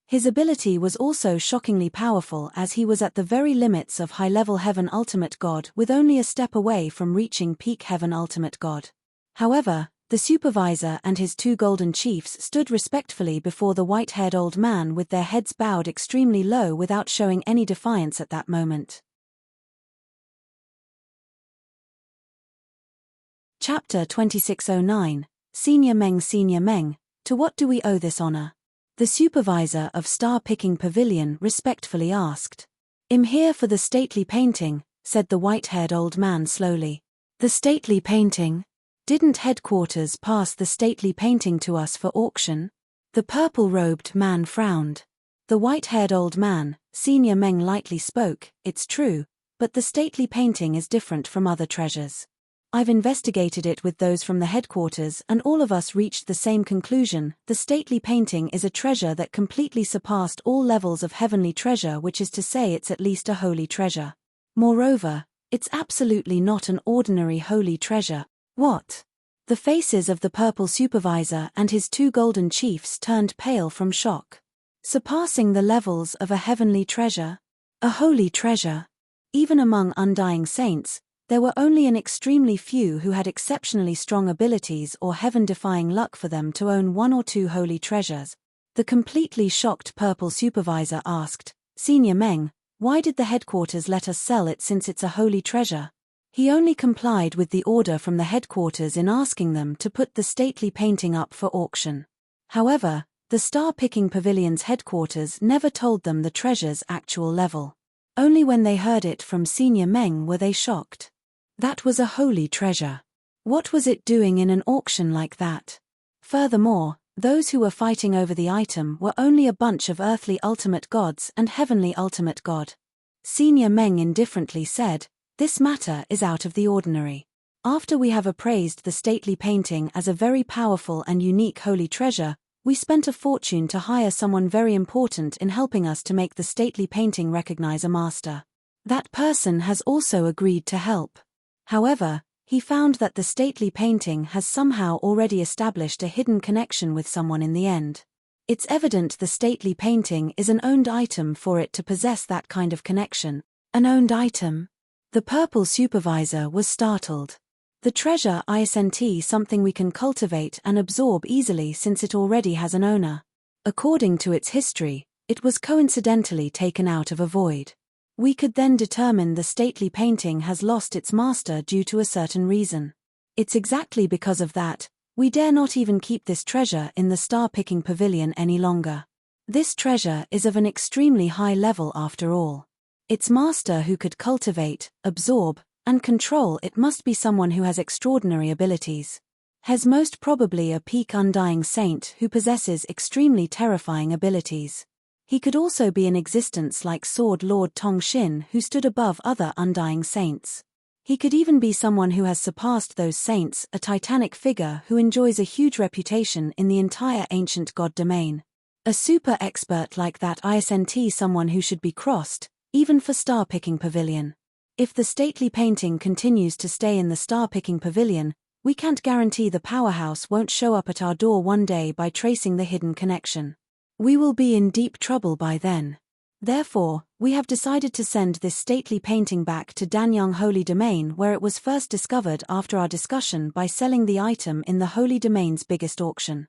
[SPEAKER 1] His ability was also shockingly powerful as he was at the very limits of high-level Heaven Ultimate God with only a step away from reaching peak Heaven Ultimate God. However, the supervisor and his 2 golden chiefs stood respectfully before the white-haired old man with their heads bowed extremely low without showing any defiance at that moment. Chapter 2609, Senior Meng, to what do we owe this honor? The supervisor of Star-Picking Pavilion respectfully asked. I'm here for the stately painting, said the white-haired old man slowly. The stately painting? Didn't headquarters pass the stately painting to us for auction? The purple-robed man frowned. The white-haired old man, Senior Meng, lightly spoke. It's true, but the stately painting is different from other treasures. I've investigated it with those from the headquarters and all of us reached the same conclusion. The stately painting is a treasure that completely surpassed all levels of heavenly treasure, which is to say it's at least a holy treasure. Moreover, it's absolutely not an ordinary holy treasure. What? The faces of the purple supervisor and his 2 golden chiefs turned pale from shock. Surpassing the levels of a heavenly treasure? A holy treasure? Even among undying saints, there were only an extremely few who had exceptionally strong abilities or heaven-defying luck for them to own 1 or 2 holy treasures. The completely shocked purple supervisor asked, Senior Meng, why did the headquarters let us sell it since it's a holy treasure? He only complied with the order from the headquarters in asking them to put the stately painting up for auction. However, the Star-Picking Pavilion's headquarters never told them the treasure's actual level. Only when they heard it from Senior Meng were they shocked. That was a holy treasure. What was it doing in an auction like that? Furthermore, those who were fighting over the item were only a bunch of earthly ultimate gods and heavenly ultimate god. Senior Meng indifferently said, this matter is out of the ordinary. After we have appraised the stately painting as a very powerful and unique holy treasure, we spent a fortune to hire someone very important in helping us to make the stately painting recognize a master. That person has also agreed to help. However, he found that the stately painting has somehow already established a hidden connection with someone in the end. It's evident the stately painting is an owned item for it to possess that kind of connection. An owned item? The purple supervisor was startled. The treasure isn't something we can cultivate and absorb easily since it already has an owner. According to its history, it was coincidentally taken out of a void. We could then determine the stately painting has lost its master due to a certain reason. It's exactly because of that, we dare not even keep this treasure in the Star-Picking Pavilion any longer. This treasure is of an extremely high level after all. Its master who could cultivate, absorb, and control it must be someone who has extraordinary abilities. Has most probably a peak undying saint who possesses extremely terrifying abilities. He could also be in existence like Sword Lord Tong Xin who stood above other undying saints. He could even be someone who has surpassed those saints, a titanic figure who enjoys a huge reputation in the entire ancient god domain. A super expert like that isn't someone who should be crossed, even for Star-Picking Pavilion. If the stately painting continues to stay in the Star-Picking Pavilion, We can't guarantee the powerhouse won't show up at our door one day by tracing the hidden connection. We will be in deep trouble by then. Therefore, we have decided to send this stately painting back to Danyang Holy Domain where it was first discovered after our discussion by selling the item in the Holy Domain's biggest auction.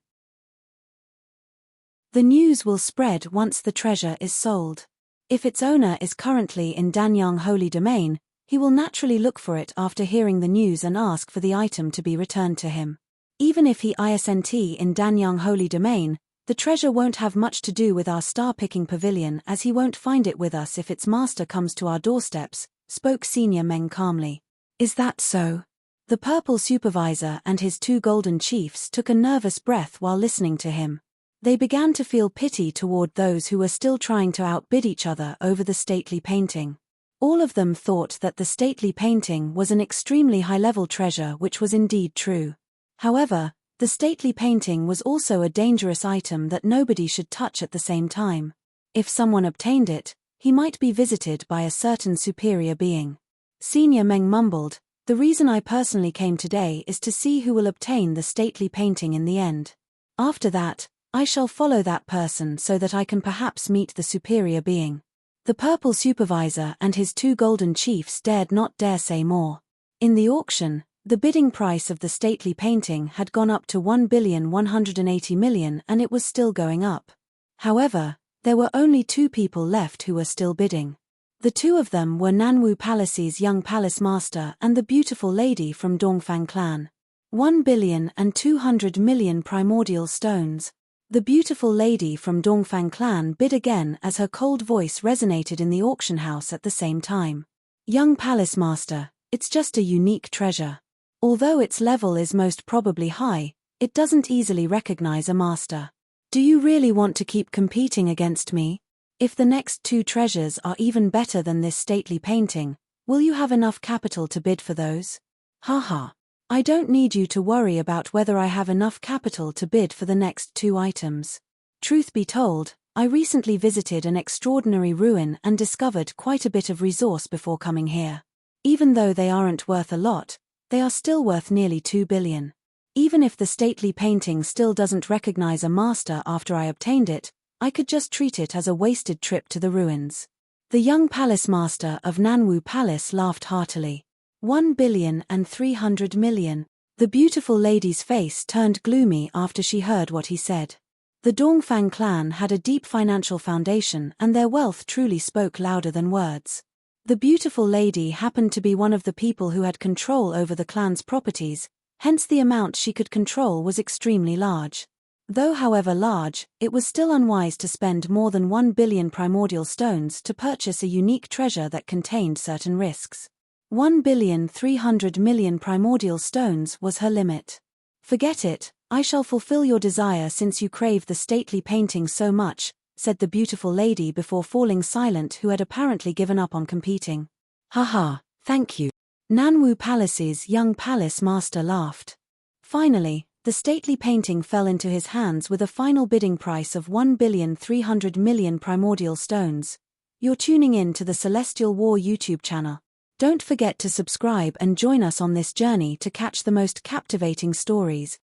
[SPEAKER 1] The news will spread once the treasure is sold. If its owner is currently in Danyang Holy Domain, he will naturally look for it after hearing the news and ask for the item to be returned to him. Even if he isn't in Danyang Holy Domain, the treasure won't have much to do with our star-picking pavilion as he won't find it with us if its master comes to our doorsteps, spoke Senior Meng calmly. Is that so? The purple supervisor and his two golden chiefs took a nervous breath while listening to him. They began to feel pity toward those who were still trying to outbid each other over the stately painting. All of them thought that the stately painting was an extremely high-level treasure, which was indeed true. However, the stately painting was also a dangerous item that nobody should touch at the same time. If someone obtained it, he might be visited by a certain superior being. Senior Meng mumbled, "The reason I personally came today is to see who will obtain the stately painting in the end. After that, I shall follow that person so that I can perhaps meet the superior being." The purple supervisor and his two golden chiefs dared not dare say more. In the auction, the bidding price of the stately painting had gone up to 1,180,000,000 and it was still going up. However, there were only two people left who were still bidding. The two of them were Nanwu Palace's young palace master and the beautiful lady from Dongfang clan. 1,200,000,000 primordial stones. The beautiful lady from Dongfang clan bid again as her cold voice resonated in the auction house at the same time. Young palace master, it's just a unique treasure. Although its level is most probably high, it doesn't easily recognize a master. Do you really want to keep competing against me? If the next two treasures are even better than this stately painting, will you have enough capital to bid for those? Haha. I don't need you to worry about whether I have enough capital to bid for the next two items. Truth be told, I recently visited an extraordinary ruin and discovered quite a bit of resource before coming here. Even though they aren't worth a lot, they are still worth nearly 2 billion. Even if the stately painting still doesn't recognize a master after I obtained it, I could just treat it as a wasted trip to the ruins. The young palace master of Nanwu Palace laughed heartily. 1,300,000,000. The beautiful lady's face turned gloomy after she heard what he said. The Dongfang clan had a deep financial foundation and their wealth truly spoke louder than words. The beautiful lady happened to be one of the people who had control over the clan's properties, hence the amount she could control was extremely large. Though however large, it was still unwise to spend more than 1 billion primordial stones to purchase a unique treasure that contained certain risks. 1,300,000,000 primordial stones was her limit. Forget it, I shall fulfill your desire since you crave the stately painting so much, said the beautiful lady before falling silent, who had apparently given up on competing. Haha, thank you. Nanwu Palace's young palace master laughed. Finally, the stately painting fell into his hands with a final bidding price of 1,300,000,000 primordial stones. You're tuning in to the Celestial War YouTube channel. Don't forget to subscribe and join us on this journey to catch the most captivating stories.